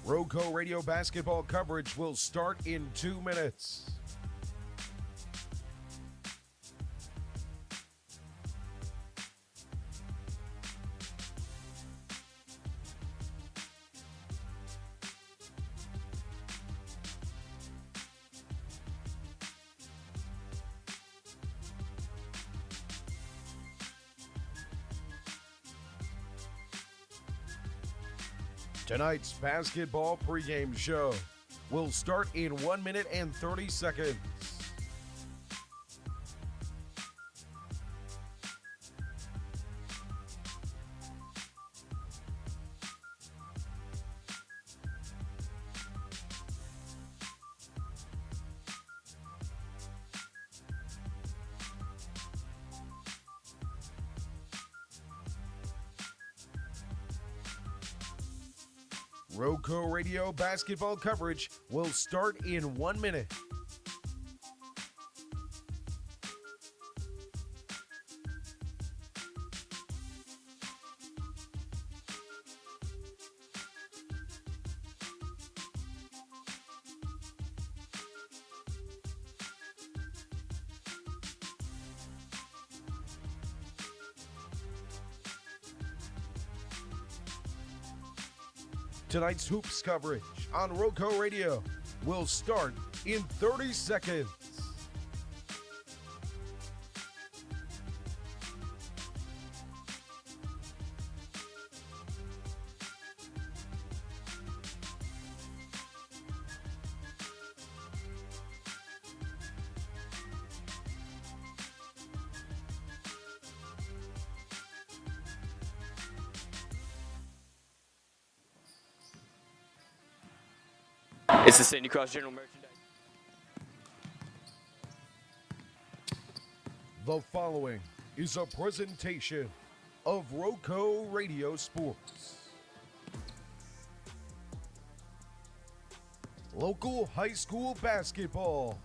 RoCo Radio basketball coverage will start in 2 minutes. Tonight's basketball pregame show will start in 1 minute and 30 seconds. RoCo Radio basketball coverage will start in 1 minute. Tonight's hoops coverage on RoCo Radio will start in 30 seconds. It's the Sandy Cross General Merchandise. The following is a presentation of RoCo Radio Sports. Local high school basketball.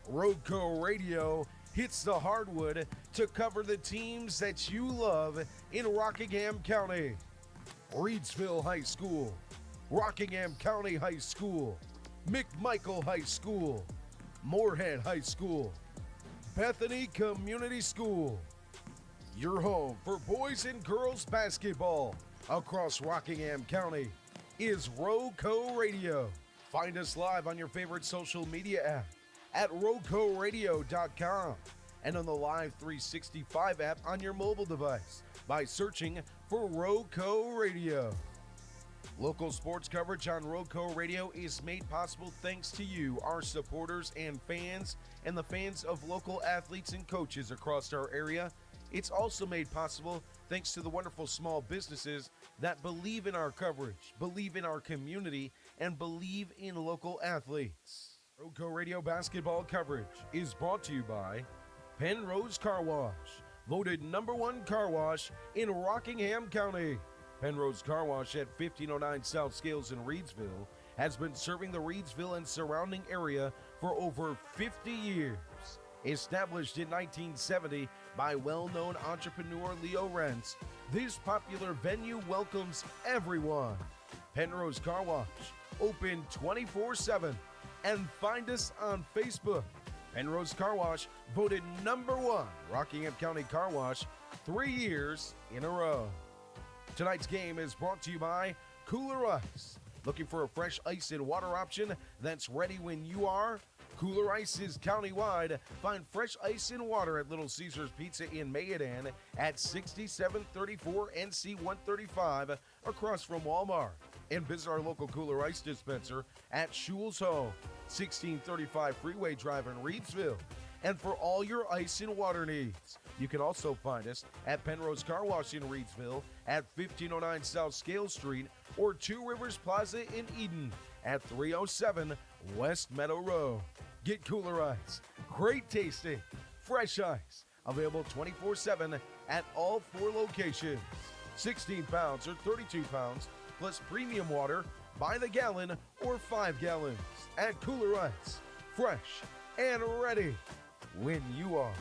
RoCo Radio hits the hardwood to cover the teams that you love in Rockingham County. Reedsville High School, Rockingham County High School, McMichael High School, Moorhead High School, Bethany Community School. Your home for boys and girls basketball across Rockingham County is RoCo Radio. Find us live on your favorite social media app at RoCoRadio.com and on the Live 365 app on your mobile device by searching for RoCo Radio. Local sports coverage on RoCo Radio is made possible thanks to you, our supporters and fans, and the fans of local athletes and coaches across our area. It's also made possible thanks to the wonderful small businesses that believe in our coverage, believe in our community, and believe in local athletes. RoCo Radio basketball coverage is brought to you by Penrose Car Wash, voted #1 car wash in Rockingham County. Penrose Car Wash at 1509 South Scales in Reedsville has been serving the Reedsville and surrounding area for over 50 years. Established in 1970 by well-known entrepreneur Leo Rentz, this popular venue welcomes everyone. Penrose Car Wash, open 24/7, and find us on Facebook. Penrose Car Wash, voted #1 Rockingham County Car Wash 3 years in a row. Tonight's game is brought to you by Cooler Ice. Looking for a fresh ice and water option that's ready when you are? Cooler Ice is countywide. Find fresh ice and water at Little Caesars Pizza in Mayodan at 6734 NC 135 across from Walmart. And visit our local Cooler Ice dispenser at Shules Home, 1635 Freeway Drive in Reedsville. And for all your ice and water needs, you can also find us at Penrose Car Wash in Reedsville at 1509 South Scale Street or Two Rivers Plaza in Eden at 307 West Meadow Road. Get Cooler Ice, great tasting, fresh ice, available 24/7 at all 4 locations. 16 pounds or 32 pounds, plus premium water by the gallon or 5 gallons at Cooler Ice, fresh and ready when you are.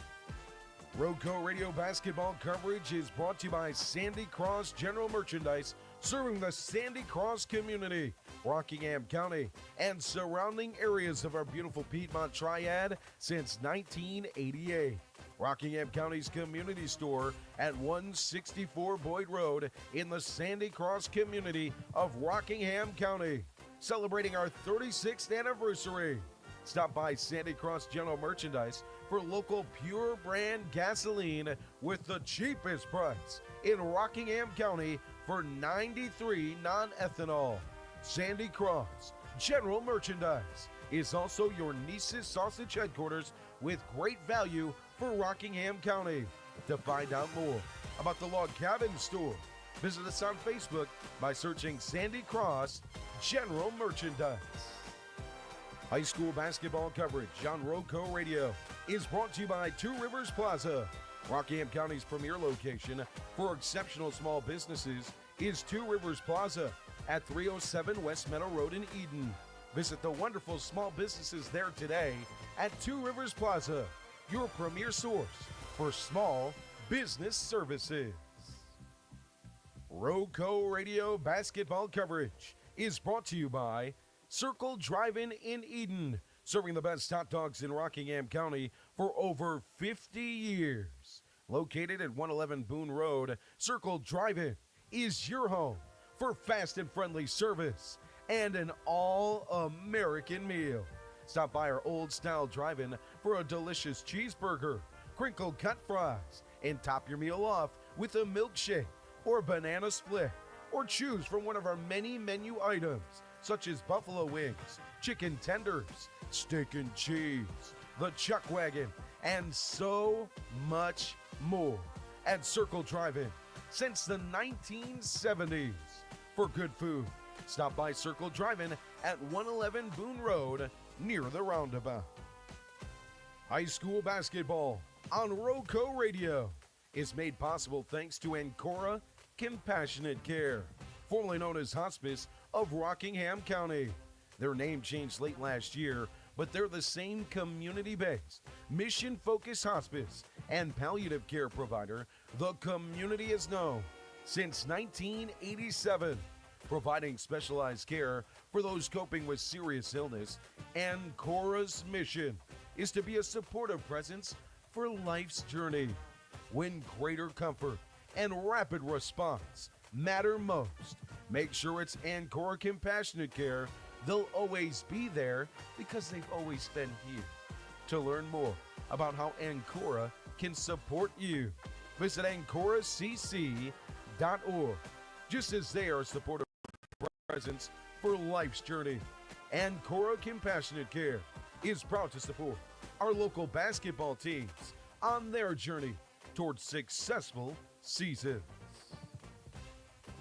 RoCo Radio basketball coverage is brought to you by Sandy Cross General Merchandise, serving the Sandy Cross community Rockingham County, and surrounding areas of our beautiful Piedmont Triad since 1988. Rockingham County's community store at 164 Boyd Road in the Sandy Cross community of Rockingham County, celebrating our 36th anniversary. Stop by Sandy Cross General Merchandise for local pure brand gasoline with the cheapest price in Rockingham County for 93 non-ethanol. Sandy Cross General Merchandise is also your niece's sausage headquarters with great value for Rockingham County. To find out more about the Log Cabin Store, visit us on Facebook by searching Sandy Cross General Merchandise. High school basketball coverage on RoCo Radio is brought to you by Two Rivers Plaza. Rockingham County's premier location for exceptional small businesses is Two Rivers Plaza at 307 West Meadow Road in Eden. Visit the wonderful small businesses there today at Two Rivers Plaza, your premier source for small business services. RoCo Radio basketball coverage is brought to you by Circle Drive-In in Eden, serving the best hot dogs in Rockingham County for over 50 years. Located at 111 Boone Road, Circle Drive-In is your home for fast and friendly service and an all-American meal. Stop by our old-style drive-in for a delicious cheeseburger, crinkle-cut fries, and top your meal off with a milkshake or banana split, or choose from one of our many menu items such as buffalo wings, chicken tenders, steak and cheese, the chuck wagon, and so much more at Circle Drive-In since the 1970s. For good food, stop by Circle Drive-In at 111 Boone Road near the roundabout. High school basketball on RoCo Radio is made possible thanks to Ancora Compassionate Care, formerly known as Hospice of Rockingham County. Their name changed late last year, but they're the same community-based, mission-focused hospice and palliative care provider the community has known since 1987, providing specialized care for those coping with serious illness. Ancora's mission is to be a supportive presence for life's journey when greater comfort and rapid response matter most. Make sure it's Ancora Compassionate Care. They'll always be there because they've always been here. To learn more about how Ancora can support you, visit AncoraCC.org. Just as they are a supportive presence for life's journey, Ancora Compassionate Care is proud to support our local basketball teams on their journey towards successful seasons.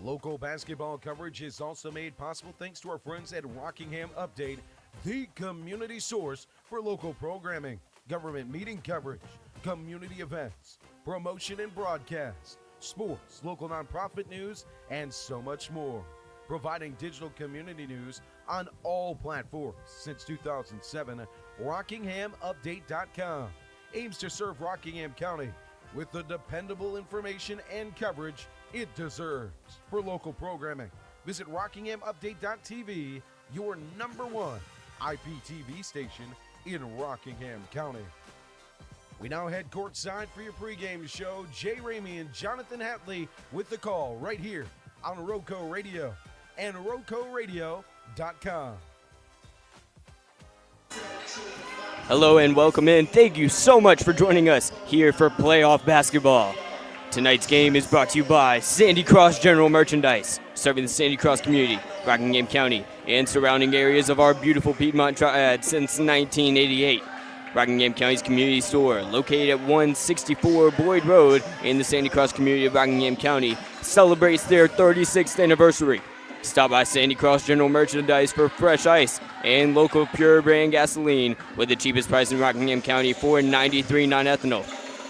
Local basketball coverage is also made possible thanks to our friends at Rockingham Update, the community source for local programming, government meeting coverage, community events, promotion and broadcast, sports, local nonprofit news, and so much more. Providing digital community news on all platforms since 2007, RockinghamUpdate.com aims to serve Rockingham County with the dependable information and coverage it deserves. For local programming, visit RockinghamUpdate.tv, your #1 IPTV station in Rockingham County. We now head courtside for your pregame show. Ramey and Jonathan Hatley with the call right here on RoCo Radio and RoCoRadio.com. Hello and welcome in. Thank you so much for joining us here for playoff basketball. Tonight's game is brought to you by Sandy Cross General Merchandise, serving the Sandy Cross community, Rockingham County, and surrounding areas of our beautiful Piedmont Triad since 1988. Rockingham County's community store, located at 164 Boyd Road in the Sandy Cross community of Rockingham County, celebrates their 36th anniversary. Stop by Sandy Cross General Merchandise for fresh ice and local pure brand gasoline with the cheapest price in Rockingham County for 93 non-ethanol.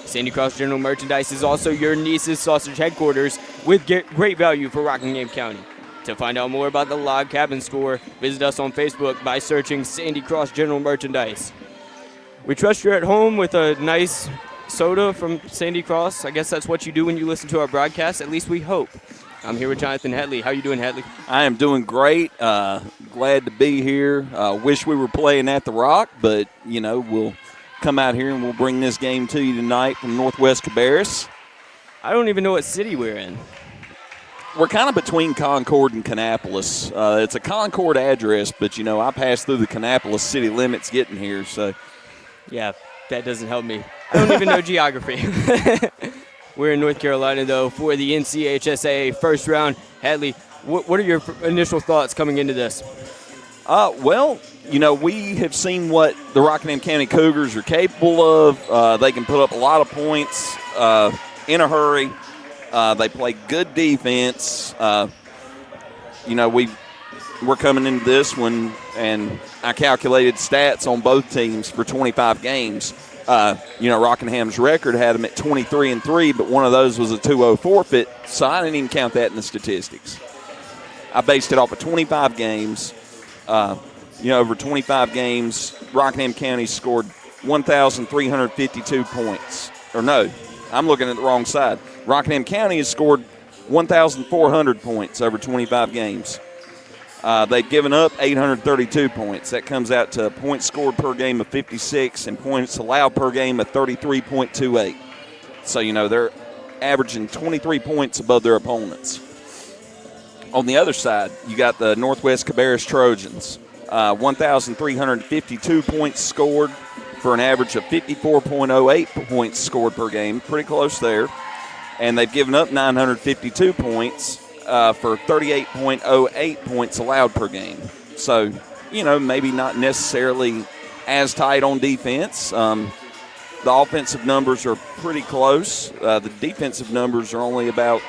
Sandy Cross General Merchandise is also your niece's sausage headquarters with great value for Rockingham County. To find out more about the Log Cabin Store, visit us on Facebook by searching Sandy Cross General Merchandise. We trust you're at home with a nice soda from Sandy Cross. I guess that's what you do when you listen to our broadcast. At least we hope. I'm here with Jonathan Hatley. How you doing, Hatley? I am doing great. Glad to be here. Wish we were playing at the Rock, but, we'll come out here and we'll bring this game to you tonight from Northwest Cabarrus. I don't even know what city we're in. We're kind of between Concord and Kannapolis. It's a Concord address, but, I passed through the Kannapolis city limits getting here. So, yeah, that doesn't help me. I don't even know geography. We're in North Carolina, though, for the NCHSAA first round. Hatley, what are your initial thoughts coming into this? Well, we have seen what the Rockingham County Cougars are capable of. They can put up a lot of points in a hurry. They play good defense. We're coming into this one, and I calculated stats on both teams for 25 games. Rockingham's record had them at 23-3, but one of those was a 2-0 forfeit, so I didn't even count that in the statistics. I based it off of 25 games. Over 25 games, Rockingham County scored 1,352 points. Or no, I'm looking at the wrong side. Rockingham County has scored 1,400 points over 25 games. They've given up 832 points. That comes out to points scored per game of 56 and points allowed per game of 33.28. So, they're averaging 23 points above their opponents. On the other side, you got the Northwest Cabarrus Trojans. 1,352 points scored for an average of 54.08 points scored per game. Pretty close there. And they've given up 952 points for 38.08 points allowed per game. So, maybe not necessarily as tight on defense. The offensive numbers are pretty close. The defensive numbers are only about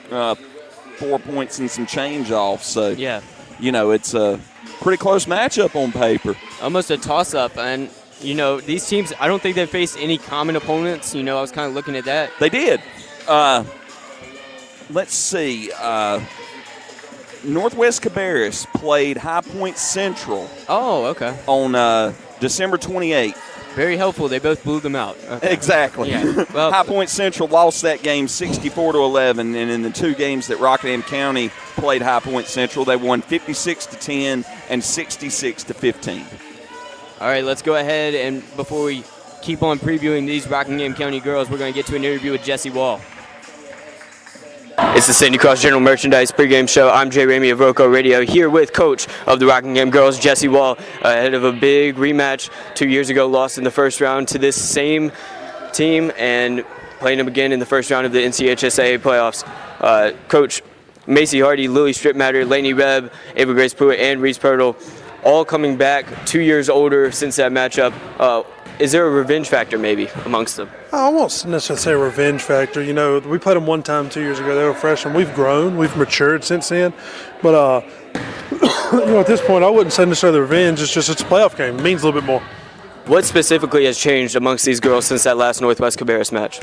4 points and some change off. So, yeah, it's a pretty close matchup on paper. Almost a toss-up. And, these teams, I don't think they've faced any common opponents. I was kind of looking at that. They did. Let's see. Northwest Cabarrus played High Point Central. Oh, okay. On December 28th. Very helpful. They both blew them out. Okay. Exactly. Yeah. Well, High Point Central lost that game 64-11, and in the two games that Rockingham County played High Point Central, they won 56-10 and 66-15. All right, let's go ahead, and before we keep on previewing these Rockingham County girls, we're going to get to an interview with Jesse Wall. It's the Sandy Cross General Merchandise pregame show. I'm Jay Ramey of RoCo Radio, here with coach of the Rockingham girls, Jesse Wall, ahead of a big rematch 2 years ago, lost in the first round to this same team, and playing them again in the first round of the NCHSAA playoffs. Coach Macy Hardy, Lily Stripmatter, Lainey Rebb, Ava Grace Pruitt, and Reese Pirtle, all coming back 2 years older since that matchup. Is there a revenge factor maybe amongst them? I won't necessarily say a revenge factor. We played them one time 2 years ago. They were freshmen. We've grown. We've matured since then. But, at this point, I wouldn't say necessarily revenge. It's a playoff game. It means a little bit more. What specifically has changed amongst these girls since that last Northwest Cabarrus match?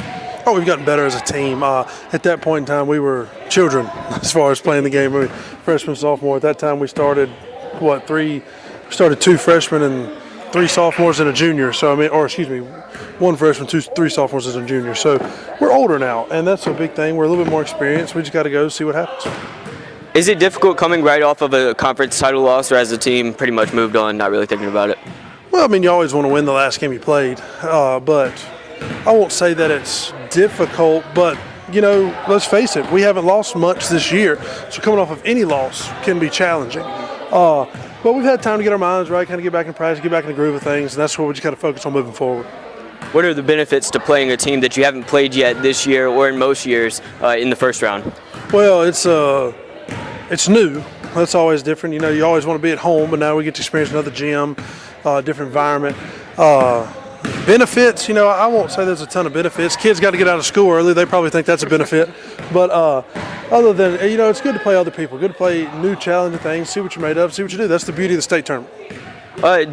Oh, we've gotten better as a team. At that point in time, we were children as far as playing the game. Freshman, sophomore. At that time, we started, two freshmen and 3 sophomores and a junior. So, 1 freshman, 3 sophomores and a junior. So, we're older now, and that's a big thing. We're a little bit more experienced. We just got to go see what happens. Is it difficult coming right off of a conference title loss, or has the team pretty much moved on, not really thinking about it? Well, you always want to win the last game you played, but I won't say that it's difficult, but, let's face it, we haven't lost much this year, so coming off of any loss can be challenging. But we've had time to get our minds right, kind of get back in practice, get back in the groove of things, and that's what we just got to focus on moving forward. What are the benefits to playing a team that you haven't played yet this year or in most years in the first round? Well, it's new. That's always different. You always want to be at home, but now we get to experience another gym, different environment. Benefits, I won't say there's a ton of benefits. Kids got to get out of school early. They probably think that's a benefit. But other than, it's good to play other people, good to play new challenging things, see what you're made of, see what you do. That's the beauty of the state tournament.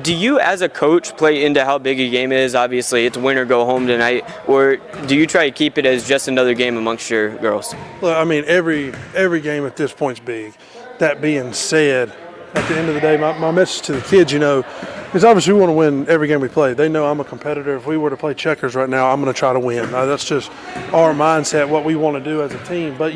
Do you, as a coach, play into how big a game is? Obviously, it's win or go home tonight. Or do you try to keep it as just another game amongst your girls? Well, every game at this point is big. That being said, at the end of the day, my message to the kids, is obviously we want to win every game we play. They know I'm a competitor. If we were to play checkers right now, I'm going to try to win. That's just our mindset, what we want to do as a team. But,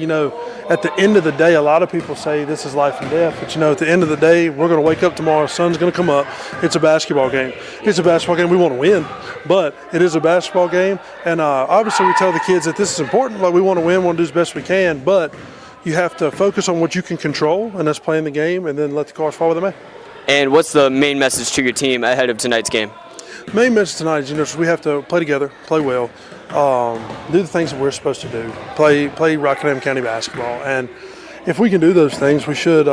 at the end of the day, a lot of people say this is life and death. But, at the end of the day, we're going to wake up tomorrow, sun's going to come up. It's a basketball game. It's a basketball game. We want to win, but it is a basketball game. And obviously we tell the kids that this is important. Like, we want to win, want to do as best we can, but you have to focus on what you can control, and that's playing the game, and then let the cards fall where they may. And what's the main message to your team ahead of tonight's game? Main message tonight is, we have to play together, play well, do the things that we're supposed to do, play Rockingham County basketball, and if we can do those things, we should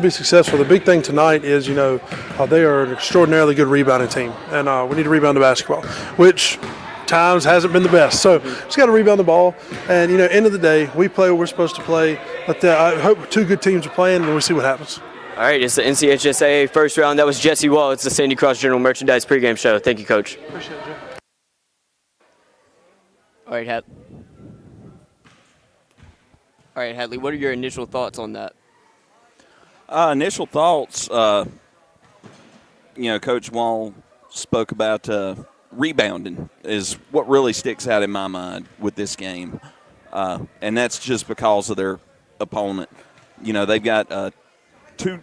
be successful. The big thing tonight is, they are an extraordinarily good rebounding team, and we need to rebound the basketball, which times hasn't been the best. So just got to rebound the ball, and end of the day, we play what we're supposed to play. But I hope two good teams are playing, and we'll see what happens. All right, it's the NCHSAA first round. That was Jesse Wall. It's the Sandy Cross General Merchandise pregame show. Thank you, Coach. Appreciate it, Joe. All right, Hatley, what are your initial thoughts on that? Initial thoughts, Coach Wall spoke about rebounding is what really sticks out in my mind with this game. And that's just because of their opponent. They've got two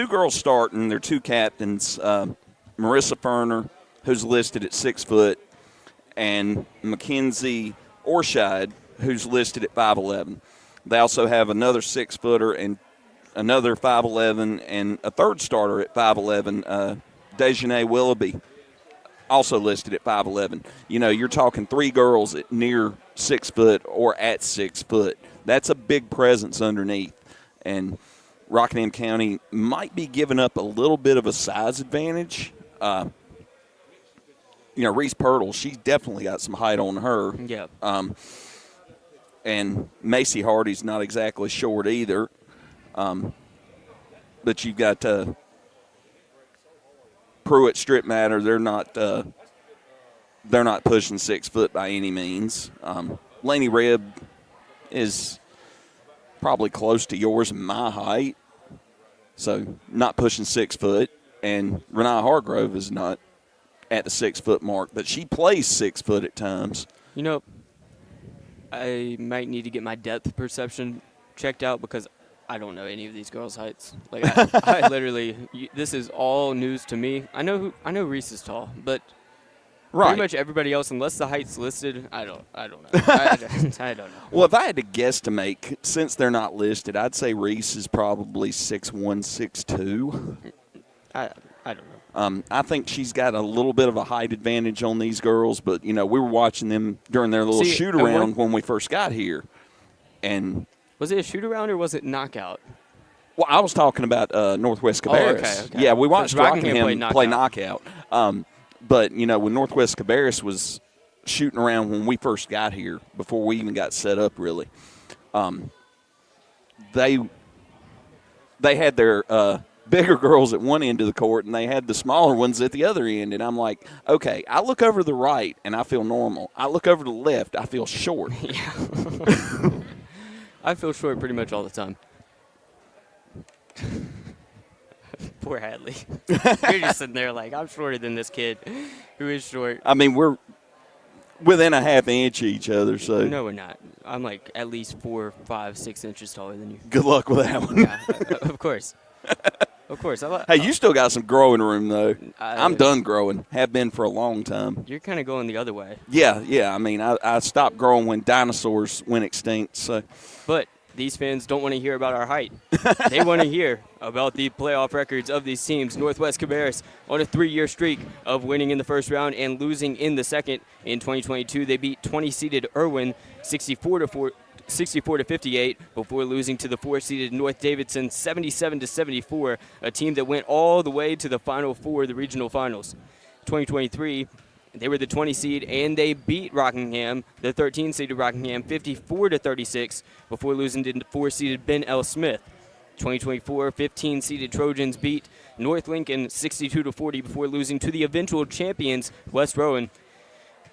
girls starting. They're two captains, Marissa Ferner, who's listed at 6 foot, and Mackenzie Orshide, who's listed at 5'11". They also have another 6-footer and another 5'11", and a third starter at 5'11", Dejanay Willoughby, also listed at 5'11". You're talking 3 girls at near 6 foot or at 6 foot. That's a big presence underneath. And Rockingham County might be giving up a little bit of a size advantage. Reese Pirtle, she's definitely got some height on her. Yeah. And Macy Hardy's not exactly short either. But you've got Pruitt, Strip Matter. They're not pushing 6 foot by any means. Laney Rebb is probably close to yours and my height, so not pushing 6 foot. And Renee Hargrove is not at the 6 foot mark, but she plays 6 foot at times. I might need to get my depth perception checked out because I don't know any of these girls' heights. Like I literally, this is all news to me. I know Reese is tall, but pretty much everybody else, unless the height's listed, I don't know. I don't know. Well, if I had to guesstimate, since they're not listed, I'd say Reese is probably 6'1", 6'2". I don't know. I think she's got a little bit of a height advantage on these girls, but, we were watching them during their little shoot-around when we first got here. And was it a shoot-around or was it knockout? Well, I was talking about Northwest Cabarrus. Okay. Yeah, we watched Rockingham play knockout. But, when Northwest Cabarrus was shooting around when we first got here, before we even got set up, really, they had their bigger girls at one end of the court, and they had the smaller ones at the other end. And I'm like, okay, I look over to the right, and I feel normal. I look over to the left, I feel short. Yeah. I feel short pretty much all the time. Poor Hatley. You're just sitting there like, I'm shorter than this kid who is short. I mean, we're within a half inch of each other. So no, we're not. I'm like at least 4, 5, 6 inches taller than you. Good luck with that one. Yeah, of course. Of course. Hey, you still got some growing room, though. I'm done growing. Have been for a long time. You're kind of going the other way. Yeah. I mean, I stopped growing when dinosaurs went extinct. So, but these fans don't want to hear about our height. They want to hear about the playoff records of these teams. Northwest Cabarrus on a 3-year streak of winning in the first round and losing in the second. In 2022, they beat 20-seeded Irwin 64-58 before losing to the 4-seeded North Davidson 77-74, a team that went all the way to the Final Four, the regional finals. 2023, they were the 20 seed and they beat Rockingham, the 13-seeded Rockingham, 54-36 before losing to 4-seeded Ben L. Smith. 2024, 15-seeded Trojans beat North Lincoln 62-40 before losing to the eventual champions West Rowan,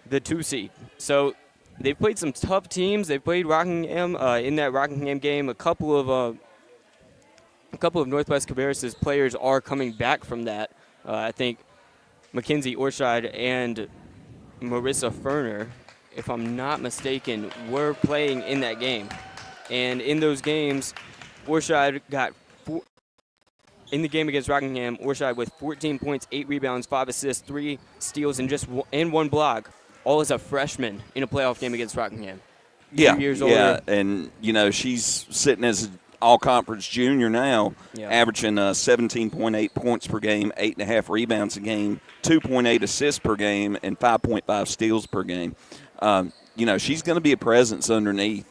the 2-seed. So they've played some tough teams. They've played Rockingham in that Rockingham game. A couple of Northwest Cabarrus' players are coming back from that. I think Mackenzie Orshide and Marissa Ferner, if I'm not mistaken, were playing in that game. And in those games, Orshide got in the game against Rockingham, Orshide with 14 points, 8 rebounds, 5 assists, 3 steals, and 1 block, all as a freshman in a playoff game against Rockingham. 2 years older. And, she's sitting as an all-conference junior now, averaging 17.8 points per game, 8.5 rebounds a game, 2.8 assists per game, and 5.5 steals per game. She's going to be a presence underneath.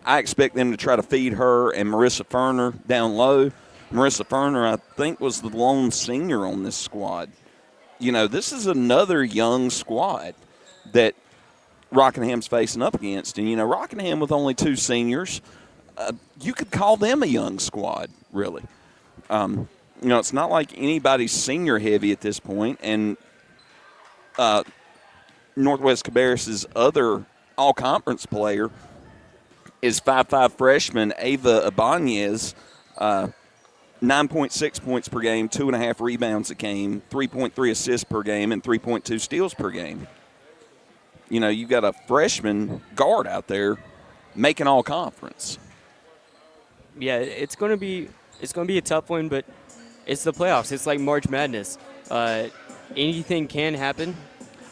I expect them to try to feed her and Marissa Ferner down low. Marissa Ferner, I think, was the lone senior on this squad. This is another young squad that Rockingham's facing up against. And, Rockingham with only 2 seniors, you could call them a young squad, really. It's not like anybody's senior heavy at this point. And Northwest Cabarrus' other all-conference player is 5'5" freshman Ava Ibanez, 9.6 points per game, 2.5 rebounds a game, 3.3 assists per game, and 3.2 steals per game. You've got a freshman guard out there making all conference. Yeah, it's going to be a tough one, but it's the playoffs. It's like March Madness. Anything can happen.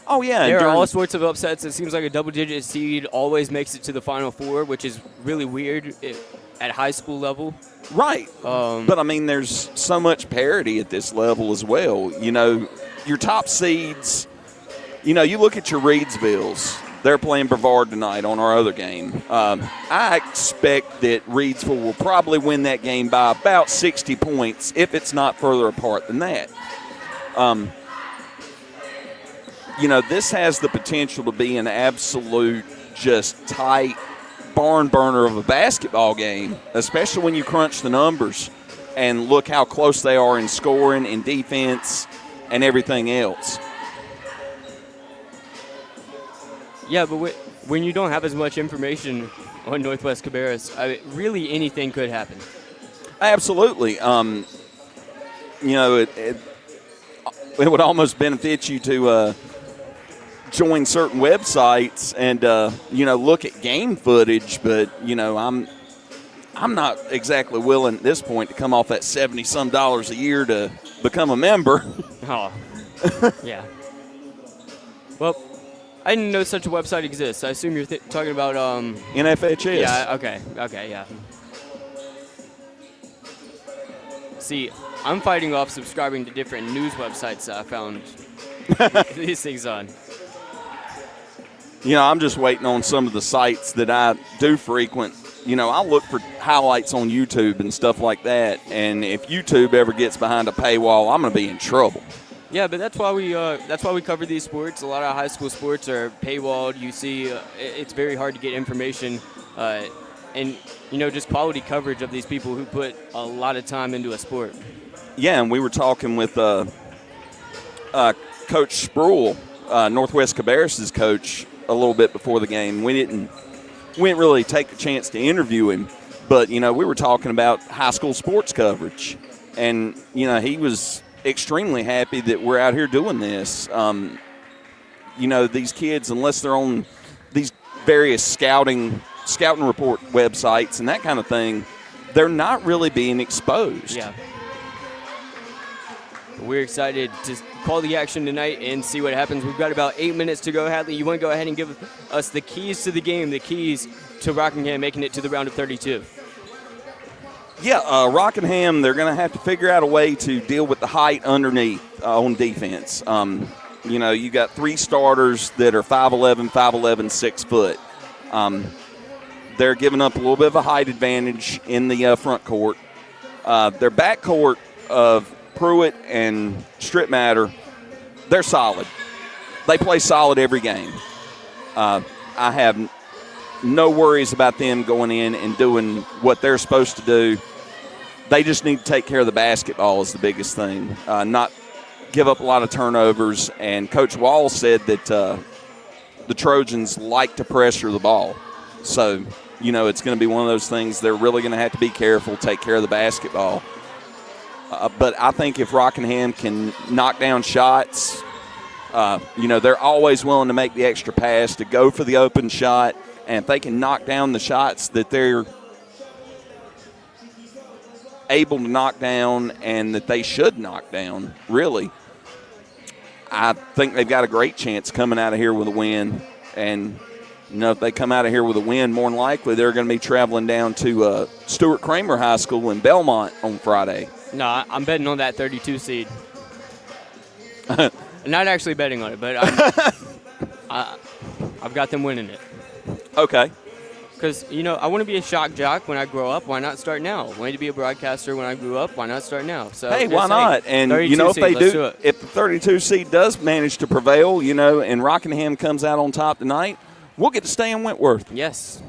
Oh, yeah. There are all sorts of upsets. It seems like a double-digit seed always makes it to the Final Four, which is really weird at high school level. Right. But, there's so much parity at this level as well. Your top seeds, you look at your Reedsvilles. They're playing Brevard tonight on our other game. I expect that Reedsville will probably win that game by about 60 points, if it's not further apart than that. This has the potential to be an absolute just tight barn burner of a basketball game, especially when you crunch the numbers and look how close they are in scoring and defense and everything else. Yeah, but when you don't have as much information on Northwest Cabarrus, really anything could happen. Absolutely. It would almost benefit you to join certain websites and look at game footage, but I'm not exactly willing at this point to come off that $70-some a year to become a member. Oh, yeah. Well, I didn't know such a website exists. I assume you're talking about NFHS. Yeah. Okay. Yeah. See, I'm fighting off subscribing to different news websites that I found these things on. I'm just waiting on some of the sites that I do frequent. I look for highlights on YouTube and stuff like that. And if YouTube ever gets behind a paywall, I'm going to be in trouble. Yeah, but that's why we cover these sports. A lot of high school sports are paywalled. You see, it's very hard to get information, and just quality coverage of these people who put a lot of time into a sport. Yeah, and we were talking with Coach Spruill, Northwest Cabarrus' coach, a little bit before the game. We didn't really take the chance to interview him, but we were talking about high school sports coverage, and he was extremely happy that we're out here doing this. These kids, unless they're on these various scouting report websites and that kind of thing, they're not really being exposed. Yeah. We're excited to call the action tonight and see what happens. We've got about 8 minutes to go. Hatley, you want to go ahead and give us the keys to the game, the keys to Rockingham making it to the round of 32? Yeah, Rockingham, they're going to have to figure out a way to deal with the height underneath on defense. You got 3 starters that are 5'11", 5'11", 6 foot. They're giving up a little bit of a height advantage in the front court. Their back court of Pruitt and Stripmatter, they're solid. They play solid every game. I have no worries about them going in and doing what they're supposed to do. They just need to take care of the basketball is the biggest thing, not give up a lot of turnovers. And Coach Wall said that the Trojans like to pressure the ball. So, it's going to be one of those things they're really going to have to be careful, take care of the basketball. But I think if Rockingham can knock down shots, they're always willing to make the extra pass, to go for the open shot. And if they can knock down the shots that they're able to knock down and that they should knock down, really, I think they've got a great chance coming out of here with a win. And, if they come out of here with a win, more than likely they're going to be traveling down to Stuart Cramer High School in Belmont on Friday. No, I'm betting on that 32 seed. Not actually betting on it, but I've got them winning it. Okay. Because, I want to be a shock jock when I grow up. Why not start now? I wanted to be a broadcaster when I grew up. Why not start now? So hey, why not? And, if they do, if the 32 seed does manage to prevail, and Rockingham comes out on top tonight, we'll get to stay in Wentworth. Yes.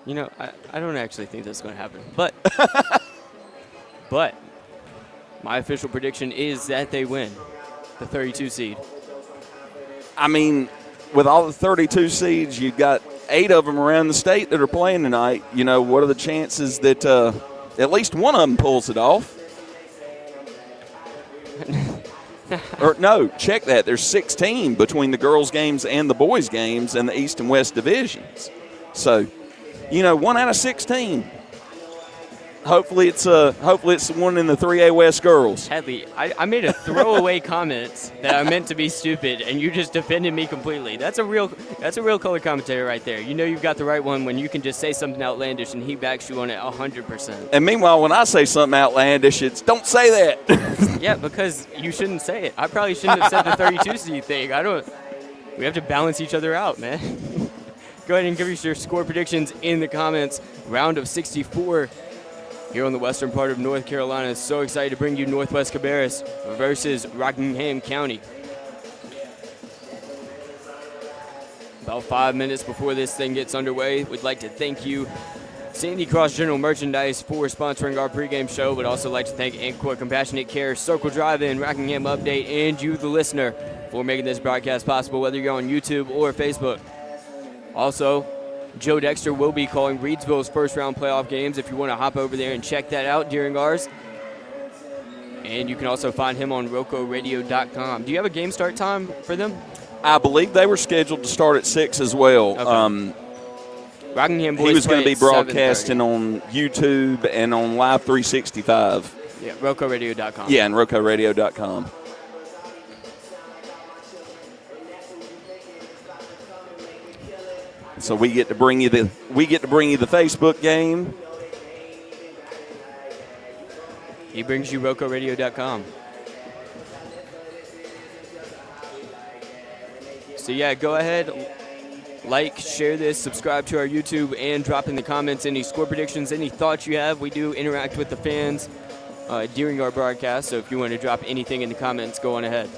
I don't actually think that's going to happen. But my official prediction is that they win the 32 seed. I mean, with all the 32 seeds, you've got 8 of them around the state that are playing tonight. What are the chances that at least one of them pulls it off? Or no, check that. There's 16 between the girls' games and the boys' games in the East and West divisions. So, 1 out of 16. Hopefully it's the one in the 3A West girls. Hatley, I made a throwaway comment that I meant to be stupid, and you just defended me completely. That's a real color commentator right there. You've got the right one when you can just say something outlandish and he backs you on it 100%. And meanwhile, when I say something outlandish, it's don't say that. Yeah, because you shouldn't say it. I probably shouldn't have said the 32 seed thing. We have to balance each other out, man. Go ahead and give us your score predictions in the comments. Round of 64. Here on the western part of North Carolina. So excited to bring you Northwest Cabarrus versus Rockingham County. About 5 minutes before this thing gets underway, we'd like to thank you, Sandy Cross General Merchandise, for sponsoring our pregame show. We'd also like to thank Ancora Compassionate Care, Circle Drive-In, Rockingham Update, and you, the listener, for making this broadcast possible, whether you're on YouTube or Facebook. Also, Joe Dexter will be calling Reedsville's first-round playoff games if you want to hop over there and check that out during ours. And you can also find him on RoCoRadio.com. Do you have a game start time for them? I believe they were scheduled to start at 6 as well. Okay. Rockingham boys he was going to be broadcasting 7:30. on YouTube and on Live 365. Yeah, RoCoRadio.com. Yeah, and RoCoRadio.com. So we get to bring you the Facebook game. He brings you RoCoRadio.com. So yeah, go ahead, like, share this, subscribe to our YouTube, and drop in the comments any score predictions, any thoughts you have. We do interact with the fans during our broadcast, so if you want to drop anything in the comments, go on ahead.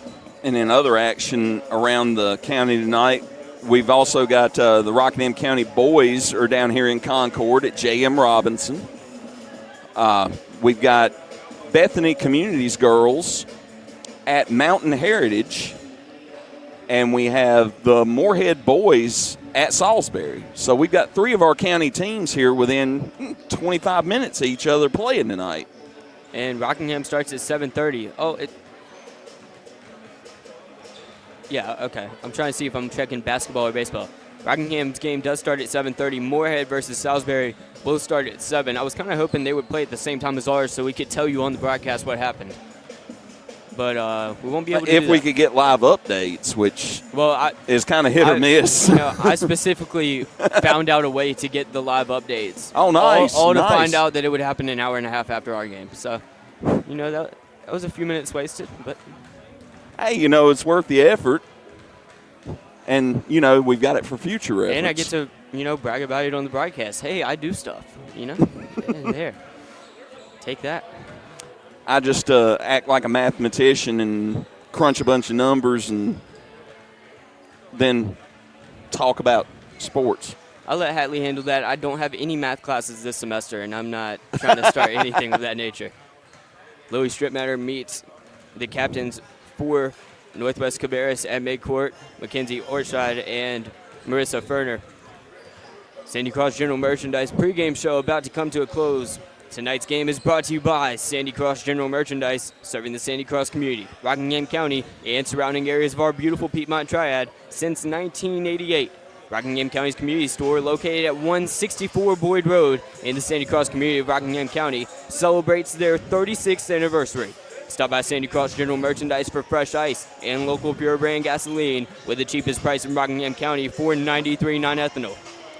And in other action around the county tonight, we've also got the Rockingham County boys are down here in Concord at J.M. Robinson. We've got Bethany Communities girls at Mountain Heritage. And we have the Moorhead boys at Salisbury. So we've got 3 of our county teams here within 25 minutes of each other playing tonight. And Rockingham starts at 7:30. Yeah, okay. I'm trying to see if I'm checking basketball or baseball. Rockingham's game does start at 7:30. Moorhead versus Salisbury both start at 7. I was kind of hoping they would play at the same time as ours so we could tell you on the broadcast what happened. But we won't be able to do that. If we could get live updates, which is kind of hit or miss. I specifically found out a way to get the live updates. Oh, nice. All to find out that it would happen an hour and a half after our game. So, that was a few minutes wasted, but hey, it's worth the effort. And, we've got it for future reference. And I get to, brag about it on the broadcast. Hey, I do stuff, There. Take that. I just act like a mathematician and crunch a bunch of numbers and then talk about sports. I'll let Hatley handle that. I don't have any math classes this semester, and I'm not trying to start anything of that nature. Louis Stripmatter meets the captains for Northwest Cabarrus at midcourt, Mackenzie Orchard and Marissa Ferner. Sandy Cross General Merchandise pregame show about to come to a close. Tonight's game is brought to you by Sandy Cross General Merchandise, serving the Sandy Cross community, Rockingham County, and surrounding areas of our beautiful Piedmont Triad since 1988. Rockingham County's community store, located at 164 Boyd Road in the Sandy Cross community of Rockingham County, celebrates their 36th anniversary. Stop by Sandy Cross General Merchandise for fresh ice and local pure brand gasoline with the cheapest price in Rockingham County for 93 non-ethanol.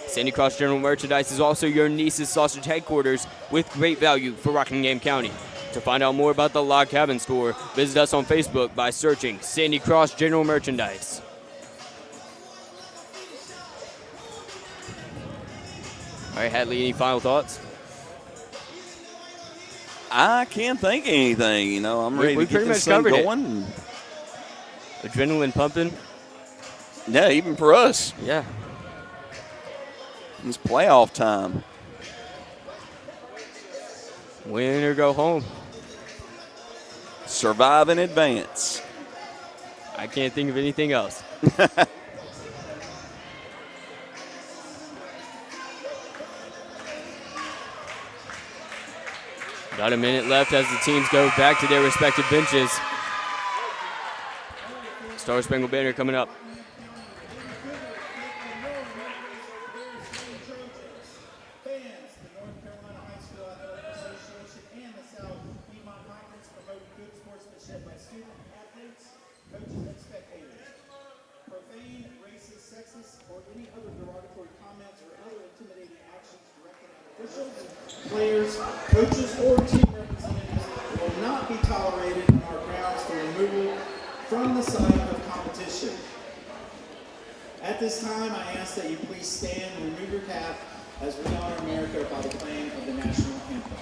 Sandy Cross General Merchandise is also your niece's sausage headquarters with great value for Rockingham County. To find out more about the Log Cabin store, visit us on Facebook by searching Sandy Cross General Merchandise. All right, Hatley, any final thoughts? I can't think of anything. I'm ready to get this thing going. Adrenaline pumping. Yeah, even for us. Yeah. It's playoff time. Win or go home. Survive in advance. I can't think of anything else. About a minute left as the teams go back to their respective benches. Star Spangled Banner coming up. Players, coaches, or team representatives will not be tolerated on our grounds for removal from the site of competition. At this time, I ask that you please stand and remove your cap as we honor America by the playing of the national anthem.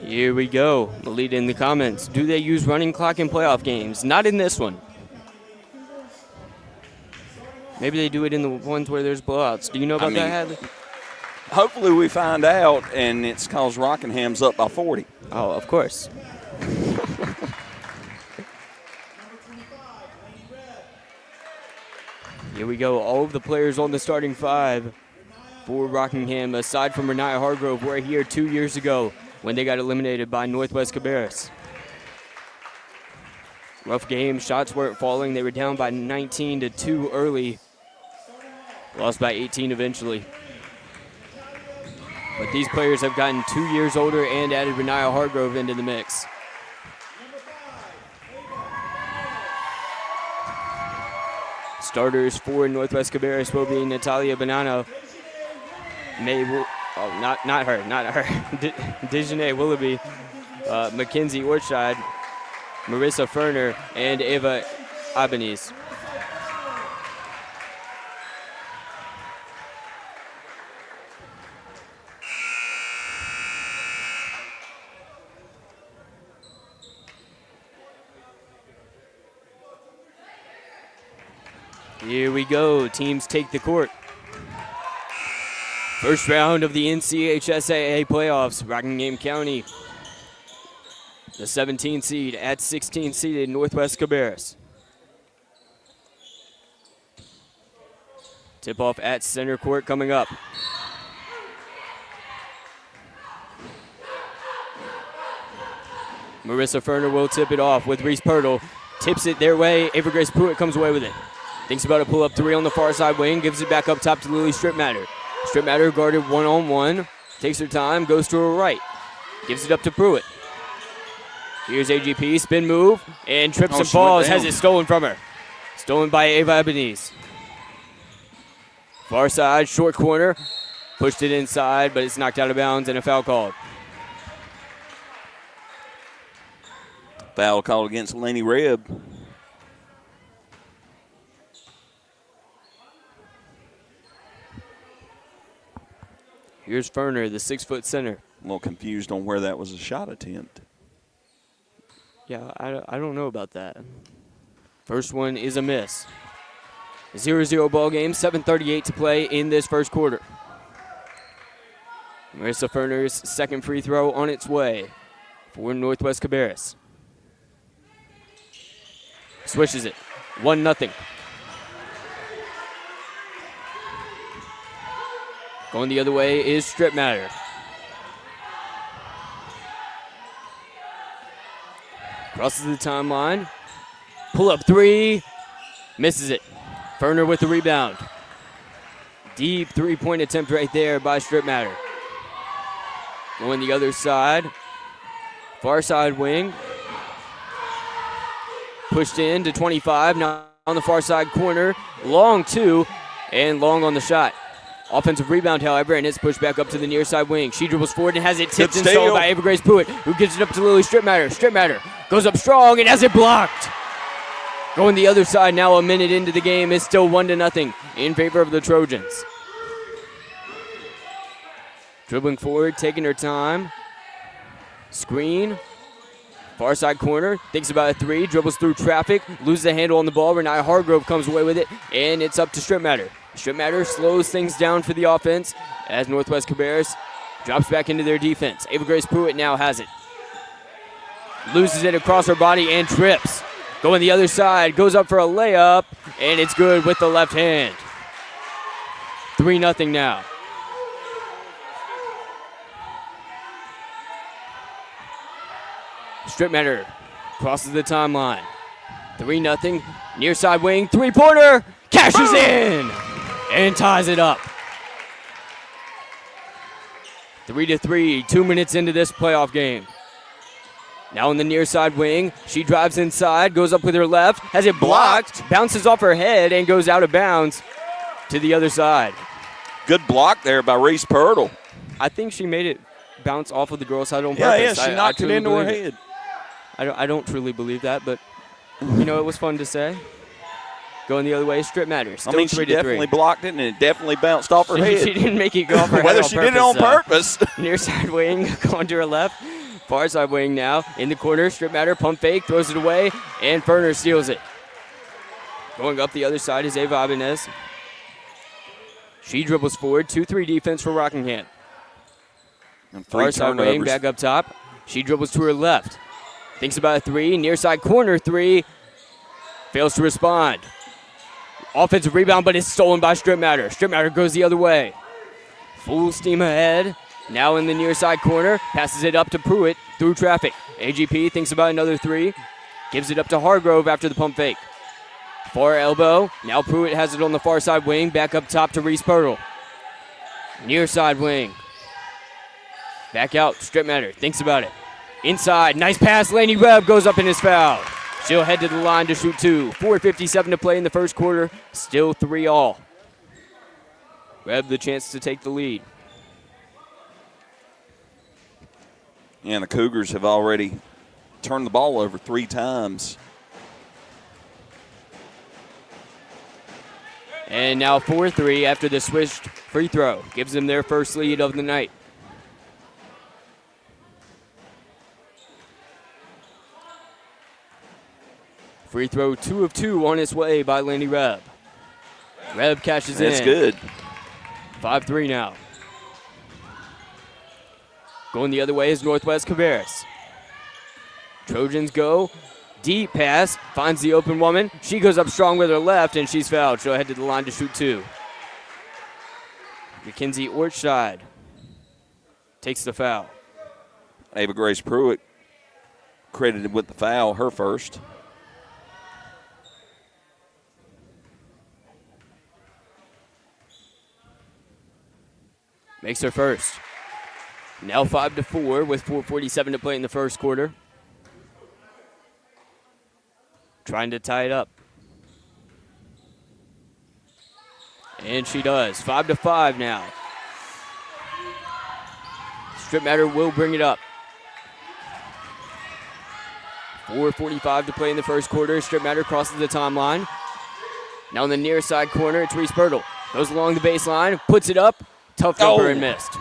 Here we go. The lead in the comments. Do they use running clock in playoff games? Not in this one. Maybe they do it in the ones where there's blowouts. Do you know about that, Hadley? Hopefully we find out, and it's because Rockingham's up by 40. Oh, of course. Here we go. All of the players on the starting five for Rockingham, aside from Renaya Hargrove, were here 2 years ago when they got eliminated by Northwest Cabarrus. Rough game. Shots weren't falling. They were down by 19-2 early. Lost by 18 eventually. But these players have gotten 2 years older and added Renaya Hargrove into the mix. Starters for Northwest Cabarrus will be Natalia Bonanno, not her. Dejanay Willoughby, Mackenzie Orchard, Marissa Ferner, and Ava Ibanez. Here we go. Teams take the court. First round of the NCHSAA playoffs. Rockingham County, the 17 seed at 16 seeded Northwest Cabarrus. Tip-off at center court coming up. Marissa Ferner will tip it off with Reese Pirtle. Tips it their way. Ava Grace Pruitt comes away with it. Thinks about a pull-up three on the far side wing. Gives it back up top to Lily Stripmatter. Stripmatter guarded one-on-one. Takes her time. Goes to her right. Gives it up to Pruitt. Here's AGP. Spin move. And trips and falls. Has it stolen from her. Stolen by Ava Ebenezer. Far side. Short corner. Pushed it inside, but it's knocked out of bounds and a foul called. Foul called against Lenny Rebb. Here's Ferner, the 6-foot center. A little confused on where that was a shot attempt. Yeah, I don't know about that. First one is a miss. 0-0 ball game, 7:38 to play in this first quarter. Marissa Ferner's second free throw on its way for Northwest Cabarrus. Swishes it, 1-0. Going the other way is Stripmatter. Crosses the timeline. Pull up three. Misses it. Ferner with the rebound. Deep three-point attempt right there by Stripmatter. Going the other side. Far side wing. Pushed in to 25. Now on the far side corner. Long two. And long on the shot. Offensive rebound, however, and it's pushed back up to the near side wing. She dribbles forward and has it tipped and stolen by Ava Grace Pruitt, who gives it up to Lily Stripmatter. Stripmatter goes up strong and has it blocked. Going the other side now, a minute into the game, is still 1-0 in favor of the Trojans. Dribbling forward, taking her time. Screen. Far side corner, thinks about a three, dribbles through traffic, loses the handle on the ball. Renaya Hargrove comes away with it, and it's up to Stripmatter. Stripmatter slows things down for the offense as Northwest Cabarrus drops back into their defense. Ava Grace Pruitt now has it. Loses it across her body and trips. Going the other side, goes up for a layup, and it's good with the left hand. 3-0 now. Stripmatter crosses the timeline. 3-0, near side wing, three-pointer, cashes in, and ties it up. 3-3, 2 minutes into this playoff game. Now in the near side wing, she drives inside, goes up with her left, has it blocked, bounces off her head, and goes out of bounds to the other side. Good block there by Reese Pirtle. I think she made it bounce off of the girl's side on purpose. Yeah, she knocked it into her head. I don't truly believe that, but, you know, it was fun to say. Going the other way, Stripmatter. Still she definitely blocked it, and it definitely bounced off her head. She didn't make it go off her head Whether she did it on purpose. Near side wing, going to her left. Far side wing now. In the corner, Stripmatter, pump fake, throws it away, and Ferner steals it. Going up the other side is Ava Ibanez. She dribbles forward, 2-3 defense for Rockingham. Far side wing, back up top. She dribbles to her left. Thinks about a three, near side corner three. Fails to respond. Offensive rebound, but it's stolen by Stripmatter. Stripmatter goes the other way. Full steam ahead. Now in the near side corner. Passes it up to Pruitt through traffic. AGP thinks about another three. Gives it up to Hargrove after the pump fake. Far elbow. Now Pruitt has it on the far side wing. Back up top to Reese Pirtle. Near side wing. Back out. Stripmatter thinks about it. Inside. Nice pass. Laney Webb goes up and is fouled. She'll head to the line to shoot two. 4:57 to play in the first quarter. Still 3-all. Webb the chance to take the lead. And the Cougars have already turned the ball over 3 times. And now 4-3 after the switched free throw. Gives them their first lead of the night. Free throw 2 of 2 on its way by Laney Webb. Reb cashes in. That's good. 5-3 now. Going the other way is Northwest Cabarrus. Trojans go. Deep pass. Finds the open woman. She goes up strong with her left, and she's fouled. She'll head to the line to shoot 2. Mackenzie Ortscheid takes the foul. Ava Grace Pruitt credited with the foul, her first. Makes her first. Now 5-4 with 4:47 to play in the first quarter. Trying to tie it up. And she does. 5-5 now. Strip Matter will bring it up. 4:45 to play in the first quarter. Strip Matter crosses the timeline. Now in the near side corner, it's Reese Pirtle. Goes along the baseline, puts it up. Tough jumper and missed.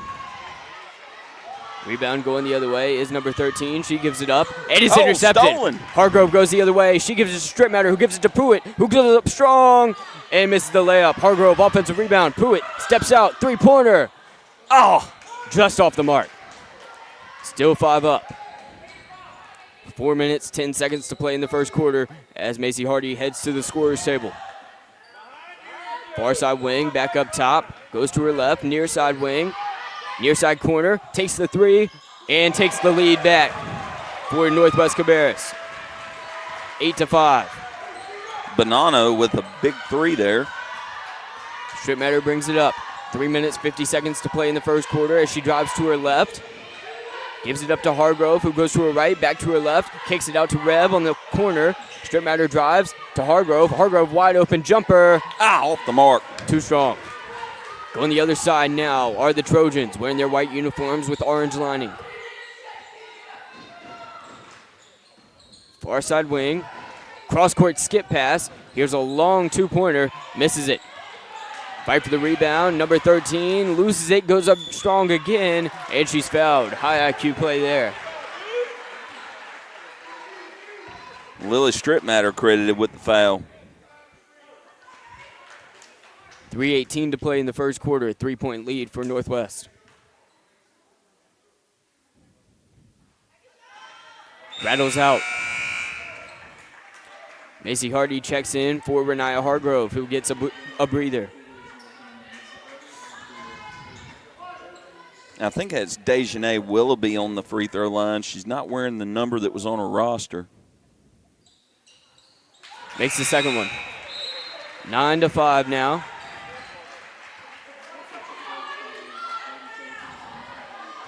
Rebound going the other way is number 13. She gives it up. It is intercepted. Stolen. Hargrove goes the other way. She gives it to Strip Matter, who gives it to Pruitt, who goes up strong and misses the layup. Hargrove offensive rebound. Pruitt steps out. 3-pointer. Oh, just off the mark. Still 5 up. 4 minutes, 10 seconds to play in the first quarter as Macy Hardy heads to the scorer's table. Far side wing, back up top, goes to her left, near side wing, near side corner, takes the 3, and takes the lead back for Northwest Cabarrus. 8-5. Bonanno with a big 3 there. Strip Matter brings it up. 3 minutes, 50 seconds to play in the first quarter as she drives to her left. Gives it up to Hargrove, who goes to her right, back to her left, kicks it out to Reb on the corner. Strip Matter drives to Hargrove. Hargrove wide open jumper. Off the mark. Too strong. Going the other side now are the Trojans, wearing their white uniforms with orange lining. Far side wing. Cross-court skip pass. Here's a long 2-pointer. Misses it. Fight for the rebound. Number 13 loses it, goes up strong again, and she's fouled. High IQ play there. Lily Strip Matter credited with the foul. 3:18 to play in the first quarter. 3-point lead for Northwest. Rattles out. Macy Hardy checks in for Renaya Hargrove, who gets a breather. I think that's Dejanay Willoughby on the free throw line. She's not wearing the number that was on her roster. Makes the second one. 9-5 now.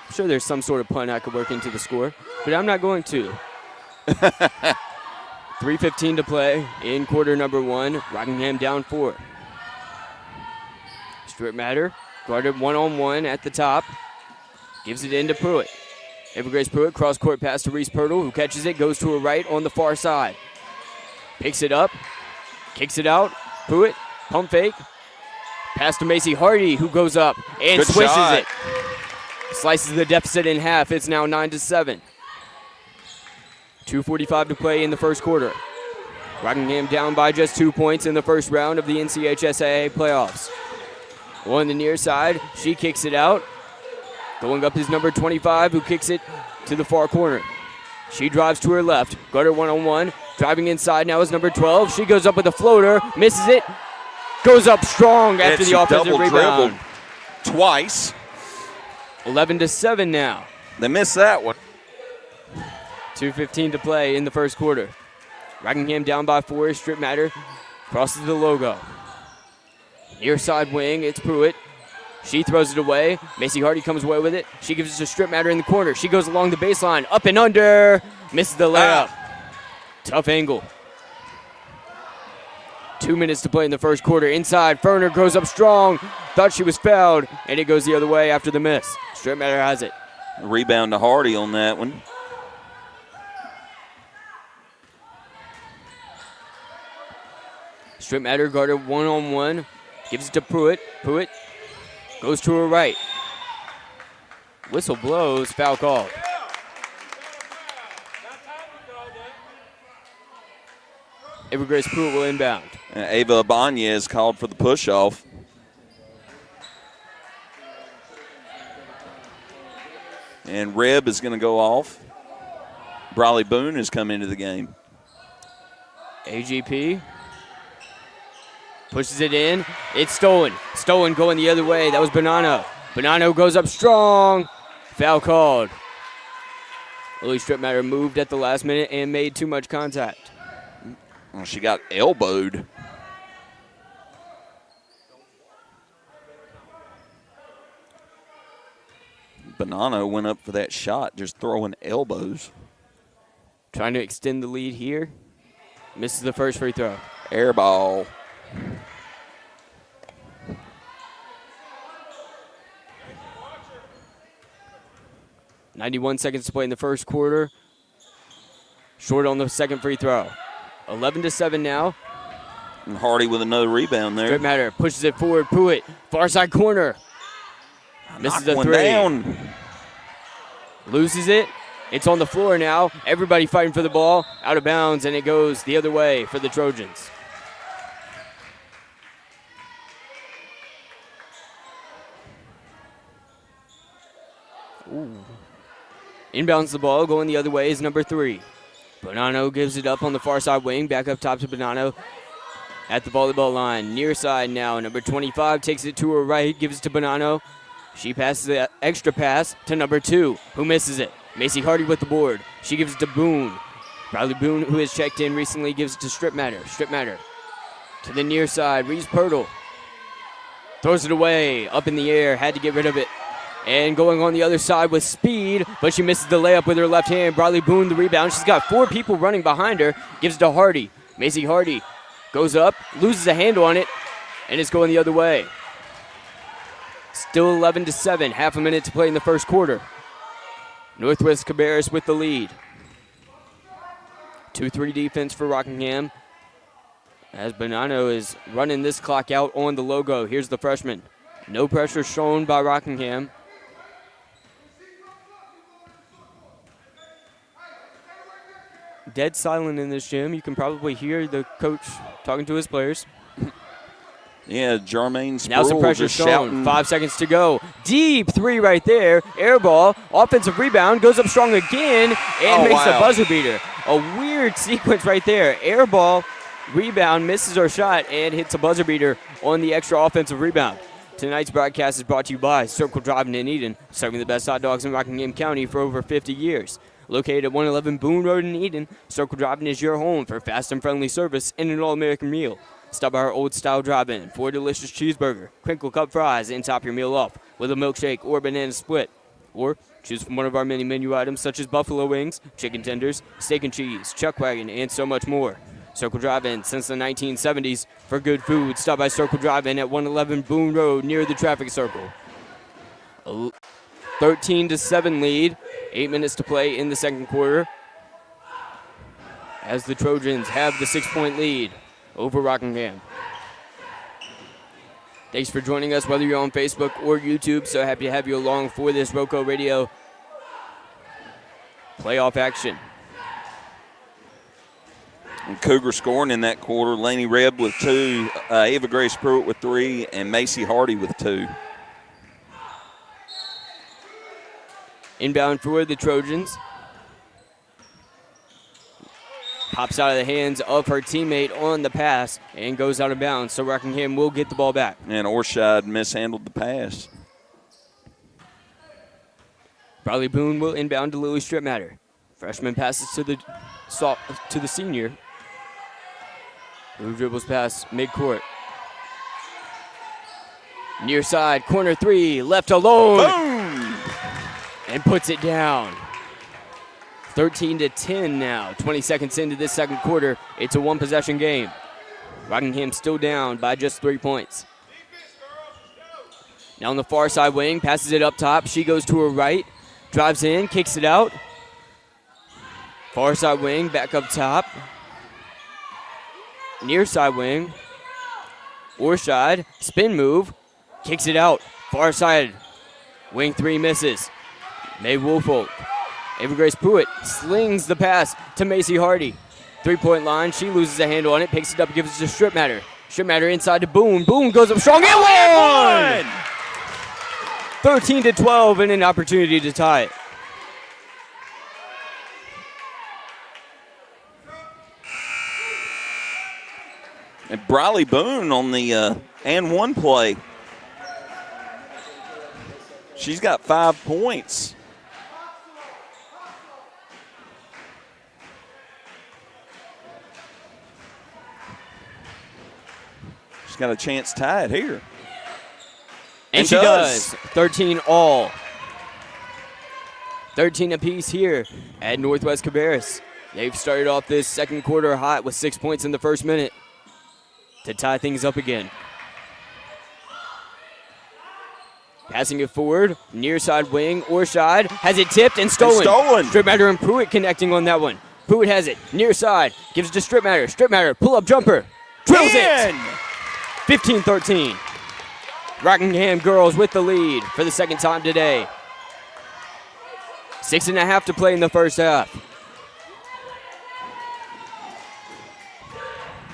I'm sure there's some sort of pun I could work into the score, but I'm not going to. 3:15 to play in quarter number 1. Rockingham down 4. Strip Matter guarded one-on-one at the top. Gives it into Pruitt. Ava Grace Pruitt, cross-court pass to Reese Pirtle, who catches it, goes to her right on the far side. Picks it up, kicks it out. Pruitt, pump fake. Pass to Macy Hardy, who goes up and Good swishes shot. it. Slices the deficit in half. It's now 9-7. 2:45 to play in the first quarter. Rockingham down by just 2 points in the first round of the NCHSAA playoffs. On the near side, she kicks it out. Going up is number 25, who kicks it to the far corner. She drives to her left. Guarded one-on-one. Driving inside now is number 12. She goes up with a floater. Misses it. Goes up strong after the offensive rebound. Twice. 11-7 now. They missed that one. 2:15 to play in the first quarter. Rockingham down by 4. Strip Matter crosses the logo. Near side wing, it's Pruitt. She throws it away. Macy Hardy comes away with it. She gives it to Strip Matter in the corner. She goes along the baseline, up and under. Misses the layup. Tough angle. 2 minutes to play in the first quarter. Inside, Ferner goes up strong. Thought she was fouled, and it goes the other way after the miss. Strip Matter has it. Rebound to Hardy on that one. Strip Matter guarded one-on-one. Gives it to Pruitt. Pruitt goes to her right. Whistle blows, foul called. Ava Grace Pruitt will inbound. Ava Ibanez called for the push-off. And Reb is going to go off. Briley Boone has come into the game. AGP pushes it in. It's stolen. Stolen going the other way. That was Bonanno. Bonanno goes up strong. Foul called. Lily Stripmatter moved at the last minute and made too much contact. Well, she got elbowed. Bonanno went up for that shot, just throwing elbows. Trying to extend the lead here. Misses the first free throw. Air ball. .91 seconds to play in the first quarter. Short on the second free throw. 11-7 now. And Hardy with another rebound there. Stripmatter pushes it forward. Pruitt, far side corner. Misses the three. Down. Loses it. It's on the floor now. Everybody fighting for the ball. Out of bounds, and it goes the other way for the Trojans. Ooh. Inbounds the ball. Going the other way is number 3. Bonanno gives it up on the far side wing. Back up top to Bonanno at the volleyball line. Near side now. Number 25 takes it to her right. Gives it to Bonanno. She passes the extra pass to number 2, who misses it. Macy Hardy with the board. She gives it to Boone. Bradley Boone, who has checked in recently, gives it to Stripmatter. Stripmatter to the near side. Reese Pirtle throws it away. Up in the air. Had to get rid of it. And going on the other side with speed, but she misses the layup with her left hand. Bradley Boone the rebound. She's got 4 people running behind her. Gives it to Hardy. Macy Hardy goes up, loses a handle on it, and it's going the other way. Still 11-7. Half a minute to play in the first quarter. Northwest Cabarrus with the lead. 2-3 defense for Rockingham. As Bonanno is running this clock out on the logo. Here's the freshman. No pressure shown by Rockingham. Dead silent in this gym. You can probably hear the coach talking to his players. Yeah, Jermaine Sproul now some pressure just shown. shouting. 5 seconds to go. Deep 3 right there. Air ball. Offensive rebound. Goes up strong again and makes a buzzer beater. A weird sequence right there. Air ball, rebound, misses her shot, and hits a buzzer beater on the extra offensive rebound. Tonight's broadcast is brought to you by Circle Drive in Eden, serving the best hot dogs in Rockingham County for over 50 years. Located at 111 Boone Road in Eden, Circle Drive-In is your home for fast and friendly service and an all-American meal. Stop by our old-style drive-in for a delicious cheeseburger, crinkle cut fries, and top your meal off with a milkshake or banana split. Or choose from one of our many menu items such as buffalo wings, chicken tenders, steak and cheese, chuck wagon, and so much more. Circle Drive-In since the 1970s. For good food, stop by Circle Drive-In at 111 Boone Road near the traffic circle. 13-7 lead. 8 minutes to play in the second quarter. As the Trojans have the 6-point lead over Rockingham. Thanks for joining us, whether you're on Facebook or YouTube. So happy to have you along for this RoCo Radio playoff action. And Cougar scoring in that quarter. Laney Reb with 2, Ava Grace Pruitt with 3, and Macy Hardy with 2. Inbound for the Trojans. Pops out of the hands of her teammate on the pass and goes out of bounds. So Rockingham will get the ball back. And Orshad mishandled the pass. Bradley Boone will inbound to Lily Stripmatter. Freshman passes to the senior, who dribbles past midcourt. Near side, corner 3, left alone. Boom! And puts it down. 13-10 now. 20 seconds into this second quarter. It's a one-possession game. Rockingham still down by just 3 points. Now on the far side wing, passes it up top. She goes to her right, drives in, kicks it out. Far side wing, back up top. Near side wing. Orshad, spin move, kicks it out. Far side, wing 3 misses. May Woolfolk. Ava Grace Pruitt slings the pass to Macy Hardy. 3-point line. She loses a handle on it, picks it up, gives it to Strip Matter. Strip Matter inside to Boone. Boone goes up strong and one! 13-12 and an opportunity to tie it. And Briley Boone on the and one play. She's got 5 points. She's got a chance to tie it here. And she does. 13 all. 13 apiece here at Northwest Cabarrus. They've started off this second quarter hot with 6 points in the first minute to tie things up again. Passing it forward, near side wing, Orshad has it tipped and stolen. Strip Matter and Pruitt connecting on that one. Pruitt has it, near side, gives it to Strip Matter. Strip Matter, pull-up jumper, drills it. 15-13. Rockingham girls with the lead for the second time today. 6.5 to play in the first half.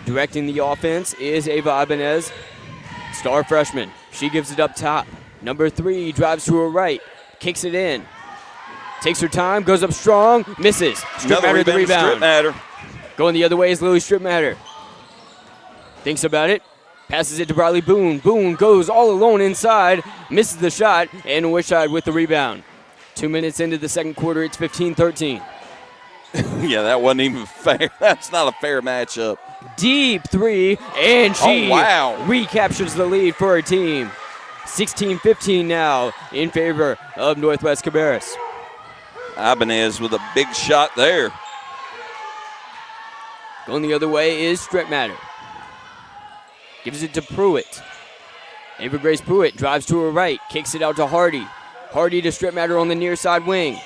Directing the offense is Ava Ibanez, star freshman. She gives it up top. Number 3 drives to her right, kicks it in. Takes her time, goes up strong, misses. Strip Matter the rebound. Strip Matter. Going the other way is Lily Strip Matter. Thinks about it, passes it to Briley Boone. Boone goes all alone inside, misses the shot, and Wishside with the rebound. 2 minutes into the second quarter, it's 15-13. Yeah, that wasn't even fair. That's not a fair matchup. Deep 3, and she wow. recaptures the lead for her team. 16-15 now in favor of Northwest Cabarrus. Ibanez with a big shot there. Going the other way is Strip Matter. Gives it to Pruitt. Ava Grace Pruitt drives to her right, kicks it out to Hardy. Hardy to Strip Matter on the near side wing.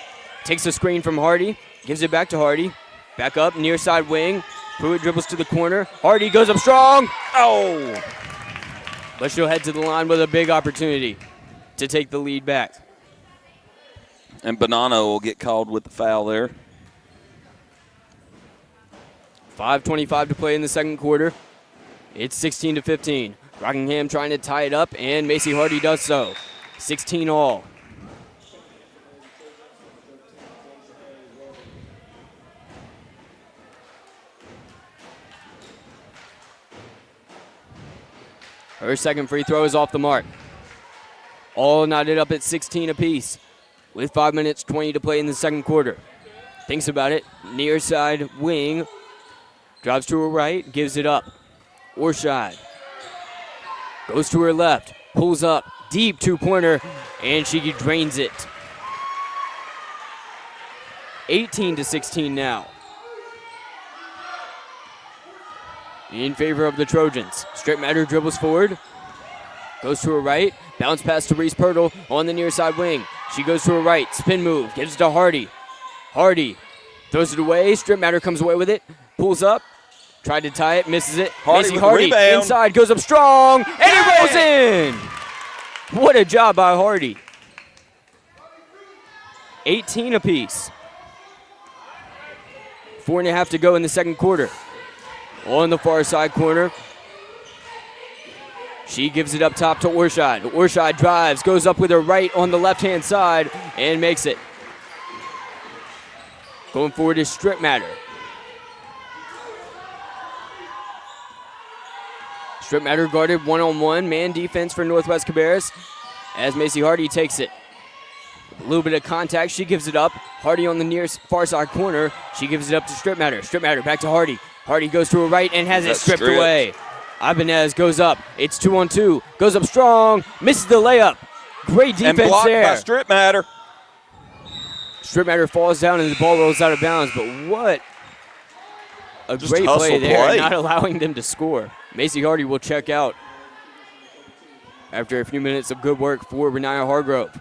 Takes a screen from Hardy, gives it back to Hardy. Back up, near side wing. Pruitt dribbles to the corner. Hardy goes up strong. Oh! But she'll head to the line with a big opportunity to take the lead back. And Bonanno will get called with the foul there. 5:25 to play in the second quarter. It's 16-15. Rockingham trying to tie it up, and Macy Hardy does so. 16 all. Her second free throw is off the mark. All knotted up at 16 apiece with 5 minutes 20 to play in the second quarter. Thinks about it. Near side wing. Drives to her right. Gives it up. Orshad. Goes to her left. Pulls up. Deep two-pointer. And she drains it. 18-16 now. In favor of the Trojans. Strip Matter dribbles forward. Goes to her right. Bounce pass to Reese Pirtle on the near side wing. She goes to her right. Spin move. Gives it to Hardy. Hardy throws it away. Strip Matter comes away with it. Pulls up. Tried to tie it. Misses it. Hardy Macy Hardy inside. Goes up strong. And it rolls in. What a job by Hardy. 18 apiece. 4.5 to go in the second quarter. On the far side corner. She gives it up top to Orshad. Orshad drives, goes up with her right on the left-hand side, and makes it. Going forward is Strip Matter. Strip Matter guarded one-on-one, man defense for Northwest Cabarrus as Macy Hardy takes it. A little bit of contact, she gives it up. Hardy on the near far side corner. She gives it up to Strip Matter. Strip Matter back to Hardy. Hardy goes to her right and has it stripped away. Ibanez goes up. It's 2-on-2. Goes up strong. Misses the layup. Great defense and blocked there. By Strip Matter. Strip Matter falls down and the ball rolls out of bounds. But what a Just great play there. play. Not allowing them to score. Macy Hardy will check out after a few minutes of good work for Renaya Hargrove.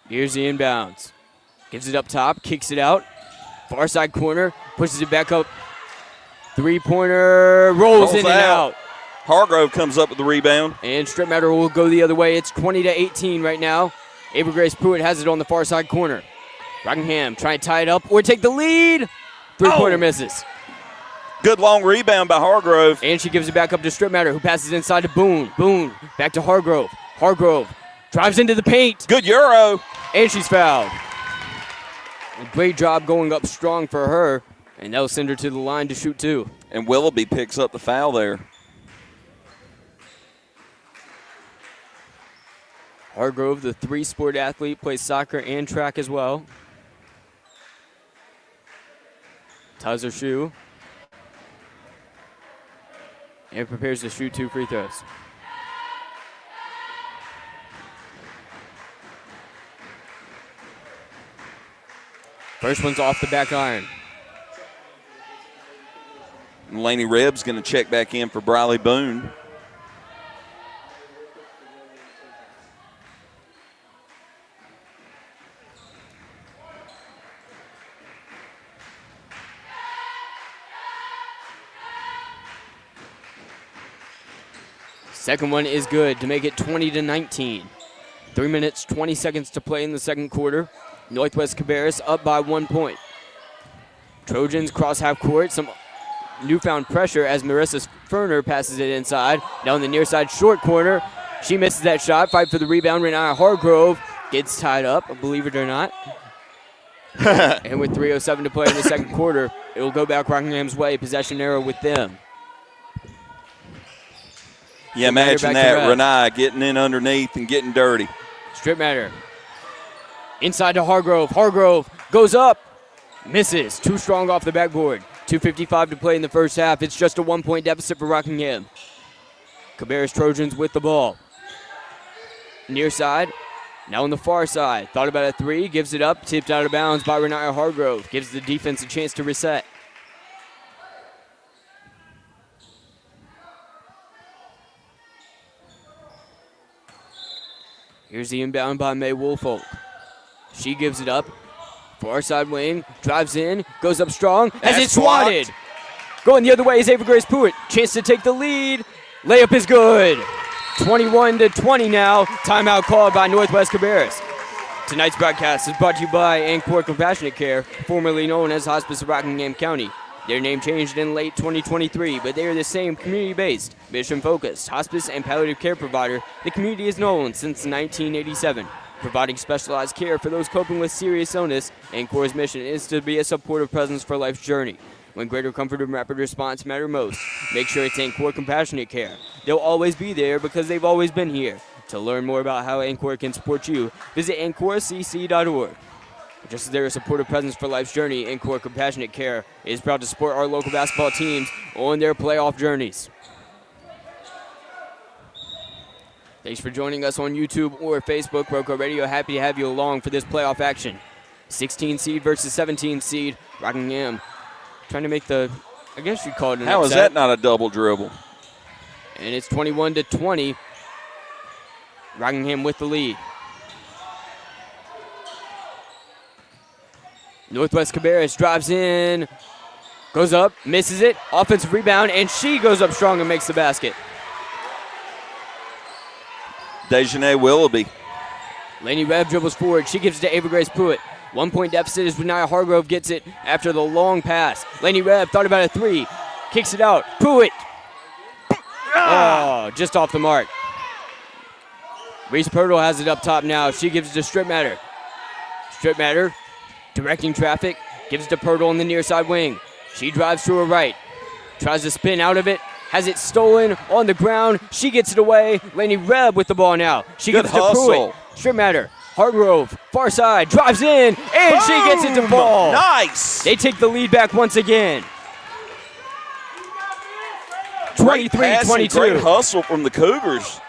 Here's the inbounds. Gives it up top, kicks it out. Far side corner, pushes it back up. Three-pointer, rolls in and out. Hargrove comes up with the rebound. And Strip Matter will go the other way. It's 20-18 right now. Ava Grace Pruitt has it on the far side corner. Rockingham trying to tie it up or take the lead. Three-pointer misses. Good long rebound by Hargrove. And she gives it back up to Stripmatter, who passes inside to Boone. Boone back to Hargrove. Hargrove drives into the paint. Good Euro. And she's fouled. A great job going up strong for her. And that'll send her to the line to shoot 2. And Willoughby picks up the foul there. Hargrove, the 3-sport athlete, plays soccer and track as well. Ties her shoe. And prepares to shoot 2 free throws. First one's off the back iron. Laney Rebb's going to check back in for Briley Boone. Second one is good to make it 20-19. 3 minutes, 20 seconds to play in the second quarter. Northwest Cabarrus up by 1 point. Trojans cross half court. Some newfound pressure as Marissa Ferner passes it inside. Down the near side short corner. She misses that shot. Fight for the rebound. Renaya Hargrove gets tied up, believe it or not. And with 3:07 to play in the second quarter, it will go back Rockingham's way. Possession arrow with them. Yeah, imagine that. Renai getting in underneath and getting dirty. Stripmatter. Inside to Hargrove. Hargrove goes up. Misses. Too strong off the backboard. 2:55 to play in the first half. It's just a 1-point deficit for Rockingham. Cabarrus Trojans with the ball. Near side. Now on the far side. Thought about a 3. Gives it up. Tipped out of bounds by Renaya Hargrove. Gives the defense a chance to reset. Here's the inbound by May Woolfolk. She gives it up. Far side wing. Drives in. Goes up strong. Has it swatted. Going the other way is Ava Grace Pruitt. Chance to take the lead. Layup is good. 21-20 now. Timeout called by Northwest Cabarrus. Tonight's broadcast is brought to you by Ancora Compassionate Care, formerly known as Hospice of Rockingham County. Their name changed in late 2023, but they are the same community-based, mission-focused hospice and palliative care provider the community has known since 1987. Providing specialized care for those coping with serious illness, Ancora's mission is to be a supportive presence for life's journey. When greater comfort and rapid response matter most, make sure it's Ancora Compassionate Care. They'll always be there because they've always been here. To learn more about how Ancora can support you, visit ancoracc.org. Just as they're a supportive presence for life's journey, Ancora Compassionate Care is proud to support our local basketball teams on their playoff journeys. Thanks for joining us on YouTube or Facebook. RoCo Radio, happy to have you along for this playoff action. 16 seed versus 17 seed. Rockingham trying to make the, I guess you'd call it an How upset. is that not a double dribble? And it's 21-20. Rockingham with the lead. Northwest Cabarrus drives in, goes up, misses it, offensive rebound, and she goes up strong and makes the basket. Dejanay Willoughby. Laney Rebb dribbles forward. She gives it to Ava Grace Pruitt. 1 point deficit as Renaya Hargrove gets it after the long pass. Laney Rebb thought about a 3. Kicks it out. Pruitt. Oh, just off the mark. Reese Pirtle has it up top now. She gives it to Stripmatter. Stripmatter directing traffic. Gives it to Pirtle on the near side wing. She drives to her right. Tries to spin out of it. Has it stolen on the ground. She gets it away. Laney Rebb with the ball now. She gives it to Pruitt. Stripmatter. Hargrove. Far side. Drives in. And she gets it to fall. Nice. They take the lead back once again. 23-22. Great hustle from the Cougars.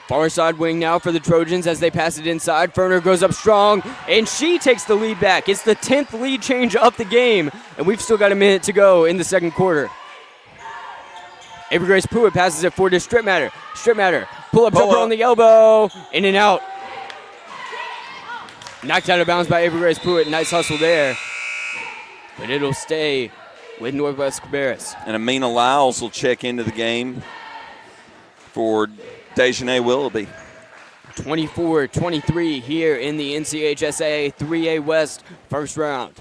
Far side wing now for the Trojans as they pass it inside. Ferner goes up strong, and she takes the lead back. It's the 10th lead change of the game, and we've still got a minute to go in the second quarter. Ava Grace Pruitt passes it forward to Stripmatter. Stripmatter, pull up jumper on the elbow, in and out. Knocked out of bounds by Ava Grace Pruitt. Nice hustle there. But it'll stay with Northwest Cabarrus. And Amina Lyles will check into the game for Dejanay Willoughby. 24-23 here in the NCHSAA 3A West first round.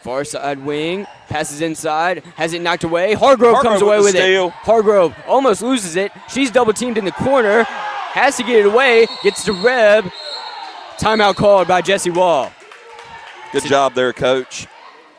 Far side wing, passes inside, has it knocked away. Hargrove comes away with it. Hargrove almost loses it. She's double teamed in the corner, has to get it away, gets to Reb. Timeout called by Jesse Wall. Good job there, Coach.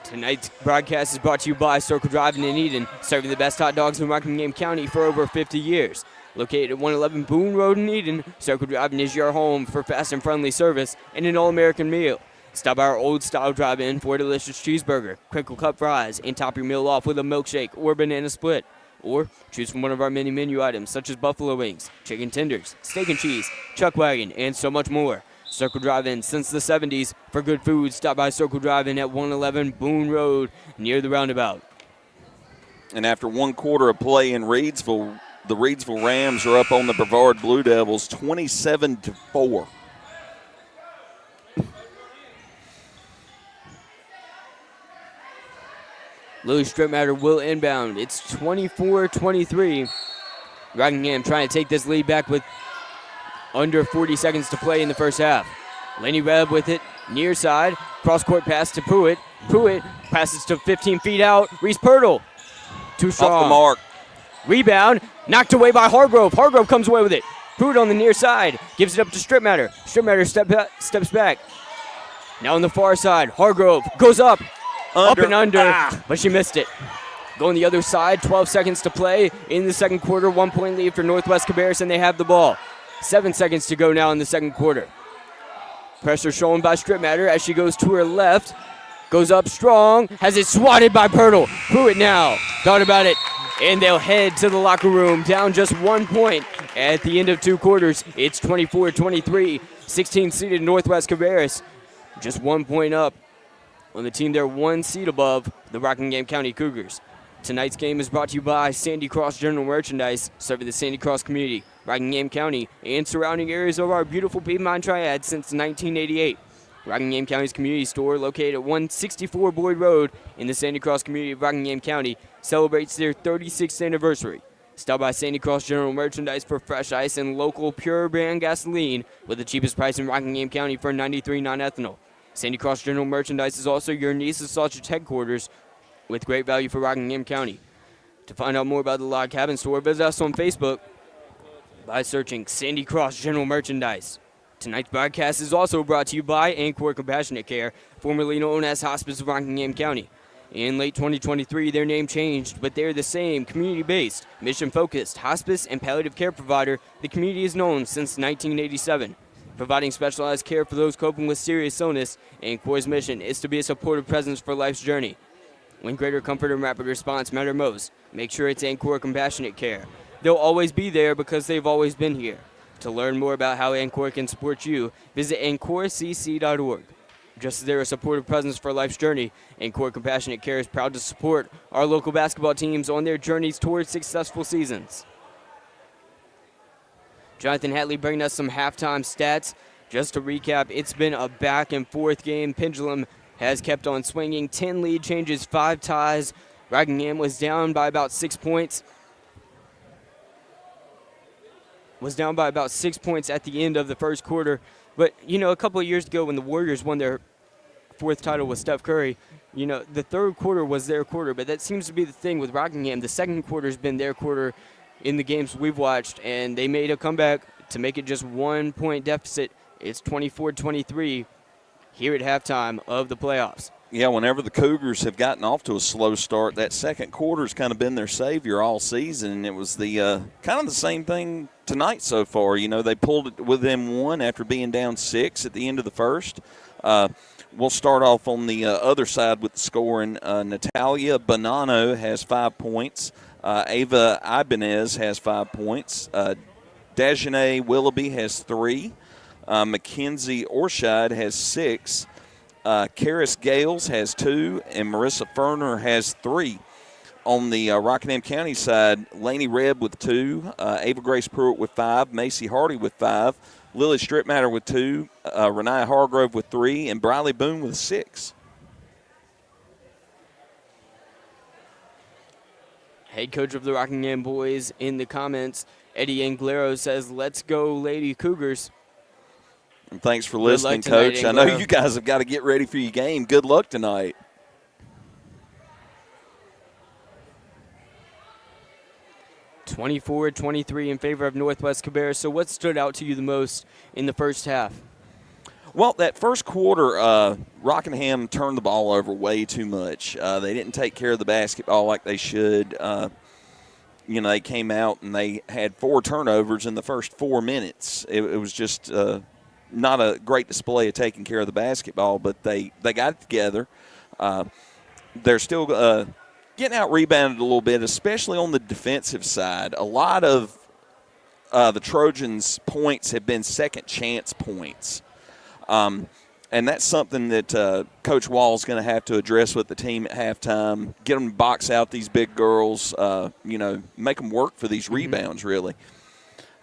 Tonight's broadcast is brought to you by Circle Drive in Eden, serving the best hot dogs in Rockingham County for over 50 years. Located at 111 Boone Road in Eden, Circle Drive is your home for fast and friendly service and an all-American meal. Stop by our old-style drive-in for a delicious cheeseburger, crinkle cut fries, and top your meal off with a milkshake or banana split. Or choose from one of our many menu items such as buffalo wings, chicken tenders, steak and cheese, chuck wagon, and so much more. Circle Drive-In since the 70s. For good food, stop by Circle Drive-In at 111 Boone Road near the roundabout. And after one quarter of play in Reedsville, the Reedsville Rams are up on the Brevard Blue Devils 27-4. Lily Stripmatter will inbound. It's 24-23. Rockingham trying to take this lead back with under 40 seconds to play in the first half. Laney Reb with it, near side. Cross-court pass to Pruitt. Pruitt passes to 15 feet out. Reese Pirtle. Too strong. Off the mark. Rebound. Knocked away by Hargrove. Hargrove comes away with it. Pruitt on the near side. Gives it up to Stripmatter. Stripmatter steps back. Now on the far side. Hargrove goes up. Up and under. But she missed it. Going the other side. 12 seconds to play in the second quarter. 1 point lead for Northwest Cabarrus, and they have the ball. 7 seconds to go now in the second quarter. Pressure shown by Stripmatter as she goes to her left. Goes up strong. Has it swatted by Pirtle. Pruitt now. Thought about it. And they'll head to the locker room. Down just 1 point at the end of two quarters. It's 24-23. 16-seeded Northwest Cabarrus. Just 1 point up on the team there, 1 seed above the Rockingham County Cougars. Tonight's game is brought to you by Sandy Cross General Merchandise, serving the Sandy Cross community, Rockingham County, and surrounding areas of our beautiful Piedmont Triad since 1988. Rockingham County's community store, located at 164 Boyd Road in the Sandy Cross community of Rockingham County, celebrates their 36th anniversary. Stop by Sandy Cross General Merchandise for fresh ice and local pure brand gasoline with the cheapest price in Rockingham County for 93 non-ethanol. Sandy Cross General Merchandise is also your Niece's Sausage headquarters with great value for Rockingham County. To find out more about the Log Cabin Store, visit us on Facebook by searching Sandy Cross General Merchandise. Tonight's broadcast is also brought to you by Ancora Compassionate Care, formerly known as Hospice of Rockingham County. In late 2023, their name changed, but they're the same community-based, mission-focused hospice and palliative care provider the community has known since 1987. Providing specialized care for those coping with serious illness, Ancora's mission is to be a supportive presence for life's journey. When greater comfort and rapid response matter most, make sure it's Ancora Compassionate Care. They'll always be there because they've always been here. To learn more about how Ancora can support you, visit ancoracc.org. Just as they're a supportive presence for life's journey, Ancora Compassionate Care is proud to support our local basketball teams on their journeys towards successful seasons. Jonathan Hatley bringing us some halftime stats. Just to recap, it's been a back-and-forth game. Pendulum has kept on swinging. 10 lead changes, 5 ties. Rockingham was down by about 6 points. Was down by about 6 points at the end of the first quarter. But, you know, a couple of years ago when the Warriors won their 4th title with Steph Curry, you know, the third quarter was their quarter. But that seems to be the thing with Rockingham. The second quarter has been their quarter in the games we've watched, and they made a comeback to make it just 1 point deficit. It's 24-23 here at halftime of the playoffs. Yeah, whenever the Cougars have gotten off to a slow start, that second quarter's kind of been their savior all season, and it was the kind of the same thing tonight so far. You know, they pulled it within 1 after being down 6 at the end of the first. We'll start off on the other side with the scoring. Natalia Bonanno has 5 points. Ava Ibanez has 5 points. Dajanay Willoughby has 3. Mackenzie Orshad has 6. Karis Gales has 2. And Marissa Ferner has 3. On the Rockingham County side, Laney Reb with 2. Ava Grace Pruitt with 5. Macy Hardy with 5. Lily Stripmatter with 2. Renee Hargrove with 3. And Briley Boone with 6. Head coach of the Rockingham boys in the comments, Eddie Anglero, says, "Let's go, Lady Cougars." And thanks for Good listening, luck tonight, Coach. I know Anglero. you guys have got to get ready for your game. Good luck tonight. "24-23 in favor of Northwest Cabarrus. So what stood out to you the most in the first half? Well, that first quarter, Rockingham turned the ball over way too much. They didn't take care of the basketball like they should. They came out and they had 4 turnovers in the first 4 minutes. It was just not a great display of taking care of the basketball, but they got it together. They're still getting out-rebounded a little bit, especially on the defensive side. A lot of the Trojans' points have been second-chance points. And that's something that Coach Wall is going to have to address with the team at halftime. Get them to box out these big girls, make them work for these rebounds, really.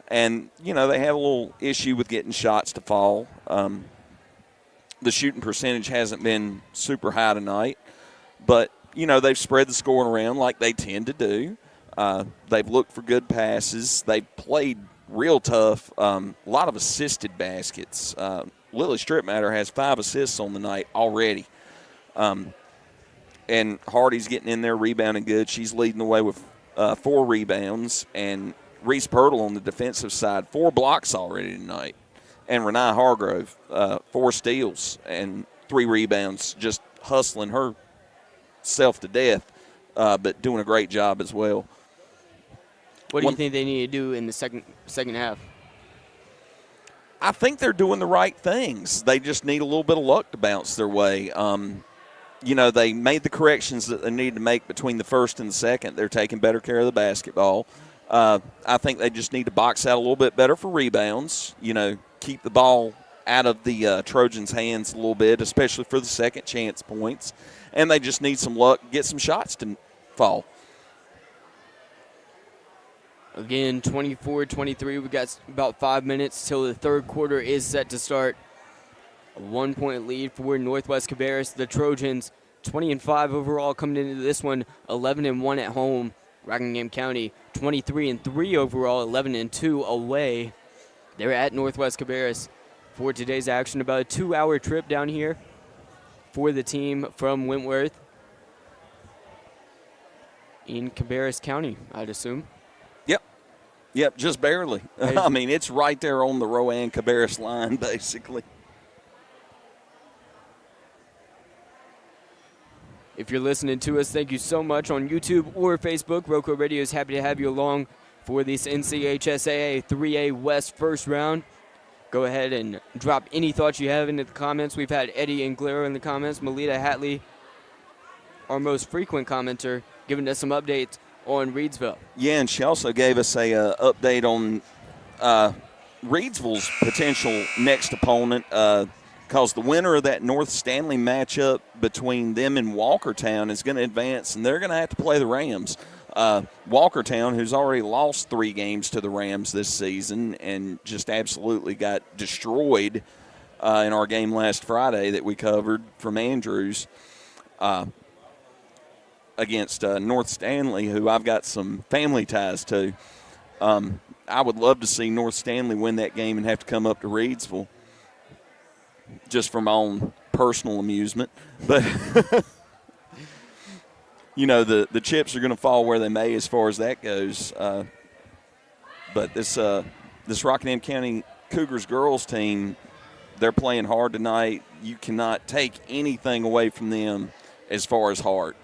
And, they have a little issue with getting shots to fall. The shooting percentage hasn't been super high tonight. But, they've spread the scoring around like they tend to do. They've looked for good passes. They've played real tough, a lot of assisted baskets. Lily Stripmatter has 5 assists on the night already. And Hardy's getting in there rebounding good. She's leading the way with 4 rebounds. And Reese Pirtle on the defensive side, 4 blocks already tonight. And Renee Hargrove, 4 steals and 3 rebounds, just hustling herself to death, but doing a great job as well. What do you think they need to do in the second half? I think they're doing the right things. They just need a little bit of luck to bounce their way. They made the corrections that they need to make between the first and the second. They're taking better care of the basketball. I think they just need to box out a little bit better for rebounds. Keep the ball out of the Trojans' hands a little bit, especially for the second chance points. And they just need some luck, get some shots to fall. Again, 24-23. We've got about 5 minutes till the third quarter is set to start. A 1-point lead for Northwest Cabarrus. The Trojans, 20-5 overall coming into this one, 11-1 at home. Rockingham County, 23-3 overall, 11-2 away. They're at Northwest Cabarrus for today's action. About a 2-hour trip down here for the team from Wentworth in Cabarrus County, I'd assume. Yep, just barely. I mean, it's right there on the Rowan-Cabarrus line, basically. If you're listening to us, thank you so much on YouTube or Facebook. RoCo Radio is happy to have you along for this NCHSAA 3A West first round. Go ahead and drop any thoughts you have into the comments. We've had Eddie Anglero in the comments, Melita Hatley, our most frequent commenter, giving us some updates on Reedsville. Yeah, and she also gave us a update on Reedsville's potential next opponent, because the winner of that North Stanley matchup between them and Walkertown is going to advance, and they're going to have to play the Rams. Walkertown, who's already lost 3 games to the Rams this season and just absolutely got destroyed in our game last Friday that we covered from Andrews. Against North Stanley, who I've got some family ties to. I would love to see North Stanley win that game and have to come up to Reedsville just for my own personal amusement. But, the chips are going to fall where they may as far as that goes. But this Rockingham County Cougars girls team, they're playing hard tonight. You cannot take anything away from them as far as heart.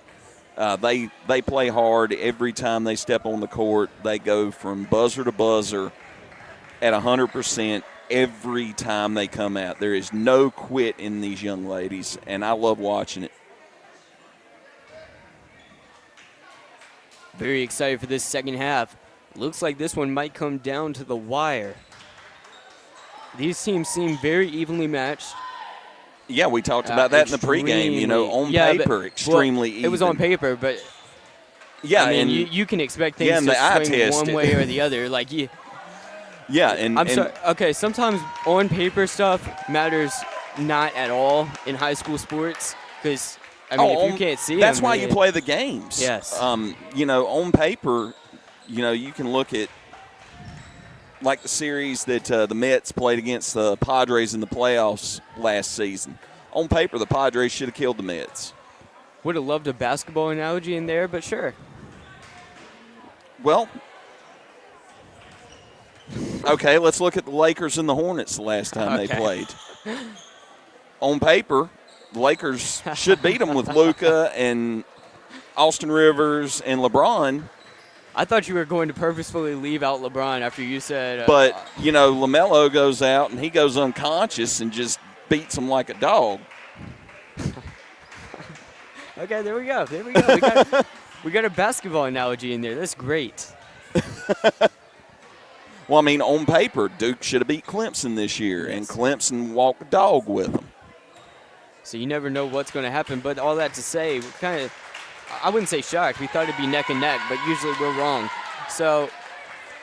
They play hard every time they step on the court. They go from buzzer to buzzer at 100% every time they come out. There is no quit in these young ladies, and I love watching it. Very excited for this second half. Looks like this one might come down to the wire. These teams seem very evenly matched. Yeah, we talked about that in the pregame. On paper, extremely even. It was on paper, but yeah, I mean, you can expect things to swing one way or the other. Okay, sometimes on paper stuff matters not at all in high school sports because I mean, if you can't see that's them, why you play the games. Yes. On paper, you can look at like the series that the Mets played against the Padres in the playoffs last season. On paper, the Padres should have killed the Mets. Would have loved a basketball analogy in there, but sure. Well, okay, let's look at the Lakers and the Hornets the last time they played. On paper, the Lakers should beat them with Luka and Austin Rivers and LeBron. I thought you were going to purposefully leave out LeBron after you said. But, LaMelo goes out and he goes unconscious and just beats them like a dog. Okay, there we go. We got a basketball analogy in there. That's great. Well, I mean, on paper, Duke should have beat Clemson this year, and Clemson walked the dog with them. So you never know what's going to happen. But all that to say, I wouldn't say shocked. We thought it'd be neck and neck, but usually we're wrong. So,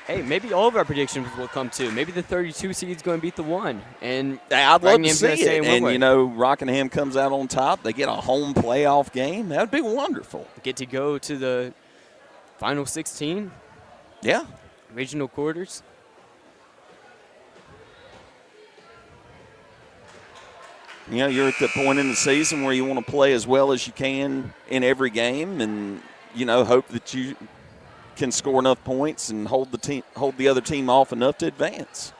hey, maybe all of our predictions will come true. Maybe the 32 seed's going to beat the 1. And I'd love to see it. And, Rockingham comes out on top. They get a home playoff game. That would be wonderful. Get to go to the final 16. Yeah. Regional quarters. You're at the point in the season where you want to play as well as you can in every game and, hope that you can score enough points and hold the other team off enough to advance.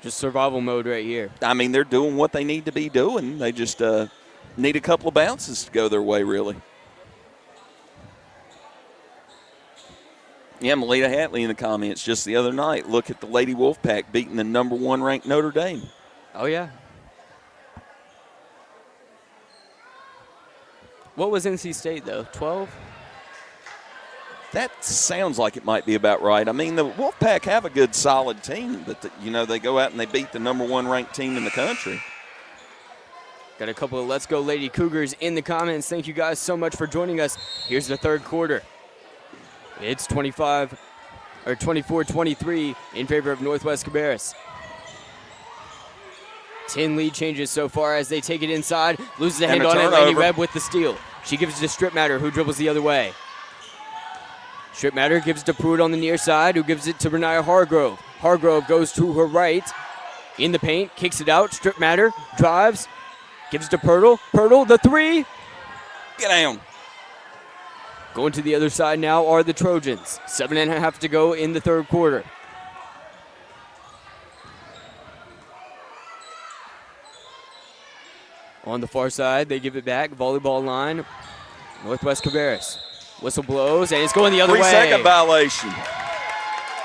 Just survival mode right here. I mean, they're doing what they need to be doing. They just need a couple of bounces to go their way, really. Yeah, Melita Hatley in the comments just the other night. Look at the Lady Wolfpack beating the number 1 ranked Notre Dame. Oh, yeah. What was NC State, though? 12? That sounds like it might be about right. I mean, the Wolfpack have a good, solid team, but, they go out and they beat the number 1 ranked team in the country. Got a couple of Let's Go Lady Cougars in the comments. Thank you guys so much for joining us. Here's the third quarter. It's 24-23 in favor of Northwest Cabarrus. 10 lead changes so far as they take it inside. Loses the hand on it. Lady Reb with the steal. She gives it to Strip Matter, who dribbles the other way. Strip Matter gives it to Pruitt on the near side, who gives it to Renaya Hargrove. Hargrove goes to her right. In the paint, kicks it out. Strip Matter drives. Gives it to Pirtle. Pirtle, the 3. Get down. Going to the other side now are the Trojans. 7.5 to go in the third quarter. On the far side, they give it back. Volleyball line. Northwest Cabarrus. Whistle blows, and it's going the other way. 3-second violation.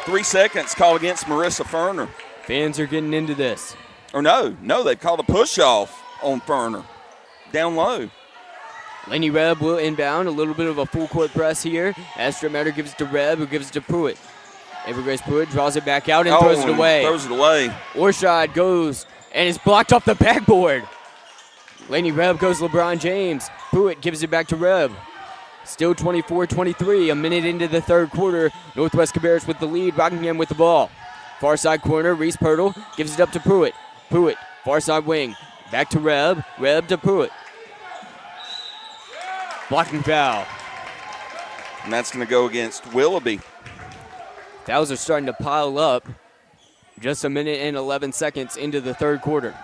3 seconds called against Marissa Ferner. Fans are getting into this. Or no, they've called a push-off on Ferner. Down low. Laney Reb will inbound. A little bit of a full-court press here. As Strip Matter gives it to Reb, who gives it to Pruitt. Evergrace Pruitt draws it back out and throws it away. Orshad goes, and it's blocked off the backboard. Laney Reb goes LeBron James. Pruitt gives it back to Reb. Still 24-23, a minute into the third quarter. Northwest Cabarrus with the lead, Rockingham with the ball. Far side corner, Reese Pirtle gives it up to Pruitt. Pruitt, far side wing. Back to Reb. Reb to Pruitt. Blocking foul. And that's going to go against Willoughby. Fouls are starting to pile up. Just a minute and 11 seconds into the third quarter.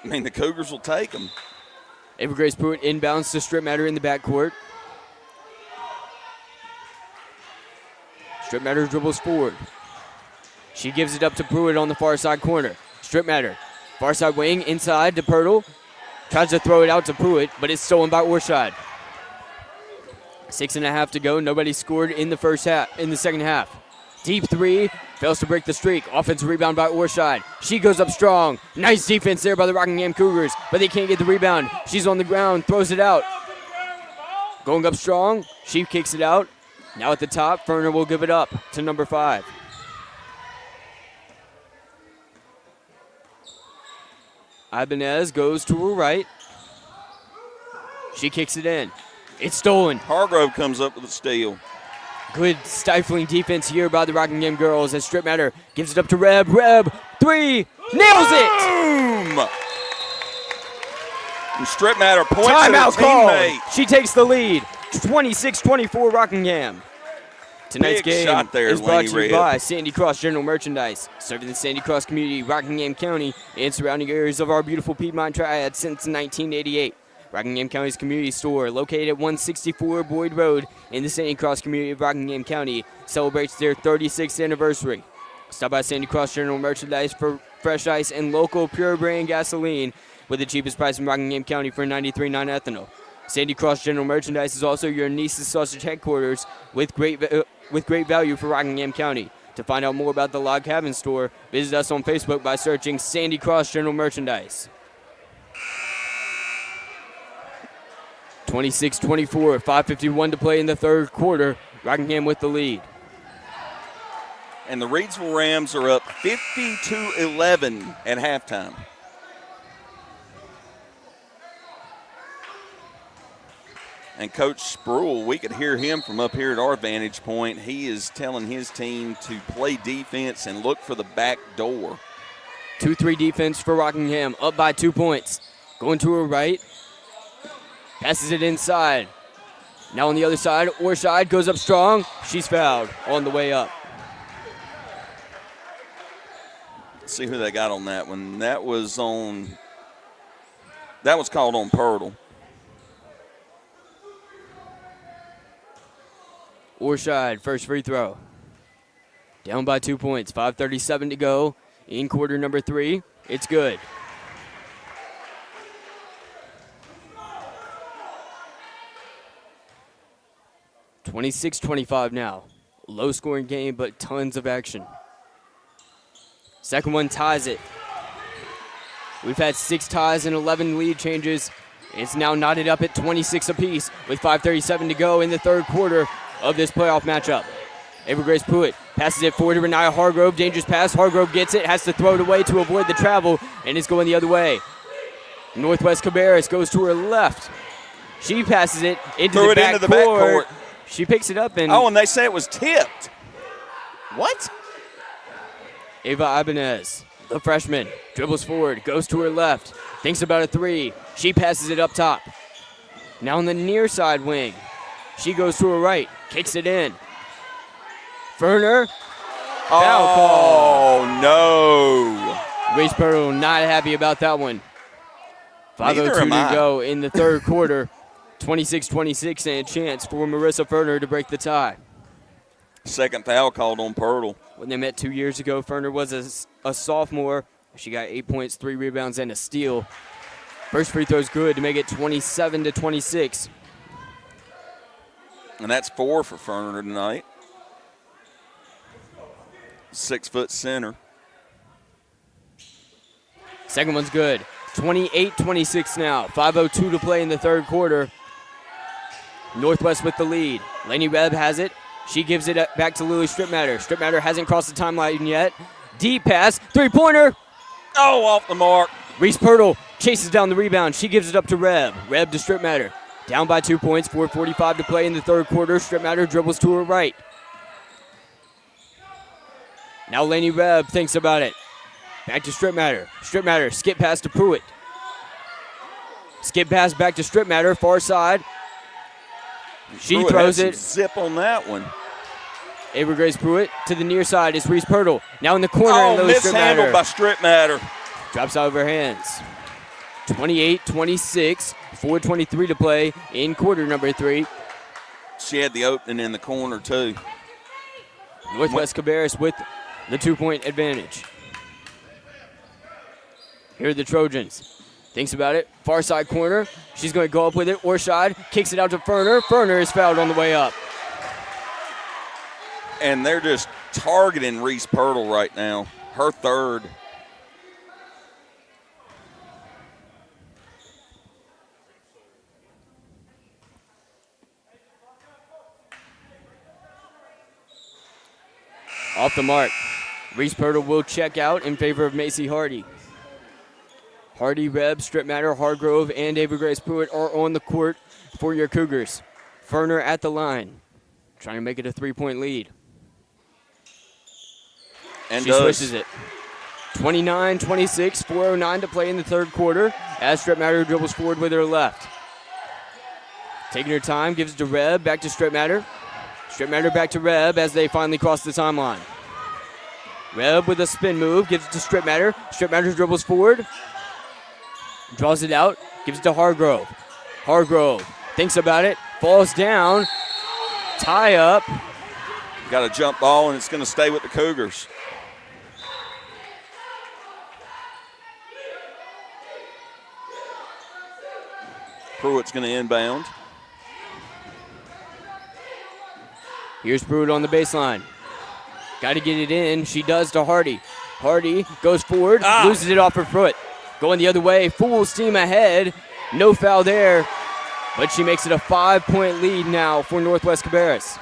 I mean, the Cougars will take them. Evergrace Pruitt inbounds to Strip Matter in the backcourt. Strip Matter dribbles forward. She gives it up to Pruitt on the far side corner. Strip Matter, far side wing, inside to Pirtle. Tries to throw it out to Pruitt, but it's stolen by Orshad. 6.5 to go. Nobody scored in the second half. Deep 3, fails to break the streak. Offensive rebound by Orshad. She goes up strong. Nice defense there by the Rockingham Cougars, but they can't get the rebound. She's on the ground, throws it out. Going up strong, she kicks it out. Now at the top, Ferner will give it up to number 5. Ibanez goes to her right. She kicks it in. It's stolen. Hargrove comes up with a steal. Good stifling defense here by the Rockingham girls as Strip Matter gives it up to Reb. Reb, 3, nails it! Boom! And Stripmatter points Timeout to her teammate. called. She takes the lead. 26-24 Rockingham. Tonight's Big game shot there, is brought Laney to you Redd. by Sandy Cross General Merchandise, serving the Sandy Cross community, Rockingham County, and surrounding areas of our beautiful Piedmont Triad since 1988. Rockingham County's community store, located at 164 Boyd Road in the Sandy Cross community of Rockingham County, celebrates their 36th anniversary. Stop by Sandy Cross General Merchandise for fresh ice and local pure brand gasoline with the cheapest price in Rockingham County for 93.9 ethanol. Sandy Cross General Merchandise is also your Nice's sausage headquarters with great value for Rockingham County. To find out more about the Log Cabin store, visit us on Facebook by searching Sandy Cross General Merchandise. 26-24, 5:51 to play in the third quarter. Rockingham with the lead. And the Reidsville Rams are up 50-11 at halftime. And Coach Spruill, we could hear him from up here at our vantage point. He is telling his team to play defense and look for the back door. 2-3 defense for Rockingham, up by 2 points. Going to her right. Passes it inside. Now on the other side, Orside goes up strong. She's fouled on the way up. Let's see who they got on that one. That was called on Purtle. Orside, first free throw. Down by 2 points, 5:37 to go in quarter number 3. It's good. (26-25) now. Low scoring game, but tons of action. Second one ties it. We've had 6 ties and 11 lead changes. It's now knotted up at 26 apiece with 5:37 to go in the third quarter of this playoff matchup. Ava Grace Pruitt passes it forward to Renaya Hargrove. Dangerous pass. Hargrove gets it, has to throw it away to avoid the travel, and it's going the other way. Northwest Cabarrus goes to her left. She passes it into the backcourt. She picks it up and... Oh, and they say it was tipped. What? Ava Ibanez, the freshman, dribbles forward, goes to her left, thinks about a three. She passes it up top. Now on the near side wing. She goes to her right, kicks it in. Ferner, foul call. Oh, no. Reese Pearl not happy about that one. 5:02 to go in the third quarter. 26-26 and a chance for Marissa Ferner to break the tie. Second foul called on Purtle. When they met 2 years ago, Ferner was a sophomore. She got 8 points, 3 rebounds, and a steal. First free throw's good to make it 27-26. And that's 4 for Ferner tonight. 6-foot center. Second one's good. 28-26 now. 5:02 to play in the third quarter. Northwest with the lead. Laney Redd has it. She gives it back to Lily Stripmatter. Stripmatter hasn't crossed the timeline yet. Deep pass. Three-pointer. Oh, off the mark. Reese Pirtle chases down the rebound. She gives it up to Reb. Reb to Stripmatter. Down by 2 points. 4:45 to play in the third quarter. Stripmatter dribbles to her right. Now Laney Reb thinks about it. Back to Stripmatter. Stripmatter, skip pass to Pruitt. Skip pass back to Stripmatter, far side. She Pruitt throws had it. some zip on that one. Ava Grace Pruitt to the near side is Reese Pirtle. Now in the corner, Oh, and Lily mishandled Stripmatter by Stripmatter. drops out of her hands. 28-26, 4:23 to play in quarter number 3. She had the opening in the corner, too. Northwest Cabarrus with the 2-point advantage. Here are the Trojans. Thinks about it. Far side corner. She's going to go up with it. Orside kicks it out to Ferner. Ferner is fouled on the way up. And they're just targeting Reese Pirtle right now. Her third. Off the mark. Reese Pirtle will check out in favor of Macy Hardy. Hardy, Reb, Stripmatter, Hargrove, and Ava Grace Pruitt are on the court for your Cougars. Ferner at the line, trying to make it a 3-point lead. And she switches it. 29-26, 4:09 to play in the third quarter. as Strittmatter dribbles forward with her left. Taking her time, gives it to Reb, back to Strittmatter. Strittmatter back to Reb as they finally cross the timeline. Reb with a spin move, gives it to Strittmatter. Strittmatter dribbles forward, draws it out, gives it to Hargrove. Hargrove thinks about it, falls down, tie up. Got a jump ball, and it's going to stay with the Cougars. Pruitt's going to inbound. Here's Pruitt on the baseline. Got to get it in. She does to Hardy. Hardy goes forward, loses it off her foot. Going the other way, full steam ahead. No foul there, but she makes it a 5-point lead now for Northwest Cabarrus.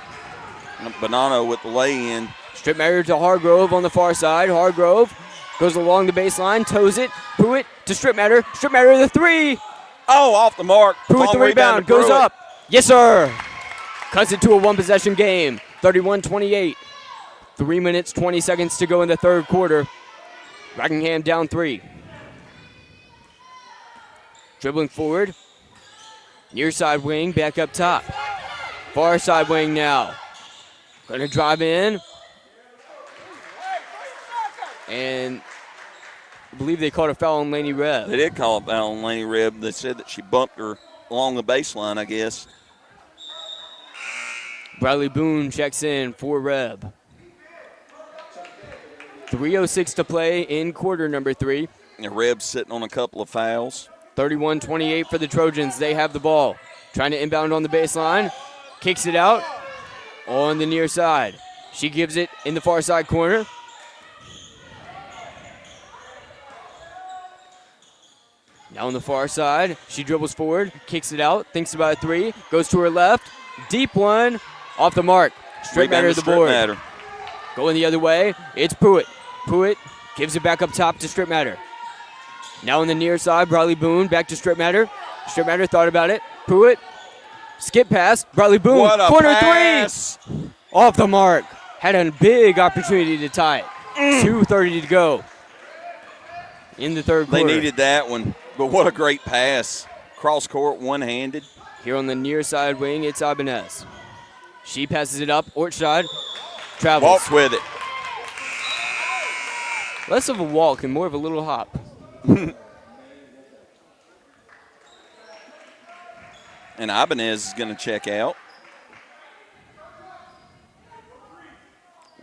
Bonanno with the lay-in. Strittmatter to Hargrove on the far side. Hargrove goes along the baseline, toes it. Pruitt to Strittmatter. Strittmatter the three. Oh, off the mark. Pruitt the Long rebound, to goes Pruitt. up. Yes, sir. Cuts it to a one-possession game, 31-28. 3 minutes, 20 seconds to go in the third quarter. Rockingham down 3. Dribbling forward. Near side wing, back up top. Far side wing now. Going to drive in. And I believe they called a foul on Laney Reb. They did call a foul on Laney Reb. They said that she bumped her along the baseline, I guess. Bradley Boone checks in for Reb. 3:06 to play in quarter number 3. And Reb's sitting on a couple of fouls. 31-28 for the Trojans. They have the ball. Trying to inbound on the baseline. Kicks it out on the near side. She gives it in the far side corner. Now on the far side, she dribbles forward, kicks it out, thinks about a three, goes to her left. Deep one, off the mark. Strittmatter the board. Strittmatter. Going the other way, it's Pruitt. Pruitt gives it back up top to Strittmatter. Now on the near side, Bradley Boone back to Strittmatter. Strittmatter thought about it. Pruitt, skip pass, Bradley Boone, What a corner pass. 3. Off the mark. Had a big opportunity to tie it. 2:30 to go in the third quarter. They needed that one, but what a great pass. Cross court, one-handed. Here on the near side wing, it's Ibanez. She passes it up. Ortschad travels. Walks with it. Less of a walk and more of a little hop. And Ibanez is going to check out.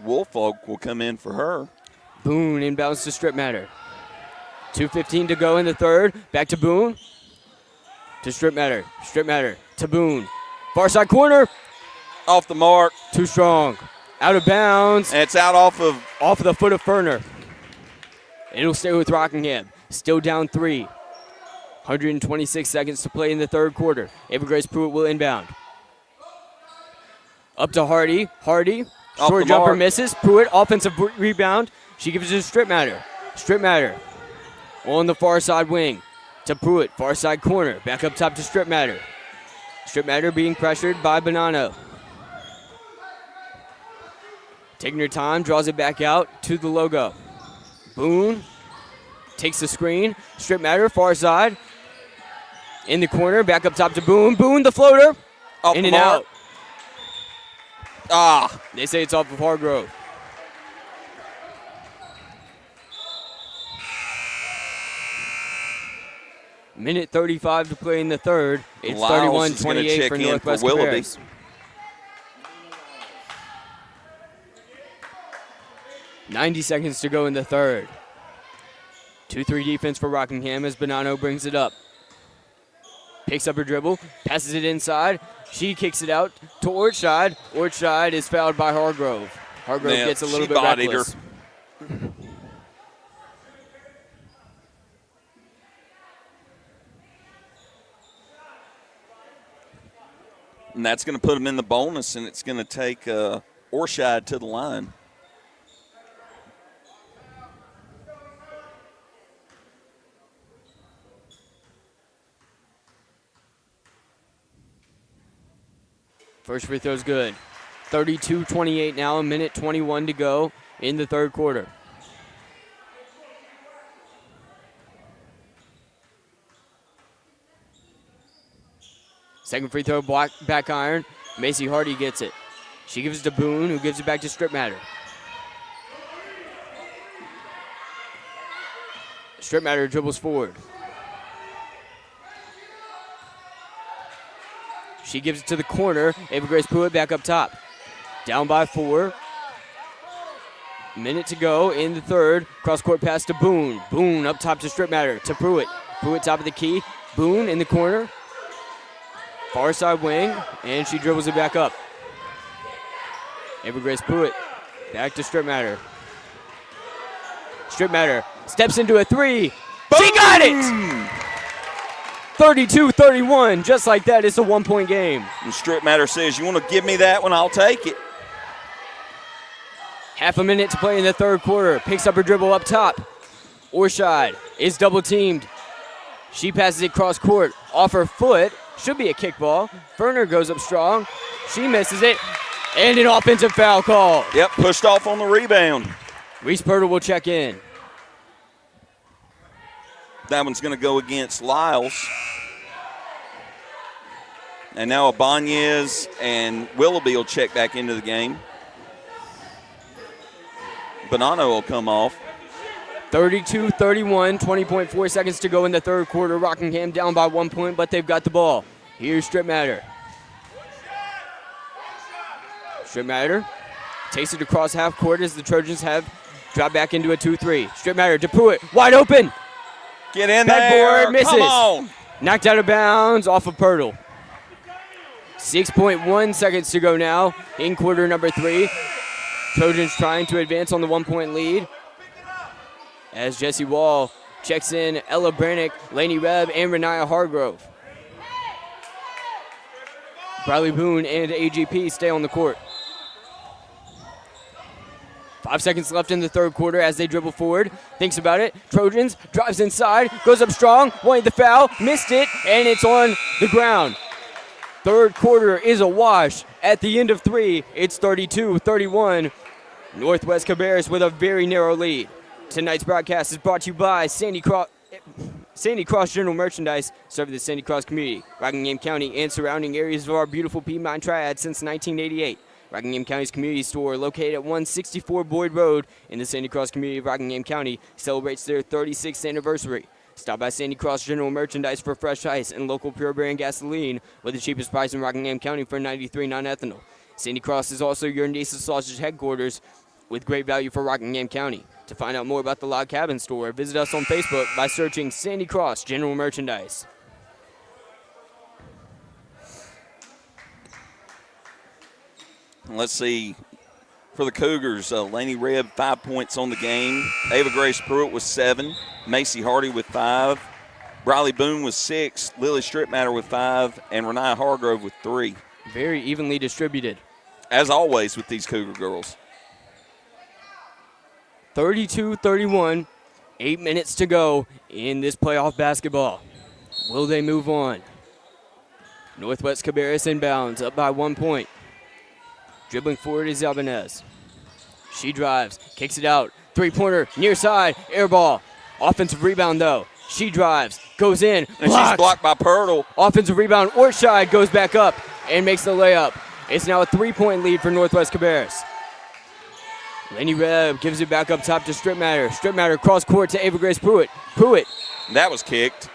Woolfolk will come in for her. Boone inbounds to Strittmatter. 2:15 to go in the third. Back to Boone. To Strittmatter. Strittmatter to Boone. Far side corner. Off the mark. Too strong. Out of bounds. And it's out off of the foot of Ferner. It'll stay with Rockingham. Still down 3. 126 seconds to play in the third quarter. Ava Grace Pruitt will inbound. Up to Hardy. Hardy. Off Short the jumper mark. misses. Pruitt, offensive rebound. She gives it to Strittmatter. Strittmatter on the far side wing to Pruitt. Far side corner. Back up top to Strittmatter. Strittmatter being pressured by Bonanno. Taking her time, draws it back out to the logo. Boone takes the screen. Strittmatter, far side. In the corner, back up top to Boone. Boone, the floater. off In the and mark. out. They say it's off of Hargrove. Minute 35 to play in the third. It's Lyles is gonna 31-28 check for in Northwest for Willoughby. Cabarrus. 90 seconds to go in the third. 2-3 defense for Rockingham as Bonanno brings it up. Picks up her dribble, passes it inside. She kicks it out to Ortschad. Ortschad is fouled by Hargrove. Hargrove Yeah, gets a little she bit bodied her. reckless. And that's going to put them in the bonus, and it's going to take Orshad to the line. First free throw's good. 32-28 now, a minute 21 to go in the third quarter. Second free throw, back iron. Macy Hardy gets it. She gives it to Boone, who gives it back to Strip Matter. Strip Matter dribbles forward. She gives it to the corner. Ava Grace Pruitt back up top. Down by 4. Minute to go in the third. Cross-court pass to Boone. Boone up top to Strip Matter, to Pruitt. Pruitt top of the key. Boone in the corner. Far side wing, and she dribbles it back up. Ava Grace Pruitt back to Strip Matter. Strip Matter steps into a 3. Boom! She got it! 32-31, just like that. It's a 1-point game. And Strip Matter says, you want to give me that one, I'll take it. Half a minute to play in the third quarter. Picks up her dribble up top. Orshad is double teamed. She passes it cross court off her foot. Should be a kickball. Ferner goes up strong. She misses it. And an offensive foul call. Yep, pushed off on the rebound. Reese Purtle will check in. That one's going to go against Lyles. And now Ibanez and Willoughby will check back into the game. Bonanno will come off. 32-31, 20.4 seconds to go in the third quarter. Rockingham down by 1 point, but they've got the ball. Here's Strip Matter. Strip Matter takes it across half court as the Trojans have dropped back into a 2-3. Strip Matter to Pruitt, wide open. Get in Backboard, there. misses. Come on. Knocked out of bounds off of Purtle. 6.1 seconds to go now in quarter number 3. Trojans trying to advance on the 1-point lead. As Jesse Wall checks in Ella Brannick, Lainey Rebb, and Renaya Hargrove. Bradley Boone and AGP stay on the court. 5 seconds left in the third quarter as they dribble forward. Thinks about it. Trojans drives inside, goes up strong, wanted the foul, missed it, and it's on the ground. Third quarter is a wash. At the end of 3, it's 32-31. Northwest Cabarrus with a very narrow lead. Tonight's broadcast is brought to you by Sandy Cross General Merchandise, serving the Sandy Cross community, Rockingham County, and surrounding areas of our beautiful Piedmont Triad since 1988. Rockingham County's community store, located at 164 Boyd Road in the Sandy Cross community of Rockingham County, celebrates their 36th anniversary. Stop by Sandy Cross General Merchandise for fresh ice and local pure brand gasoline with the cheapest price in Rockingham County for 93 non-ethanol. Sandy Cross is also your Nasa Sausage headquarters with great value for Rockingham County. To find out more about the Log Cabin store, visit us on Facebook by searching Sandy Cross General Merchandise. Let's see. For the Cougars, Lainey Rebb, 5 points on the game. Ava Grace Pruitt with 7. Macy Hardy with 5. Briley Boone with 6. Lily Stripmatter with 5. And Renaya Hargrove with 3. Very evenly distributed. As always with these Cougar girls. 32-31, 8 minutes to go in this playoff basketball. Will they move on? Northwest Cabarrus inbounds, up by 1 point. Dribbling forward is Albanez. She drives, kicks it out. Three-pointer, near side, air ball. Offensive rebound, though. She drives, goes in, and she's blocked by Purtle. Offensive rebound, Orshide goes back up and makes the layup. It's now a 3-point lead for Northwest Cabarrus. Lainey Rebb gives it back up top to Stripmatter. Stripmatter cross court to Ava Grace Pruitt. Pruitt. That was kicked.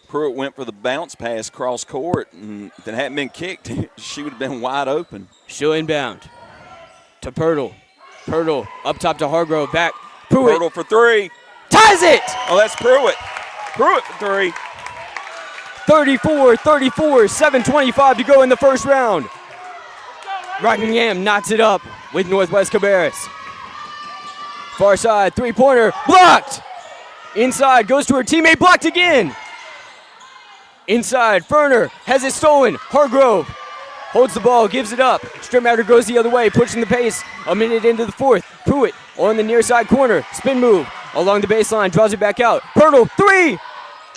Pruitt went for the bounce pass cross court, and if it hadn't been kicked, she would have been wide open. She'll inbound to Purtle. Purtle up top to Hargrove. Back. Pruitt. Purtle for 3. Ties it! Oh, that's Pruitt. Pruitt for 3. 34-34, 7:25 to go in the first round. Rockingham knots it up with Northwest Cabarrus. Far side, three-pointer, blocked! Inside, goes to her teammate, blocked again! Inside, Ferner has it stolen. Hargrove holds the ball, gives it up. Stripmatter goes the other way, pushing the pace. A minute into the fourth. Pruitt on the near side corner. Spin move along the baseline, draws it back out. Purtle, 3!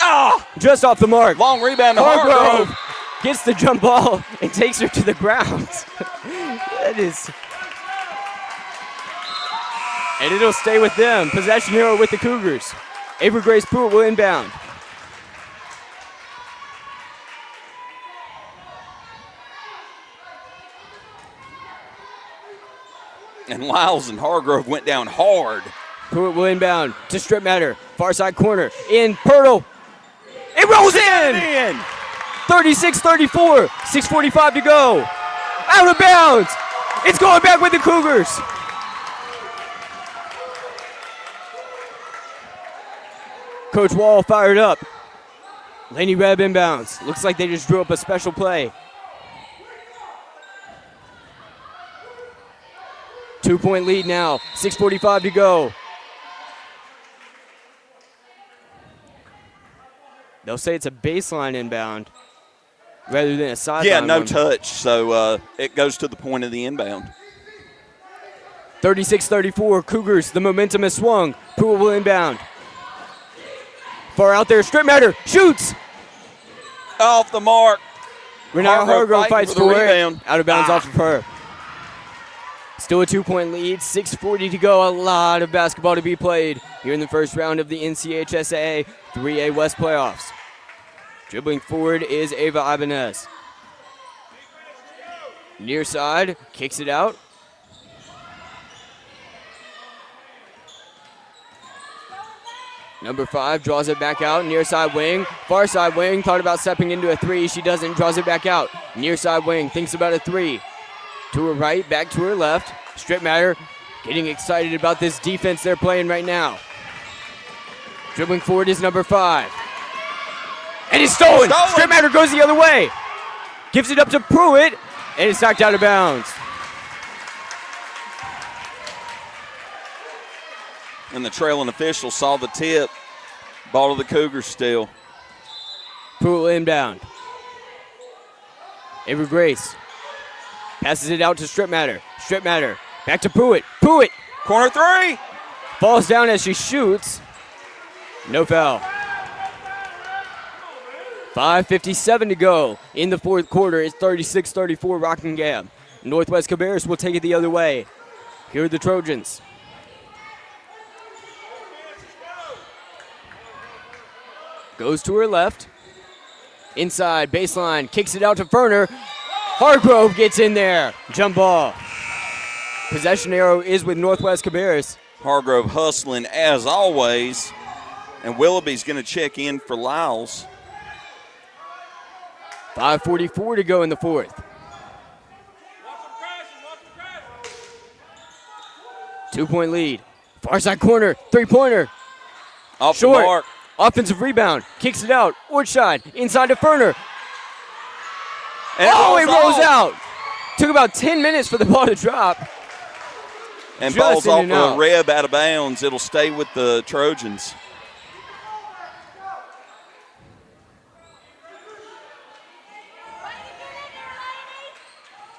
Ah! Just off the mark. Long rebound to Hargrove. Gets the jump ball and takes her to the ground. That is... And it'll stay with them. Possession hero with the Cougars. Ava Grace Pruitt will inbound. And Lyles and Hargrove went down hard. Pruitt will inbound to strip matter. Far side corner. In Pirtle. It rolls in! 36-34. 6:45 to go. Out of bounds. It's going back with the Cougars. Coach Wall fired up. Laney Reb inbounds. Looks like they just drew up a special play. 2-point lead now. 6:45 to go. They'll say it's a baseline inbound rather than a sideline. Yeah, no one. touch, so it goes to the point of the inbound. 36-34, Cougars, the momentum has swung. Pruitt will inbound. Far out there, strip matter, shoots! Off the mark. Renata Hargrove fights for the for it. rebound. Out of bounds off of her. Still a 2-point lead, 6:40 to go. A lot of basketball to be played here in the first round of the NCHSAA 3A West playoffs. Dribbling forward is Ava Ibanez. Near side, kicks it out. Number 5 draws it back out, near side wing, far side wing, thought about stepping into a 3, she doesn't, draws it back out. Near side wing, thinks about a 3. To her right, back to her left. Strip matter, getting excited about this defense they're playing right now. Dribbling forward is number 5. And it's stolen! Strip matter goes the other way. Gives it up to Pruitt, and it's knocked out of bounds. And the trailing official saw the tip. Ball to the Cougars still. Pruitt inbound. Avery Grace passes it out to Strip matter. Strip matter, back to Pruitt. Pruitt! Corner 3! Falls down as she shoots. No foul. 5:57 to go in the fourth quarter. It's 36-34 Rockingham. Northwest Cabarrus will take it the other way. Here are the Trojans. Goes to her left. Inside, baseline, kicks it out to Ferner. Hargrove gets in there. Jump ball. Possession arrow is with Northwest Cabarrus. Hargrove hustling as always. And Willoughby's going to check in for Lyles. 5:44 to go in the fourth. Two-point lead. Far side corner, three-pointer. Off Short. the mark. Offensive rebound. Kicks it out. Ortscheid inside to Ferner. And it rolls out. Took about 10 minutes for the ball to drop. And Just ball's in off and a out. Reb out of bounds. It'll stay with the Trojans.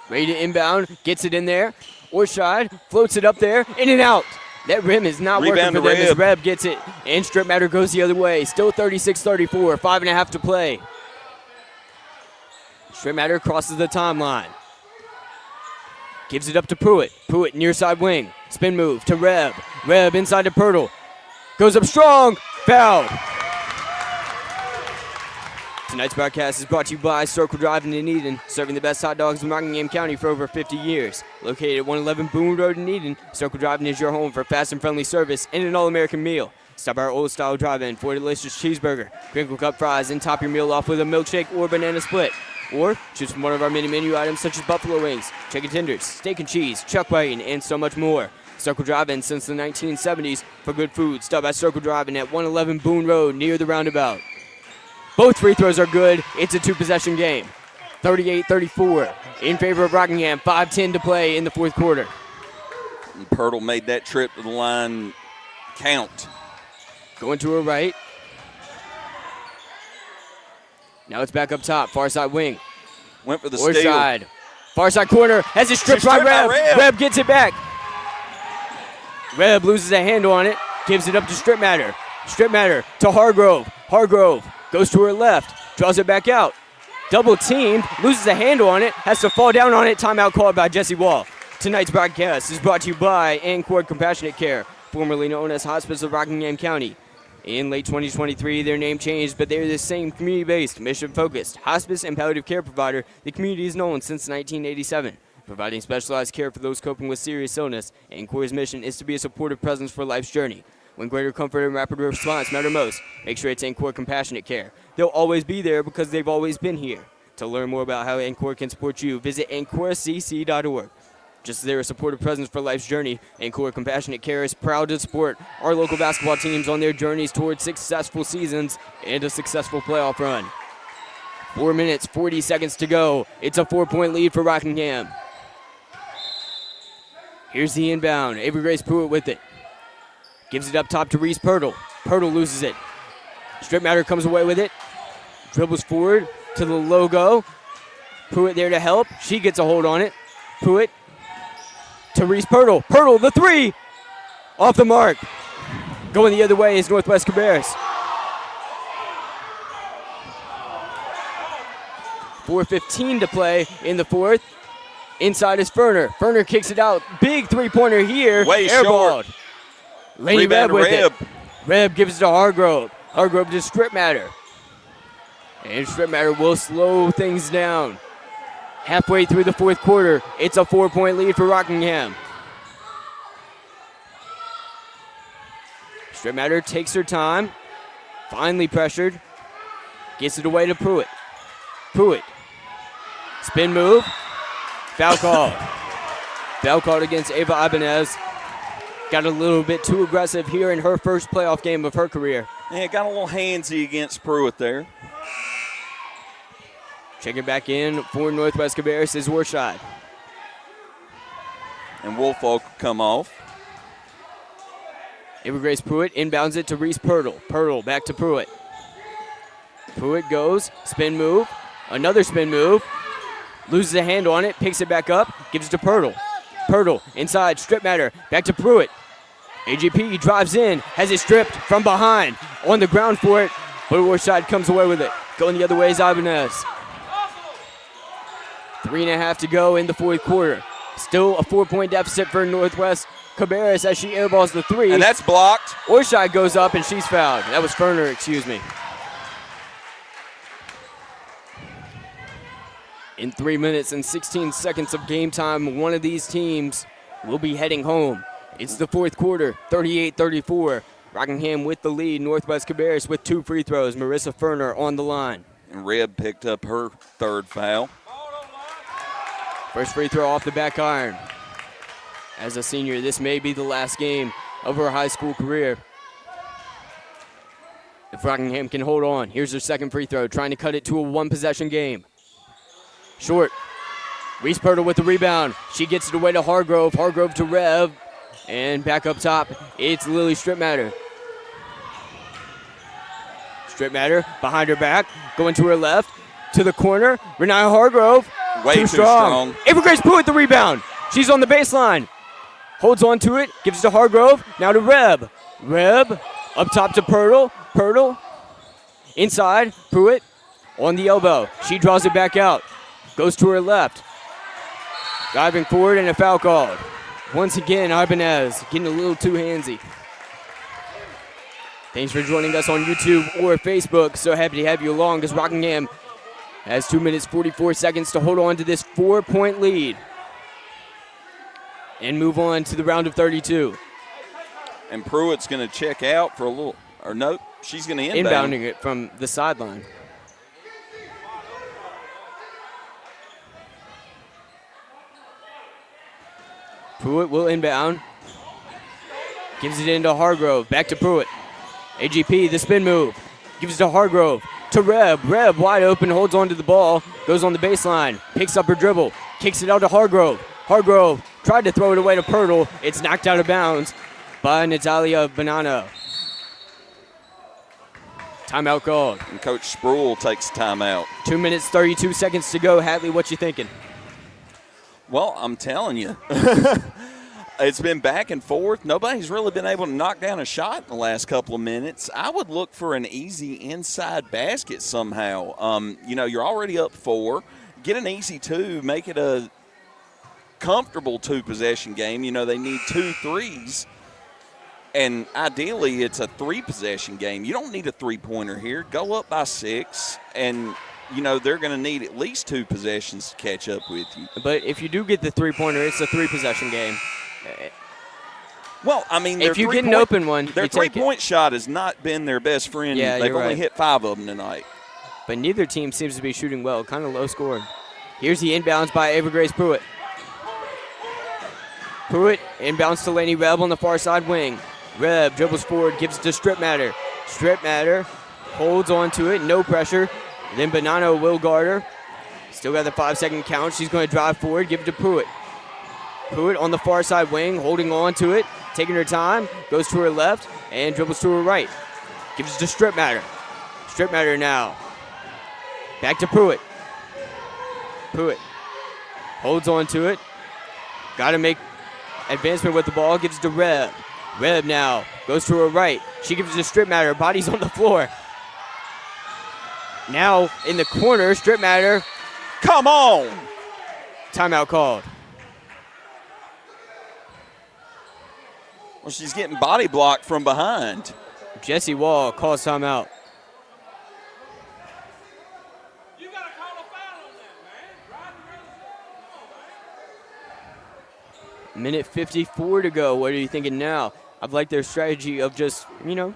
Ready to inbound. Gets it in there. Ortscheid floats it up there. In and out. That rim is not Rebound working for to them as Reb. Reb gets it. And strip matter goes the other way. Still 36-34. 5.5 to play. Strip matter crosses the timeline. Gives it up to Pruitt. Pruitt near side wing. Spin move to Reb. Reb inside to Pirtle. Goes up strong. Fouled. Tonight's broadcast is brought to you by Circle Drive in Dunedin, serving the best hot dogs in Rockingham County for over 50 years. Located at 111 Boone Road in Dunedin, Circle Drive is your home for fast and friendly service and an all-American meal. Stop by our old-style drive-in for a delicious cheeseburger, crinkle cut fries, and top your meal off with a milkshake or banana split. Or choose from one of our many menu items such as buffalo wings, chicken tenders, steak and cheese, chuck wagon, and so much more. Circle Drive-In since the 1970s. For good food, stop by Circle Drive-In at 111 Boone Road near the roundabout. Both free throws are good. It's a two-possession game. 38-34 in favor of Rockingham. 5:10 to play in the fourth quarter. And Pirtle made that trip to the line count. Going to her right. Now it's back up top. Far side wing. Went for the Or steal. side. Far side corner. Has it stripped She's by stripped by Reb. Reb. Reb gets it back. Reb loses a handle on it. Gives it up to Strip Matter. Strip Matter to Hargrove. Hargrove goes to her left. Draws it back out. Double teamed. Loses a handle on it. Has to fall down on it. Timeout called by Jesse Wall. Tonight's broadcast is brought to you by Ancora Compassionate Care, formerly known as Hospice of Rockingham County. In late 2023, their name changed, but they're the same community-based, mission-focused hospice and palliative care provider the community has known since 1987. Providing specialized care for those coping with serious illness, Ancora's mission is to be a supportive presence for life's journey. When greater comfort and rapid response matter most, make sure it's Ancora Compassionate Care. They'll always be there because they've always been here. To learn more about how Ancora can support you, visit ancoracc.org. Just as they're a supportive presence for life's journey, Ancora Compassionate Care is proud to support our local basketball teams on their journeys towards successful seasons and a successful playoff run. 4 minutes, 40 seconds to go. It's a 4-point lead for Rockingham. Here's the inbound. Avery Grace Pruitt with it. Gives it up top to Reese Pirtle. Pirtle loses it. Strip Matter comes away with it. Dribbles forward to the logo. Pruitt there to help. She gets a hold on it. Pruitt to Reese Pirtle. Pirtle, the three. Off the mark. Going the other way is Northwest Cabarrus. 4:15 to play in the fourth. Inside is Ferner. Ferner kicks it out. Big three-pointer here. Way airballed. short. Lady Rebound Reb with Reb. it. Reb gives it to Hargrove. Hargrove to Strip Matter. And Strip Matter will slow things down. Halfway through the fourth quarter, it's a 4-point lead for Rockingham. Strip Matter takes her time. Finally pressured. Gets it away to Pruitt. Pruitt. Spin move. Foul called. Foul called against Ava Ibanez. Got a little bit too aggressive here in her first playoff game of her career. Yeah, got a little handsy against Pruitt there. Check it back in for Northwest Cabarrus is Warshide. And Woolfolk come off. Ava Grace Pruitt inbounds it to Reese Pirtle. Pirtle back to Pruitt. Pruitt goes, spin move, another spin move. Loses a hand on it, picks it back up, gives it to Pirtle. Pirtle inside, Strip Matter, back to Pruitt. AGP drives in, has it stripped from behind, on the ground for it, but Warshide comes away with it. Going the other way is Ibanez. 3.5 to go in the fourth quarter. Still a 4-point deficit for Northwest Cabarrus as she airballs the three. And that's blocked. Warshide goes up and she's fouled. That was Ferner, excuse me. In 3 minutes and 16 seconds of game time, one of these teams will be heading home. It's the fourth quarter, 38-34. Rockingham with the lead. Northwest Cabarrus with 2 free throws. Marissa Ferner on the line. And Reb picked up her third foul. First free throw off the back iron. As a senior, this may be the last game of her high school career. If Rockingham can hold on, here's her second free throw, trying to cut it to a one-possession game. Short. Reese Pirtle with the rebound. She gets it away to Hargrove. Hargrove to Rev. And back up top, it's Lily Strip Matter. Strip Matter behind her back. Going to her left. To the corner. Renaya Hargrove. Way too strong. Ava Grace Pruitt the rebound. She's on the baseline. Holds on to it. Gives it to Hargrove. Now to Reb. Reb up top to Pirtle. Pirtle. Inside. Pruitt on the elbow. She draws it back out. Goes to her left. Diving forward and a foul called. Once again, Ibanez getting a little too handsy. Thanks for joining us on YouTube or Facebook. So happy to have you along as Rockingham has 2 minutes, 44 seconds to hold on to this 4-point lead and move on to the round of 32. And Pruitt's going to check out for a little, or no, she's going to inbound. Inbounding it from the sideline. Pruitt will inbound. Gives it into Hargrove. Back to Pruitt. AGP, the spin move. Gives it to Hargrove. To Reb. Reb wide open, holds on to the ball. Goes on the baseline. Picks up her dribble. Kicks it out to Hargrove. Hargrove tried to throw it away to Pirtle. It's knocked out of bounds by Natalia Bonanno. Timeout called. And Coach Sproul takes timeout. 2 minutes, 32 seconds to go. Hatley, what you thinking? Well, I'm telling you, it's been back and forth. Nobody's really been able to knock down a shot in the last couple of minutes. I would look for an easy inside basket somehow. You're already up 4. Get an easy 2. Make it a comfortable 2-possession game. They need 2 threes. And ideally, it's a 3-possession game. You don't need a 3-pointer here. Go up by 6 and they're going to need at least 2 possessions to catch up with you. But if you do get the three-pointer, it's a 3-possession game. Well, I mean, if you get an open one, their you take three-point shot has not been their best friend. Yeah, They've you're only right. hit 5 of them tonight. But neither team seems to be shooting well. Kind of low scoring. Here's the inbounds by Ava Grace Pruitt. Pruitt inbounds to Laney Reb on the far side wing. Reb dribbles forward, gives it to Strip Matter. Strip Matter holds on to it, no pressure. Then Bonanno will guard her. Still got the 5-second count. She's going to drive forward, give it to Pruitt. Pruitt on the far side wing, holding on to it, taking her time, goes to her left, and dribbles to her right. Gives it to Strip Matter. Strip Matter now. Back to Pruitt. Pruitt holds on to it. Got to make advancement with the ball, gives it to Reb. Reb now goes to her right. She gives it to Strip Matter. Body's on the floor. Now in the corner, Strip Matter. Come on! Timeout called. Well, she's getting body blocked from behind. Jesse Wall calls timeout. You got to call a foul on that, man. Minute 54 to go. What are you thinking now? I've liked their strategy of just run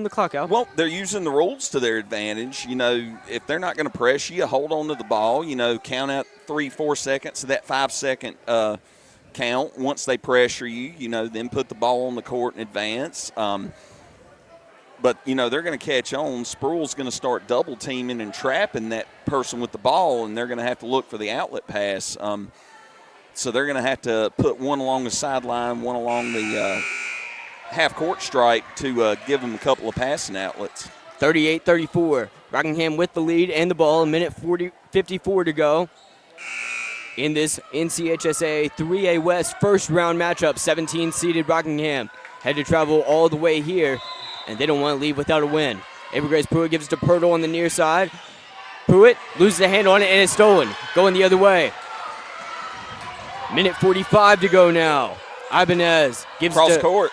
the clock out. Well, they're using the rules to their advantage. If they're not going to press you, hold on to the ball. Count out 3-4 seconds of that 5-second count. Once they pressure you, then put the ball on the court and advance. But they're going to catch on. Sproul's going to start double teaming and trapping that person with the ball, and they're going to have to look for the outlet pass. So they're going to have to put one along the sideline, one along the half-court stripe to give them a couple of passing outlets. 38-34. Rockingham with the lead and the ball. A minute 54 to go in this NCHSAA 3A West first-round matchup. 17-seeded Rockingham had to travel all the way here, and they don't want to leave without a win. Ava Grace Pruitt gives it to Pirtle on the near side. Pruitt loses a hand on it, and it's stolen. Going the other way. Minute 45 to go now. Ibanez gives Cross it to... court.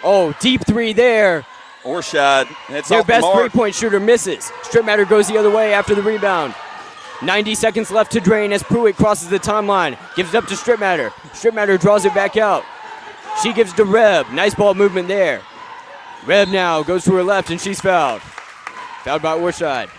Oh, deep three there. Orshad. That's Their off the best mark. three-point shooter misses. Strip Matter goes the other way after the rebound. 90 seconds left to drain as Pruitt crosses the timeline. Gives it up to Strip Matter. Strip Matter draws it back out. She gives it to Reb. Nice ball movement there. Reb now goes to her left, and she's fouled. Fouled by Orshad.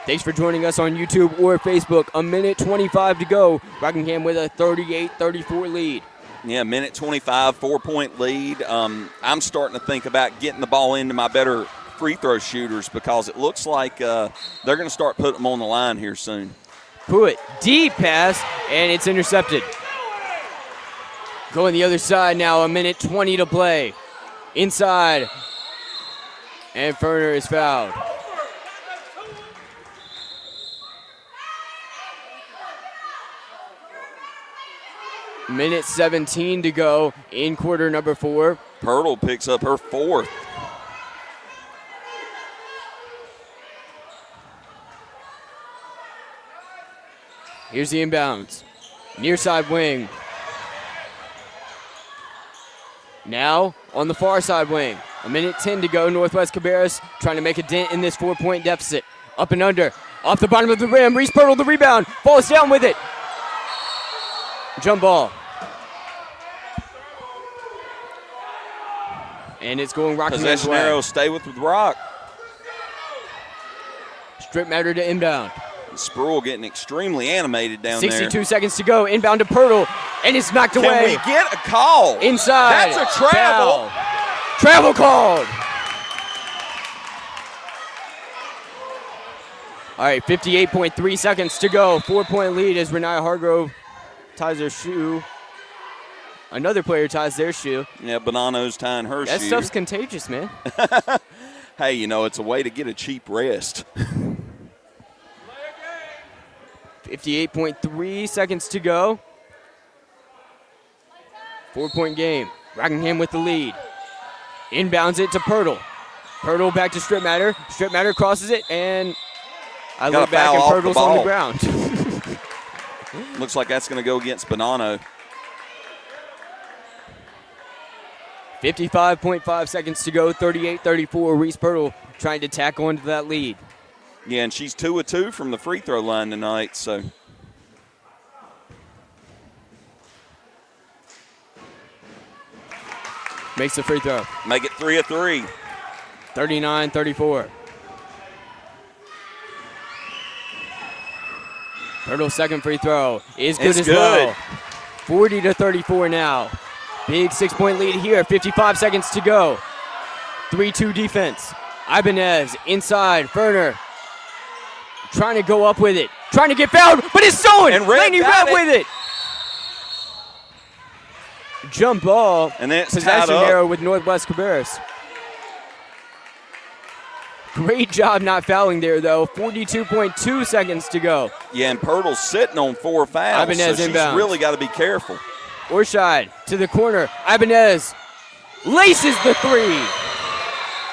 Thanks for joining us on YouTube or Facebook. A minute 25 to go. Rockingham with a 38-34 lead. Yeah, minute 25, 4-point lead. I'm starting to think about getting the ball into my better free throw shooters because it looks like they're going to start putting them on the line here soon. Pruitt, deep pass, and it's intercepted. Going the other side now, a minute 20 to play. Inside, and Ferner is fouled. Minute 17 to go in quarter number 4. Pirtle picks up her 4th. Here's the inbounds. Near side wing. Now on the far side wing. A minute 10 to go. Northwest Cabarrus trying to make a dent in this 4-point deficit. Up and under. Off the bottom of the rim. Reese Pirtle the rebound. Falls down with it. Jump ball. And it's going Rockingham's Possession way. arrow, stay with the rock. Strip Matter to inbound. Sproul getting extremely animated down 62 there. seconds to go. Inbound to Pirtle. And it's knocked Can away. we get a call? Inside. That's a travel. Foul. Travel called. All right, 58.3 seconds to go. 4-point lead as Renaya Hargrove ties her shoe. Another player ties their shoe. Yeah, Bonanno's tying her shoe. That stuff's contagious, man. Hey, it's a way to get a cheap rest. 58.3 seconds to go. 4-point game. Rockingham with the lead. Inbounds it to Pirtle. Pirtle back to Strip Matter. Strip Matter crosses it, and I Got look a back foul and off the Pirtle's on the ball. ground. Looks like that's going to go against Bonanno. 55.5 seconds to go. 38-34. Reese Pirtle trying to tack on to that lead. Yeah, and she's 2 of 2 from the free throw line tonight, so. Makes the free throw. Make it 3 of 3. 39-34. Turtle's second free throw is good as well. 40-34 now. Big 6-point lead here. 55 seconds to go. 3-2 defense. Ibanez inside. Ferner trying to go up with it. Trying to get fouled, but it's stolen. And Red Lady got Red with it. Jump ball. And then it's possession tied up. error with Northwest Cabarrus. Great job not fouling there, though. 42.2 seconds to go. Yeah, and Pirtle's sitting on 4 fouls, Ibanez so she's inbounds. really got to be careful. Orshide to the corner. Ibanez laces the three.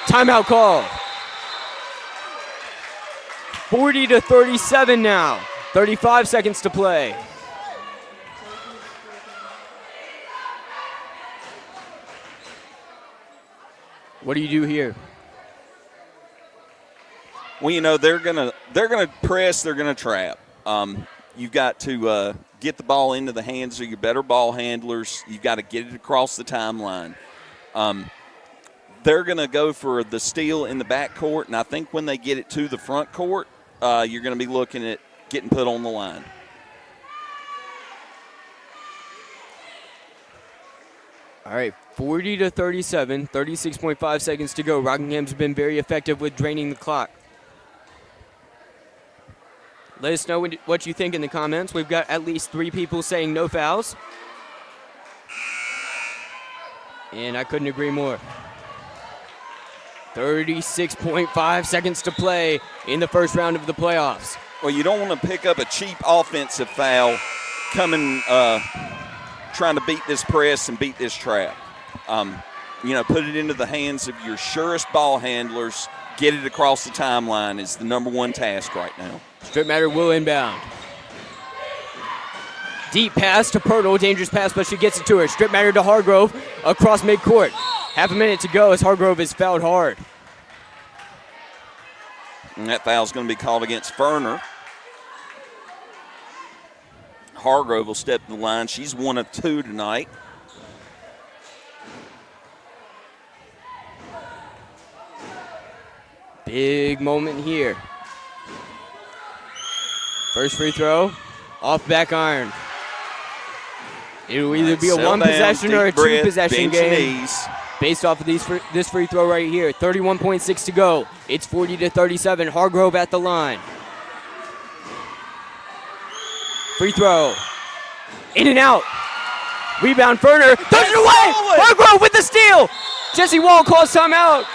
Timeout call. 40-37 now. 35 seconds to play. What do you do here? Well, you know, they're gonna press, they're gonna trap. You've got to get the ball into the hands of your better ball handlers. You've got to get it across the timeline. They're gonna go for the steal in the backcourt, and I think when they get it to the front court, you're gonna be looking at getting put on the line. All right, 40-37, 36.5 seconds to go. Rockingham's been very effective with draining the clock. Let us know what you think in the comments. We've got at least 3 people saying no fouls. And I couldn't agree more. 36.5 seconds to play in the first round of the playoffs. Well, you don't want to pick up a cheap offensive foul coming trying to beat this press and beat this trap. You know, put it into the hands of your surest ball handlers. Get it across the timeline is the number one task right now. Strip Matter will inbound. Deep pass to Pirtle. Dangerous pass, but she gets it to her. Strip Matter to Hargrove across midcourt. Half a minute to go as Hargrove is fouled hard. And that foul's going to be called against Ferner. Hargrove will step to the line. She's 1 of 2 tonight. Big moment here. First free throw, off back iron. It'll either be a one possession or a 2 possession game based off of this free throw right here. 31.6 to go. It's 40-37. Hargrove at the line. Free throw. In and out. Rebound, Ferner. Does it away! Hargrove with the steal! Jesse Wall calls timeout.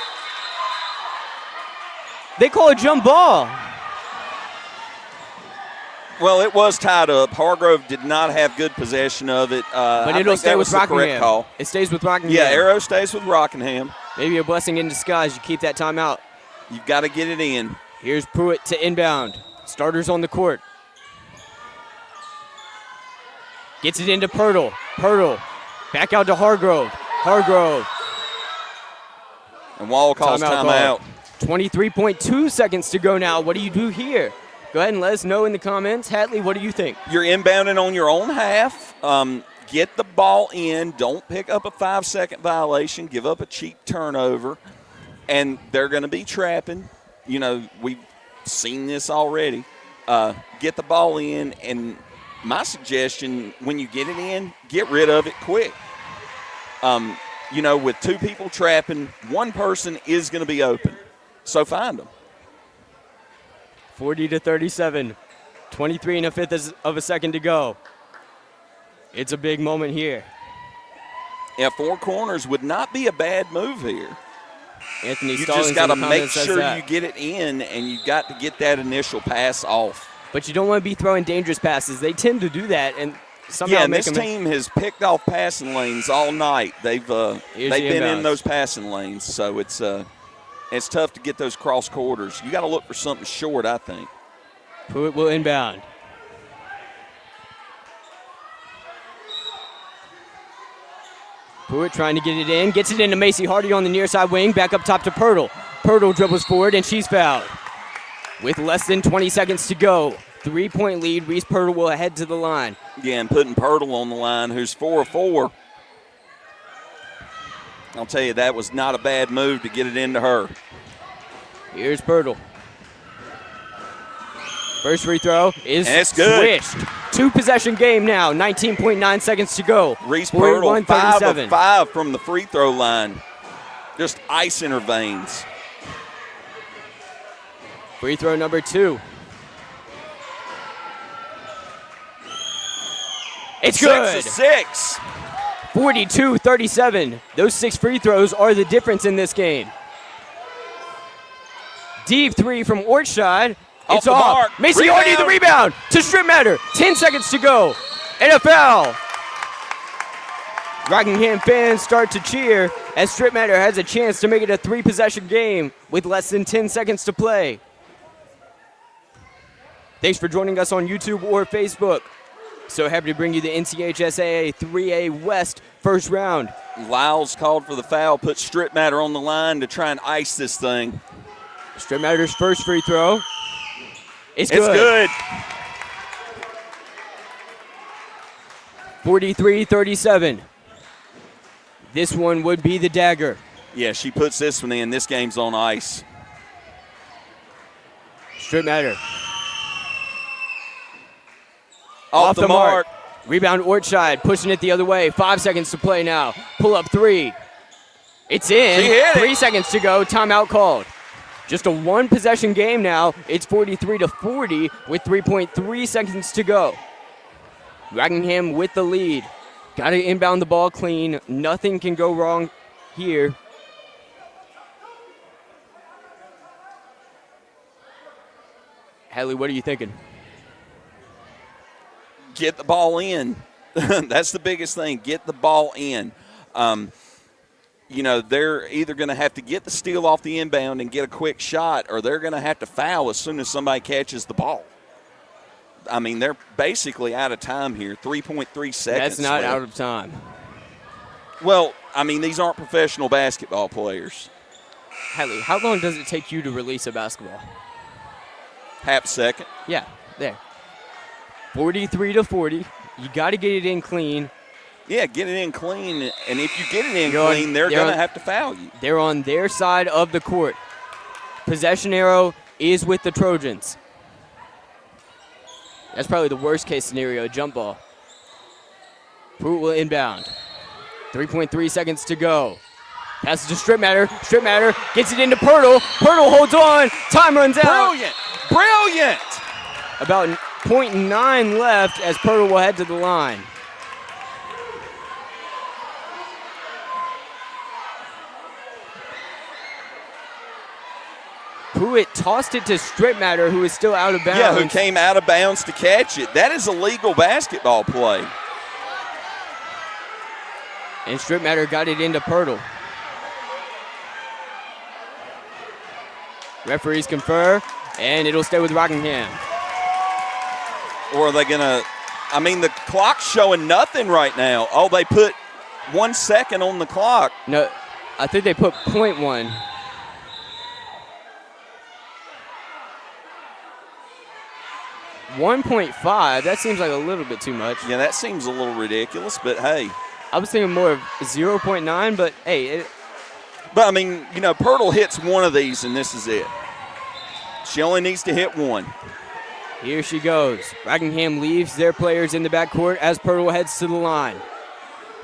They call a jump ball. Well, it was tied up. Hargrove did not have good possession of it. But it'll stay with Rockingham. It stays with Rockingham. Yeah, arrow stays with Rockingham. Maybe a blessing in disguise. You keep that timeout. You've got to get it in. Here's Pruitt to inbound. Starters on the court. Gets it into Pirtle. Pirtle. Back out to Hargrove. Hargrove. And Wall calls timeout. 23.2 seconds to go now. What do you do here? Go ahead and let us know in the comments. Hatley, what do you think? You're inbounding on your own half. Get the ball in. Don't pick up a 5-second violation. Give up a cheap turnover. And they're going to be trapping. You know, we've seen this already. Get the ball in. And my suggestion, when you get it in, get rid of it quick. You know, with 2 people trapping, 1 person is going to be open. So find them. 40-37. 23 1/5 of a second to go. It's a big moment here. Yeah, 4 corners would not be a bad move here. Anthony You Stallings just got to in the make comments says sure that. you get it in, and you've got to get that initial pass off. But you don't want to be throwing dangerous passes. They tend to do that, and somehow Yeah, and make this them. team has picked off passing lanes all night. They've been inbounds. in those passing lanes, so it's tough to get those cross quarters. You got to look for something short, I think. Pruitt will inbound. Pruitt trying to get it in. Gets it into Macy Hardy on the near side wing. Back up top to Pirtle. Pirtle dribbles forward, and she's fouled. with less than 20 seconds to go. 3-point lead. Reese Pirtle will head to the line. Yeah, and putting Pirtle on the line, who's 4 of 4. I'll tell you, that was not a bad move to get it into her. Here's Pirtle. First free throw is swished. 2-possession game now. 19.9 seconds to go. Reese Pirtle, 5 of 5 from the free throw line. Just ice in her veins. Free throw number 2. It's good. 6 of 6. 42-37. Those 6 free throws are the difference in this game. Deep 3 from Ortscheid. It's off. Macy Hardy the rebound to Strittmatter. 10 seconds to go. And a foul. Rockingham fans start to cheer as Strittmatter has a chance to make it a 3-possession game with less than 10 seconds to play. Thanks for joining us on YouTube or Facebook. So happy to bring you the NCHSAA 3A West first round. Lyles called for the foul, put Strittmatter on the line to try and ice this thing. Strittmatter's first free throw. It's good. 43-37. This one would be the dagger. Yeah, she puts this one in. This game's on ice. Strittmatter. Off the mark. Rebound Ortscheid, pushing it the other way. 5 seconds to play now. Pull up 3. It's in. She hit it. 3 seconds to go. Timeout called. Just a 1-possession game now. It's 43-40 with 3.3 seconds to go. Rockingham with the lead. Got to inbound the ball clean. Nothing can go wrong here. Hatley, what are you thinking? Get the ball in. That's the biggest thing. Get the ball in. They're either going to have to get the steal off the inbound and get a quick shot, or they're going to have to foul as soon as somebody catches the ball. I mean, they're basically out of time here. 3.3 seconds. That's not out of time. Well, I mean, these aren't professional basketball players. Hatley, how long does it take you to release a basketball? Half a second. Yeah, there. 43-40. You got to get it in clean. Yeah, get it in clean. And if you get it in clean, they're going to have to foul you. They're on their side of the court. Possession arrow is with the Trojans. That's probably the worst case scenario, jump ball. Pruitt will inbound. 3.3 seconds to go. Passes to Strittmatter. Strittmatter gets it into Pirtle. Pirtle holds on. Time runs out. Brilliant. About 0.9 left as Pirtle will head to the line. Pruitt tossed it to Strittmatter, who is still out of bounds. Yeah, who came out of bounds to catch it. That is a legal basketball play. And Strittmatter got it into Pirtle. Referees confer, and it'll stay with Rockingham. Or are they going to – I mean, the clock's showing nothing right now. Oh, they put 1 second on the clock. No, I think they put 0.1. $1.5, that seems like a little bit too much. Yeah, that seems a little ridiculous, but hey. I was thinking more of 0.9, but hey. But, I mean, Pirtle hits one of these, and this is it. She only needs to hit one. Here she goes. Rockingham leaves their players in the backcourt as Pirtle heads to the line.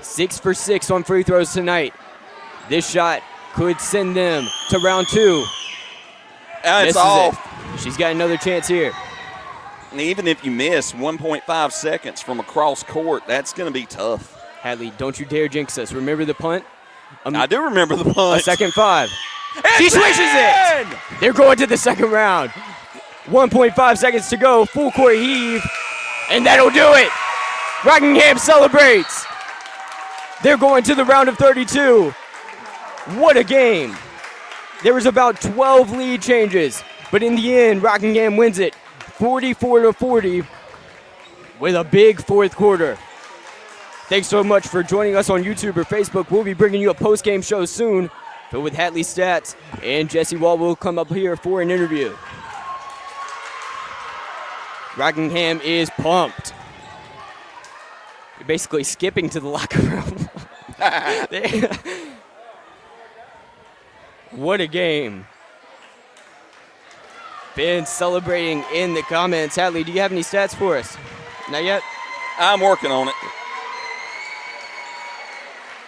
6 for 6 on free throws tonight. This shot could send them to round 2. It's off. She's got another chance here. And even if you miss 1.5 seconds from across court, that's going to be tough. Hadley, don't you dare jinx us. Remember the punt? I do remember the punt. A second 5. She swishes it! They're going to the second round. 1.5 seconds to go. Full court heave. And that'll do it. Rockingham celebrates. They're going to the round of 32. What a game. There was about 12 lead changes. But in the end, Rockingham wins it 44-40 with a big fourth quarter. Thanks so much for joining us on YouTube or Facebook. We'll be bringing you a post-game show soon, filled with Hatley stats, and Jesse Wall will come up here for an interview. Rockingham is pumped. You're basically skipping to the locker room. What a game. Been celebrating in the comments. Hatley, do you have any stats for us? Not yet? I'm working on it.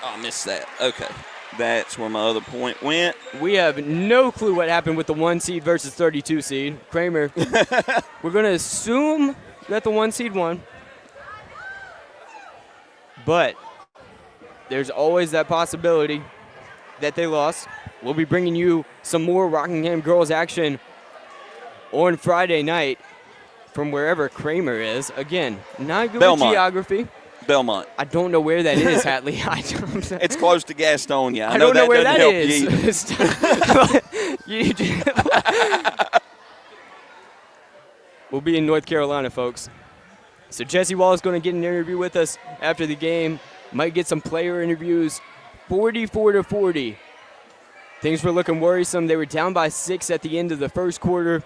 Oh, I missed that. Okay. That's where my other point went. We have no clue what happened with the 1 seed versus 32 seed. Kramer, we're going to assume that the 1 seed won. But there's always that possibility that they lost. We'll be bringing you some more Rockingham girls action on Friday night from wherever Kramer is. Again, not good with geography. Belmont. I don't know where that is, Hatley. It's close to Gastonia. I don't know where that is. We'll be in North Carolina, folks. So Jesse Wall is going to get an interview with us after the game. Might get some player interviews. 44-40. Things were looking worrisome. They were down by 6 at the end of the first quarter.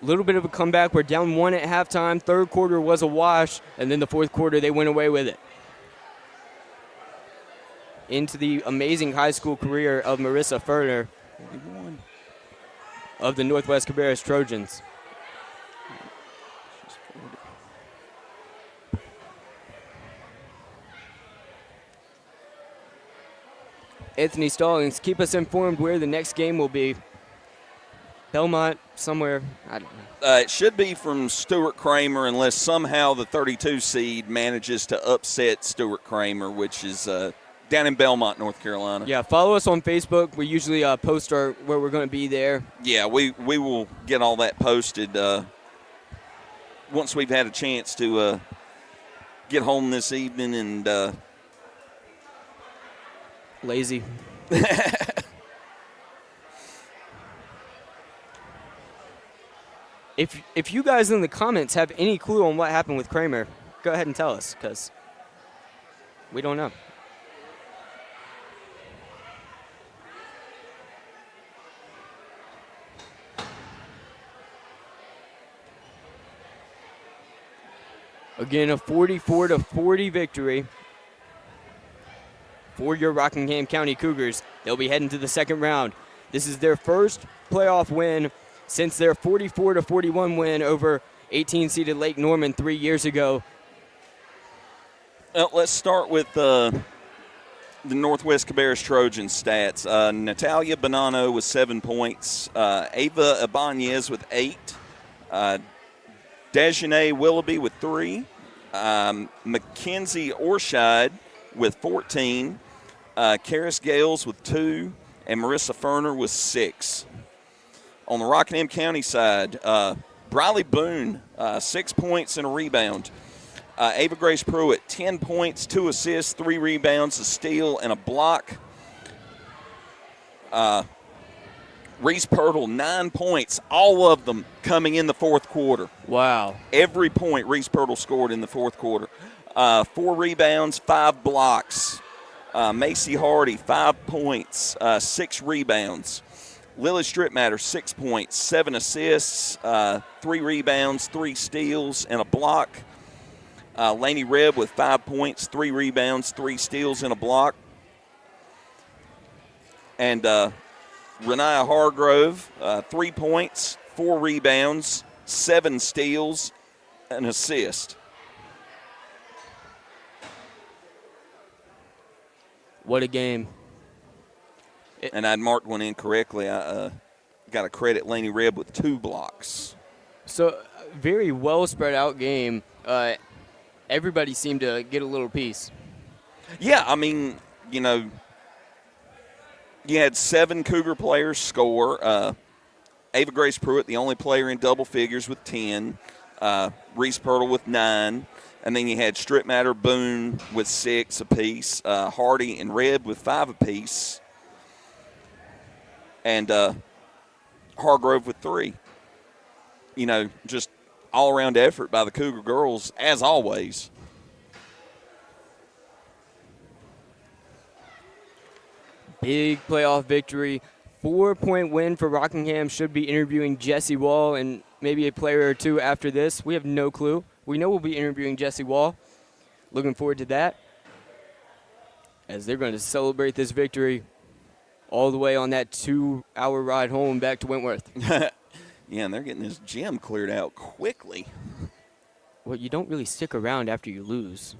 A little bit of a comeback. We're down 1 at halftime. Third quarter was a wash, and then the fourth quarter they went away with it. Into the amazing high school career of Marissa Ferner of the Northwest Cabarrus Trojans. Anthony Stallings, keep us informed where the next game will be. Belmont, somewhere, I don't know. It should be from Stuart Kramer unless somehow the 32 seed manages to upset Stuart Kramer, which is down in Belmont, North Carolina. Yeah, follow us on Facebook. We usually post where we're going to be there. Yeah, we will get all that posted once we've had a chance to get home this evening and lazy. If you guys in the comments have any clue on what happened with Kramer, go ahead and tell us, because we don't know. Again, a 44-40 victory for your Rockingham County Cougars. They'll be heading to the second round. This is their first playoff win since their 44-41 win over 18-seeded Lake Norman 3 years ago. Well, let's start with the Northwest Cabarrus Trojans stats. Natalia Bonanno with 7 points. Ava Ibanez with 8. Dejanay Willoughby with 3. Mackenzie Orshide with 14. Karis Gales with 2. And Marissa Ferner with 6. On the Rockingham County side, Briley Boone, 6 points and a rebound. Ava Grace Pruitt, 10 points, 2 assists, 3 rebounds, a steal, and a block. Reese Pirtle, 9 points, all of them coming in the fourth quarter. Wow. Every point Reese Pirtle scored in the fourth quarter. 4 rebounds, 5 blocks. Macy Hardy, 5 points, 6 rebounds. Lily Stripmatter, 6 points, 7 assists, 3 rebounds, 3 steals, and a block. Lainey Rebb with 5 points, 3 rebounds, 3 steals, and a block. And Renaya Hargrove, 3 points, 4 rebounds, 7 steals, an assist. What a game. And I'd marked one incorrectly. I got to credit Lainey Rebb with 2 blocks. So, very well spread out game. Everybody seemed to get a little piece. Yeah, I mean, you know, you had 7 Cougar players score. Ava Grace Pruitt, the only player in double figures with 10. Reese Pirtle with 9. And then you had Stripmatter, Boone with 6 apiece. Hardy and Rebb with 5 apiece. And Hargrove with 3. You know, just all-around effort by the Cougar girls, as always. Big playoff victory. 4-point win for Rockingham. Should be interviewing Jesse Wall. And maybe a player or two after this. We have no clue. We know we'll be interviewing Jesse Wall. Looking forward to that, as they're going to celebrate this victory all the way on that 2-hour ride home back to Wentworth. Yeah, and they're getting this gym cleared out quickly. Well, you don't really stick around after you lose.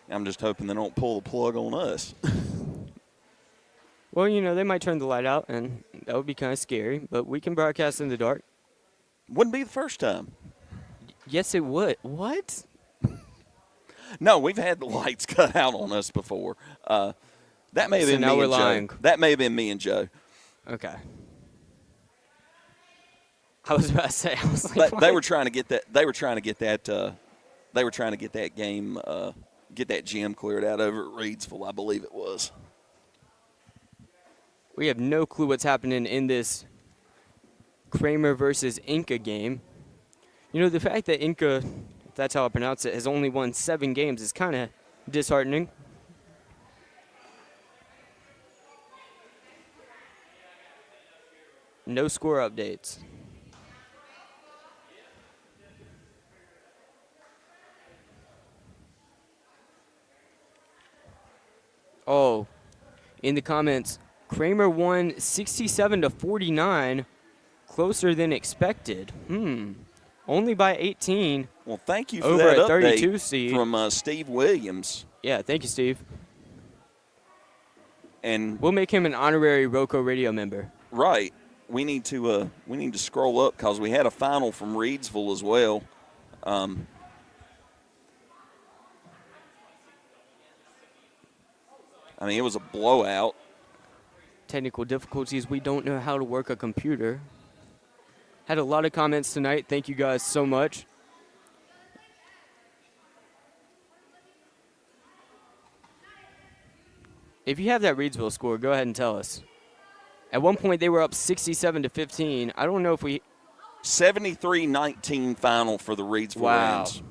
I'm just hoping they don't pull the plug on us. Well, you know, they might turn the light out, and that would be kind of scary, but we can broadcast in the dark. Wouldn't be the first time. Yes, it would. What? No, we've had the lights cut out on us before. That may have been now me we're and lying. Joe. That may have been me and Joe. Okay. I was about to say, I was like, They were trying to get that. They were trying to get that. They were trying to get that game, get that gym cleared out over at Reedsville, I believe it was. We have no clue what's happening in this Kramer versus Inca game. You know, the fact that Inca, if that's how I pronounce it, has only won 7 games is kind of disheartening. No score updates. Oh, in the comments, Kramer won 67-49, closer than expected. Only by 18. Well, thank you for over that at update 32 seed. from Steve Williams. Yeah, thank you, Steve. And we'll make him an honorary RoCo Radio member. Right. We need to scroll up because we had a final from Reedsville as well. I mean, it was a blowout. Technical difficulties. We don't know how to work a computer. Had a lot of comments tonight. Thank you guys so much. If you have that Reedsville score, go ahead and tell us. At one point, they were up 67-15. I don't know if we... 73-19 final for the Reedsville Rams.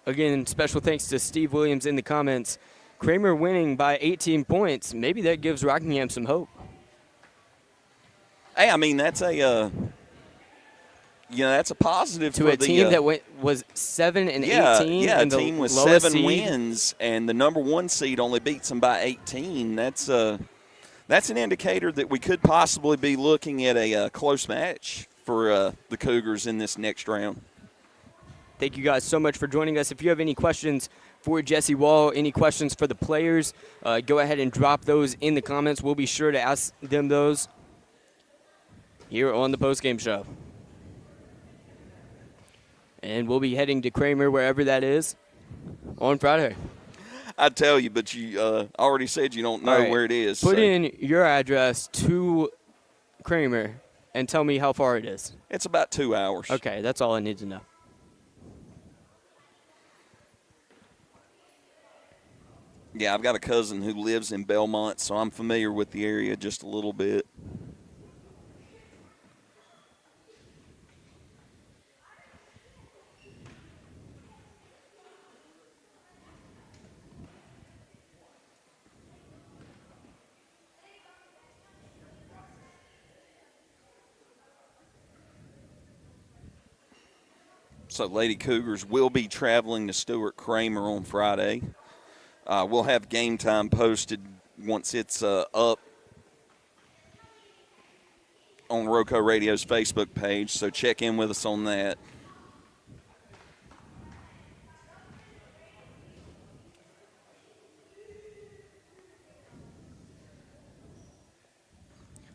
Again, special thanks to Steve Williams in the comments. Kramer winning by 18 points. Maybe that gives Rockingham some hope. Hey, I mean, that's a... that's a positive to for a team that was 7-18. Yeah, a team with 7 seed. wins, and the number 1 seed only beats them by 18. That's an indicator that we could possibly be looking at a close match for the Cougars in this next round. Thank you guys so much for joining us. If you have any questions for Jesse Wall, any questions for the players, go ahead and drop those in the comments. We'll be sure to ask them those here on the postgame show. And we'll be heading to Kramer, wherever that is, on Friday. I tell you, but you already said you don't know where it is. Put in your address to Kramer and tell me how far it is. It's about 2 hours. Okay, that's all I need to know. Yeah, I've got a cousin who lives in Belmont, so I'm familiar with the area just a little bit. So Lady Cougars will be traveling to Stuart Kramer on Friday. We'll have game time posted once it's up on RoCo Radio's Facebook page, so check in with us on that.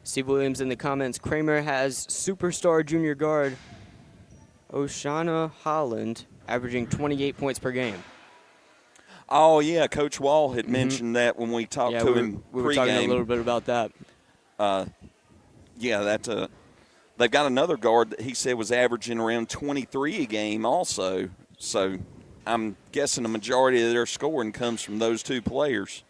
Steve Williams in the comments. Kramer has superstar junior guard Oshana Holland averaging 28 points per game. Oh, yeah, Coach Wall had mentioned that when we talked to him we were talking pregame. a little bit about that. They've got another guard that he said was averaging around 23 a game also. So I'm guessing the majority of their scoring comes from those two players.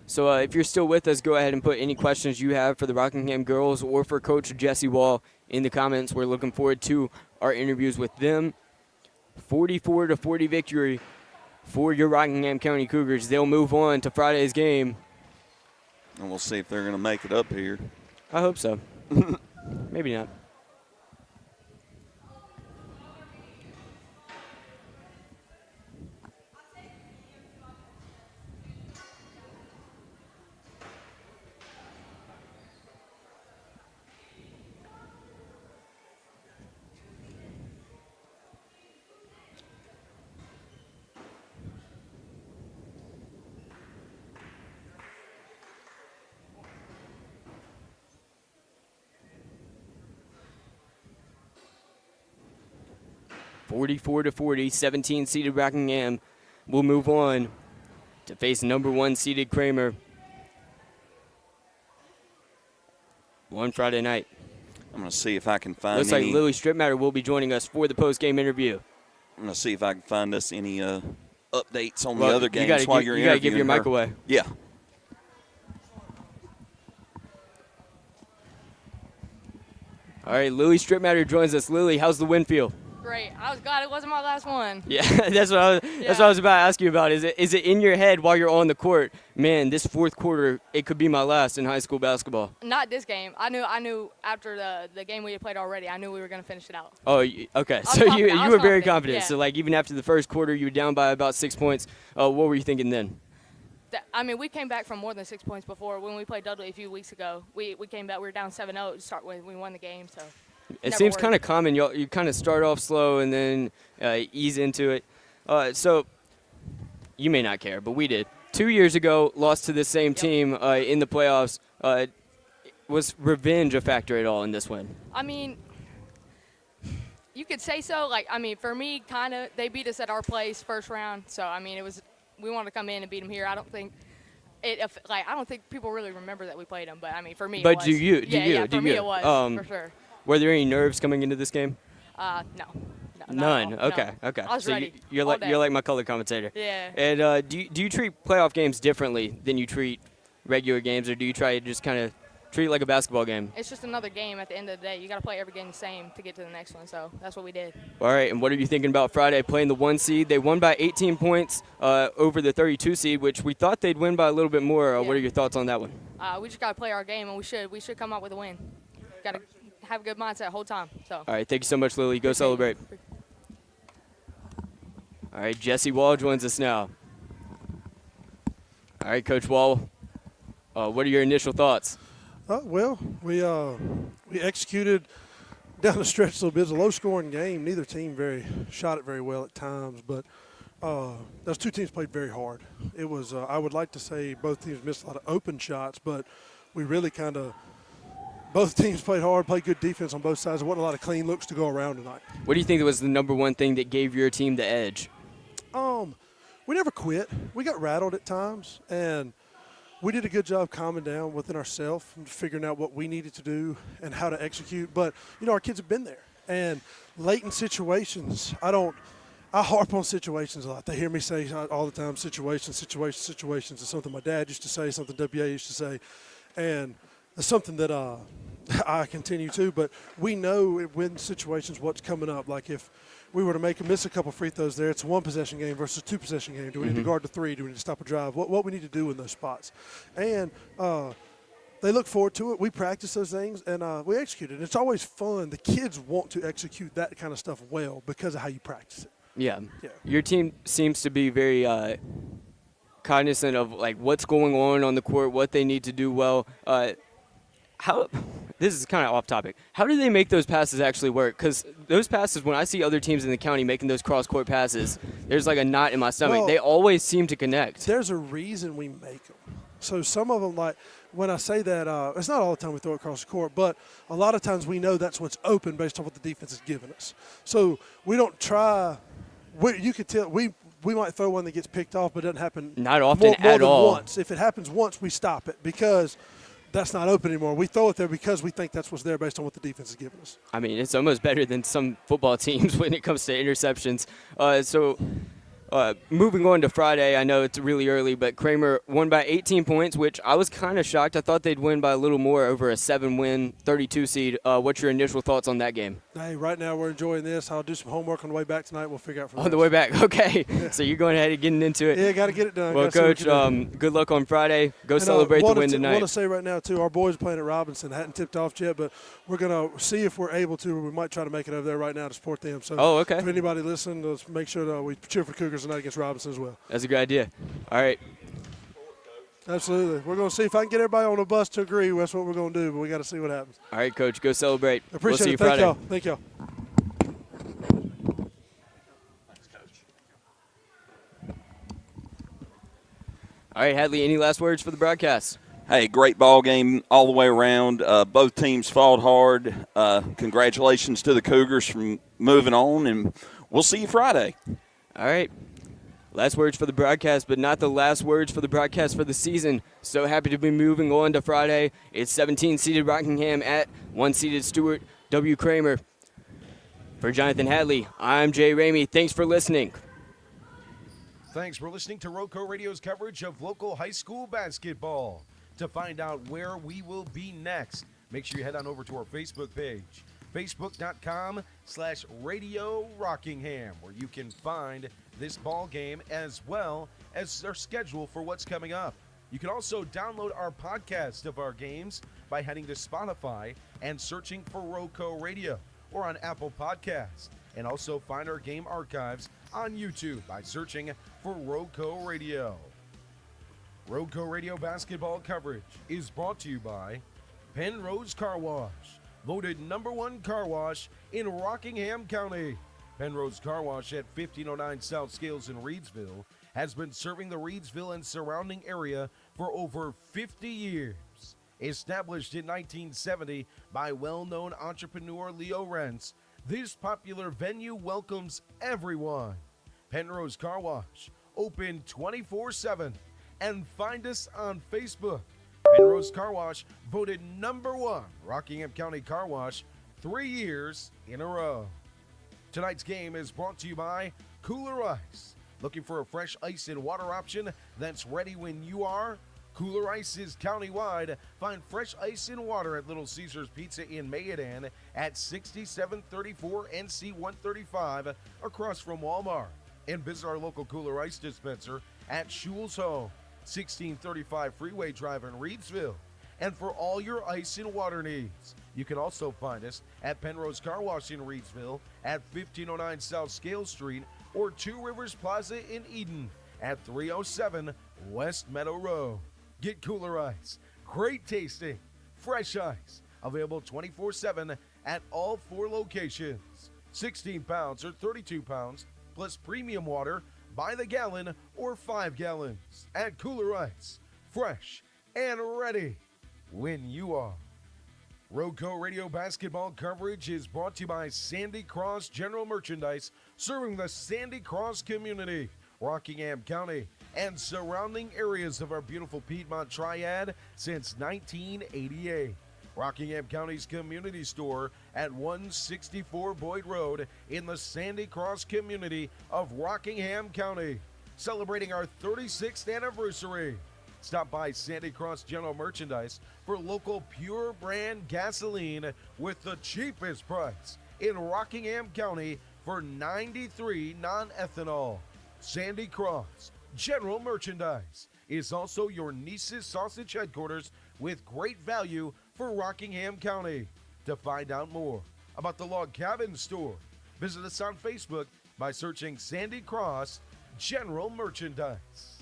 So if you're still with us, go ahead and put any questions you have for the Rockingham girls or for Coach Jesse Wall in the comments. We're looking forward to our interviews with them. 44-40 victory for your Rockingham County Cougars. They'll move on to Friday's game. And we'll see if they're going to make it up here. I hope so. Maybe not. (44-40), 17-seeded Rockingham will move on to face number 1 seeded Kramer one Friday night. I'm going to see if I can find Looks like Lily Stripmatter will be joining us for the post-game interview. I'm going to see if I can find us any updates on the other games while you're interviewing You got to give your mic her. away. Yeah. All right, Lily Stripmatter joins us. Lily, how's the win feel? Great. I was glad it wasn't my last one. Yeah, that's what I was about to ask you about. Is it in your head while you're on the court? Man, this fourth quarter, it could be my last in high school basketball. Not this game. I knew after the game we had played already, I knew we were going to finish it out. Oh, okay. So you were very confident. Yeah. So like even after the first quarter, you were down by about 6 points. What were you thinking then? We came back from more than 6 points before. When we played Dudley a few weeks ago, we came back. We were down 7-0 to start when we won the game. So. It seems kind of common. You kind of start off slow and then ease into it. So you may not care, but we did. 2 years ago, lost to the same team in the playoffs. Was revenge a factor at all in this win? I mean, you could say so. For me, kind of, they beat us at our place first round. So, we wanted to come in and beat them here. I don't think people really remember that we played them. But, for me, but it was. Do you? For me, it was, for sure. Were there any nerves coming into this game? No. None. Okay. I was ready. You're like my color commentator. Yeah. And do you treat playoff games differently than you treat regular games, or do you try to just kind of treat it like a basketball game? It's just another game at the end of the day. You got to play every game the same to get to the next one. So that's what we did. All right. And what are you thinking about Friday playing the 1 seed? They won by 18 points over the 32 seed, which we thought they'd win by a little bit more. Yeah. What are your thoughts on that one? We just got to play our game, and we should come out with a win. Got to have a good mindset the whole time. So. All right, thank you so much, Lily. Go celebrate. All right, Jesse Wall joins us now. All right, Coach Wall, what are your initial thoughts? We executed down the stretch a little bit. It was a low-scoring game. Neither team shot it very well at times, but those two teams played very hard. It was I would like to say both teams missed a lot of open shots, but we really kind of – both teams played hard, played good defense on both sides. There wasn't a lot of clean looks to go around tonight. What do you think was the number one thing that gave your team the edge? We never quit. We got rattled at times, and we did a good job calming down within ourselves and figuring out what we needed to do and how to execute. But, our kids have been there. And late in situations, I harp on situations a lot. They hear me say all the time, situations is something my dad used to say, something WA used to say. And it's something that I continue to, but we know when situations what's coming up. Like if we were to miss a couple free throws there, it's a one-possession game versus a two-possession game. Do we need to guard the three? Do we need to stop a drive? What we need to do in those spots. And they look forward to it. We practice those things, and we execute it. And it's always fun. The kids want to execute that kind of stuff well because of how you practice it. Yeah. Your team seems to be very cognizant of what's going on the court, what they need to do well. This is kind of off topic. How do they make those passes actually work? Because those passes, when I see other teams in the county making those cross-court passes, there's a knot in my stomach. They always seem to connect. There's a reason we make them. So some of them, when I say that, it's not all the time we throw it across the court, but a lot of times we know that's what's open based on what the defense is giving us. So we don't try. You could tell we might throw one that gets picked off, but it doesn't happen not often more at than all. Once. If it happens once, we stop it because that's not open anymore. We throw it there because we think that's what's there based on what the defense is giving us. It's almost better than some football teams when it comes to interceptions. Moving on to Friday, I know it's really early, but Kramer won by 18 points, which I was kind of shocked. I thought they'd win by a little more over a 7-win, 32 seed. What's your initial thoughts on that game? Hey, right now we're enjoying this. I'll do some homework on the way back tonight. We'll figure out from On the way back, okay. So you're going ahead and getting into it. Yeah, got to get it done. Well, Coach, good luck on Friday. Go celebrate the win tonight. I want to say right now, too, our boys are playing at Robinson. Hadn't tipped off yet, but we're going to see if we're able to. We might try to make it over there right now to support them. So okay. If anybody listening, let's make sure that we cheer for Cougars tonight against Robinson as well. That's a good idea. All right. Absolutely. We're going to see if I can get everybody on the bus to agree. That's what we're going to do, but we got to see what happens. All right, Coach. Go celebrate. Appreciate we'll see it. you Friday. Thank y'all. All right, Hatley, any last words for the broadcast? Hey, great ball game all the way around. Both teams fought hard. Congratulations to the Cougars for moving on, and we'll see you Friday. All right. Last words for the broadcast, but not the last words for the broadcast for the season. So happy to be moving on to Friday. It's 17-seeded Rockingham at 1-seeded Stuart W. Kramer. For Jonathan Hatley, I'm Jay Ramey. Thanks for listening. Thanks for listening to RoCo Radio's coverage of local high school basketball. To find out where we will be next, make sure you head on over to our Facebook page, facebook.com/Radio Rockingham, where you can find this ball game as well as our schedule for what's coming up. You can also download our podcast of our games by heading to Spotify and searching for RoCo Radio, or on Apple Podcasts, and also find our game archives on YouTube by searching for RoCo Radio. RoCo Radio basketball coverage is brought to you by Penrose Car Wash, voted #1 car wash in Rockingham County. Penrose Car Wash at 1509 South Scales in Reedsville has been serving the Reedsville and surrounding area for over 50 years. Established in 1970 by well-known entrepreneur Leo Rentz, this popular venue welcomes everyone. Penrose Car Wash, open 24/7, and find us on Facebook. Penrose Car Wash, voted #1 Rockingham County Car Wash 3 years in a row. Tonight's game is brought to you by Cooler Ice. Looking for a fresh ice and water option that's ready when you are? Cooler Ice is countywide. Find fresh ice and water at Little Caesars Pizza in Mayodan at 6734 NC 135 across from Walmart. And visit our local Cooler Ice dispenser at Schul's Home, 1635 Freeway Drive in Reedsville. And for all your ice and water needs, you can also find us at Penrose Car Wash in Reedsville at 1509 South Scale Street, or Two Rivers Plaza in Eden at 307 West Meadow Road. Get Cooler Ice, great tasting, fresh ice, available 24/7 at all 4 locations. 16 pounds or 32 pounds, plus premium water by the gallon or 5 gallons at Cooler Ice, fresh and ready when you are. RoCo Radio basketball coverage is brought to you by Sandy Cross General Merchandise, serving the Sandy Cross community, Rockingham County, and surrounding areas of our beautiful Piedmont Triad since 1988. Rockingham County's community store at 164 Boyd Road in the Sandy Cross community of Rockingham County, celebrating our 36th anniversary. Stop by Sandy Cross General Merchandise for local pure brand gasoline with the cheapest price in Rockingham County for 93 non-ethanol. Sandy Cross General Merchandise is also your niece's sausage headquarters with great value for Rockingham County. To find out more about the Log Cabin Store, visit us on Facebook by searching Sandy Cross General Merchandise.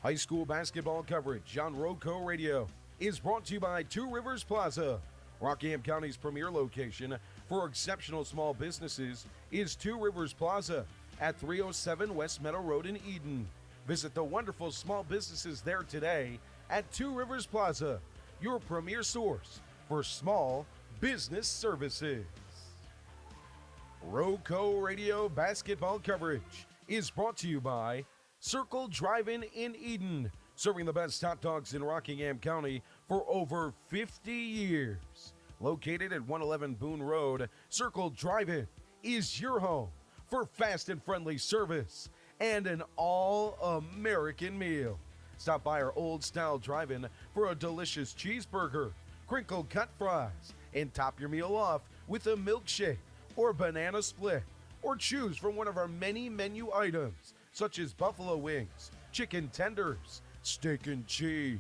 High school basketball coverage on RoCo Radio is brought to you by Two Rivers Plaza. Rockingham County's premier location for exceptional small businesses is Two Rivers Plaza at 307 West Meadow Road in Eden. Visit the wonderful small businesses there today at Two Rivers Plaza, your premier source for small business services. RoCo Radio basketball coverage is brought to you by Circle Drive-In in Eden, serving the best hot dogs in Rockingham County for over 50 years. Located at 111 Boone Road, Circle Drive-In is your home for fast and friendly service and an all-American meal. Stop by our old-style drive-in for a delicious cheeseburger, crinkle cut fries, and top your meal off with a milkshake or banana split, or choose from one of our many menu items such as buffalo wings, chicken tenders, steak and cheese,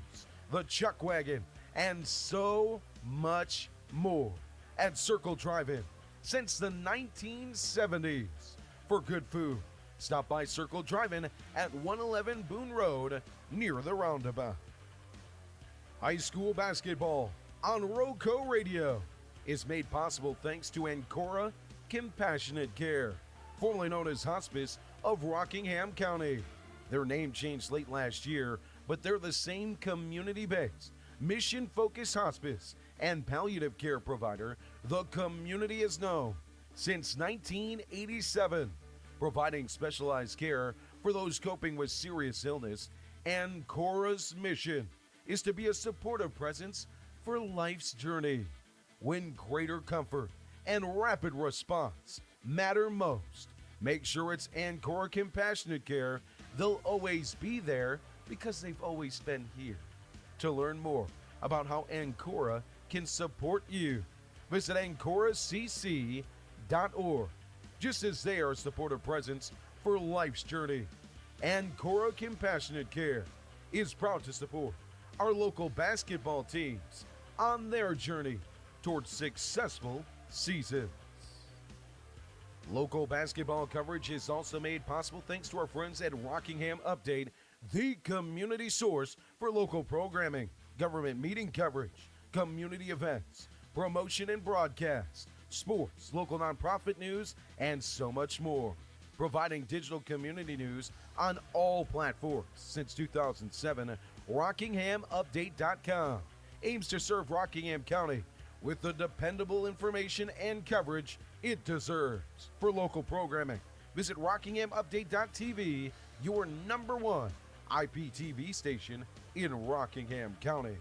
the chuck wagon, and so much more at Circle Drive-In since the 1970s. For good food, stop by Circle Drive-In at 111 Boone Road near the roundabout. High school basketball on RoCo Radio is made possible thanks to Ancora Compassionate Care, formerly known as Hospice of Rockingham County. Their name changed late last year, but they're the same community-based, mission-focused hospice and palliative care provider the community has known since 1987, providing specialized care for those coping with serious illness. Ancora's mission is to be a supportive presence for life's journey when greater comfort and rapid response matter most. Make sure it's Ancora Compassionate Care. They'll always be there because they've always been here. To learn more about how Ancora can support you, visit AncoraCC.org. Just as they are a supportive presence for life's journey, Ancora Compassionate Care is proud to support our local basketball teams on their journey towards successful seasons. Local basketball coverage is also made possible thanks to our friends at Rockingham Update, the community source for local programming, government meeting coverage, community events, promotion and broadcast, sports, local nonprofit news, and so much more. Providing digital community news on all platforms since 2007, RockinghamUpdate.com aims to serve Rockingham County with the dependable information and coverage it deserves. For local programming, visit RockinghamUpdate.tv, your #1 IPTV station in Rockingham County.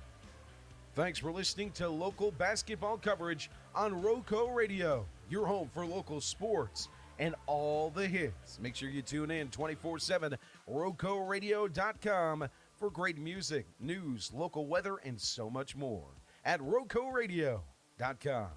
Thanks for listening to local basketball coverage on RoCo Radio, your home for local sports and all the hits. Make sure you tune in 24/7, RoCoRadio.com for great music, news, local weather, and so much more at RoCoRadio.com.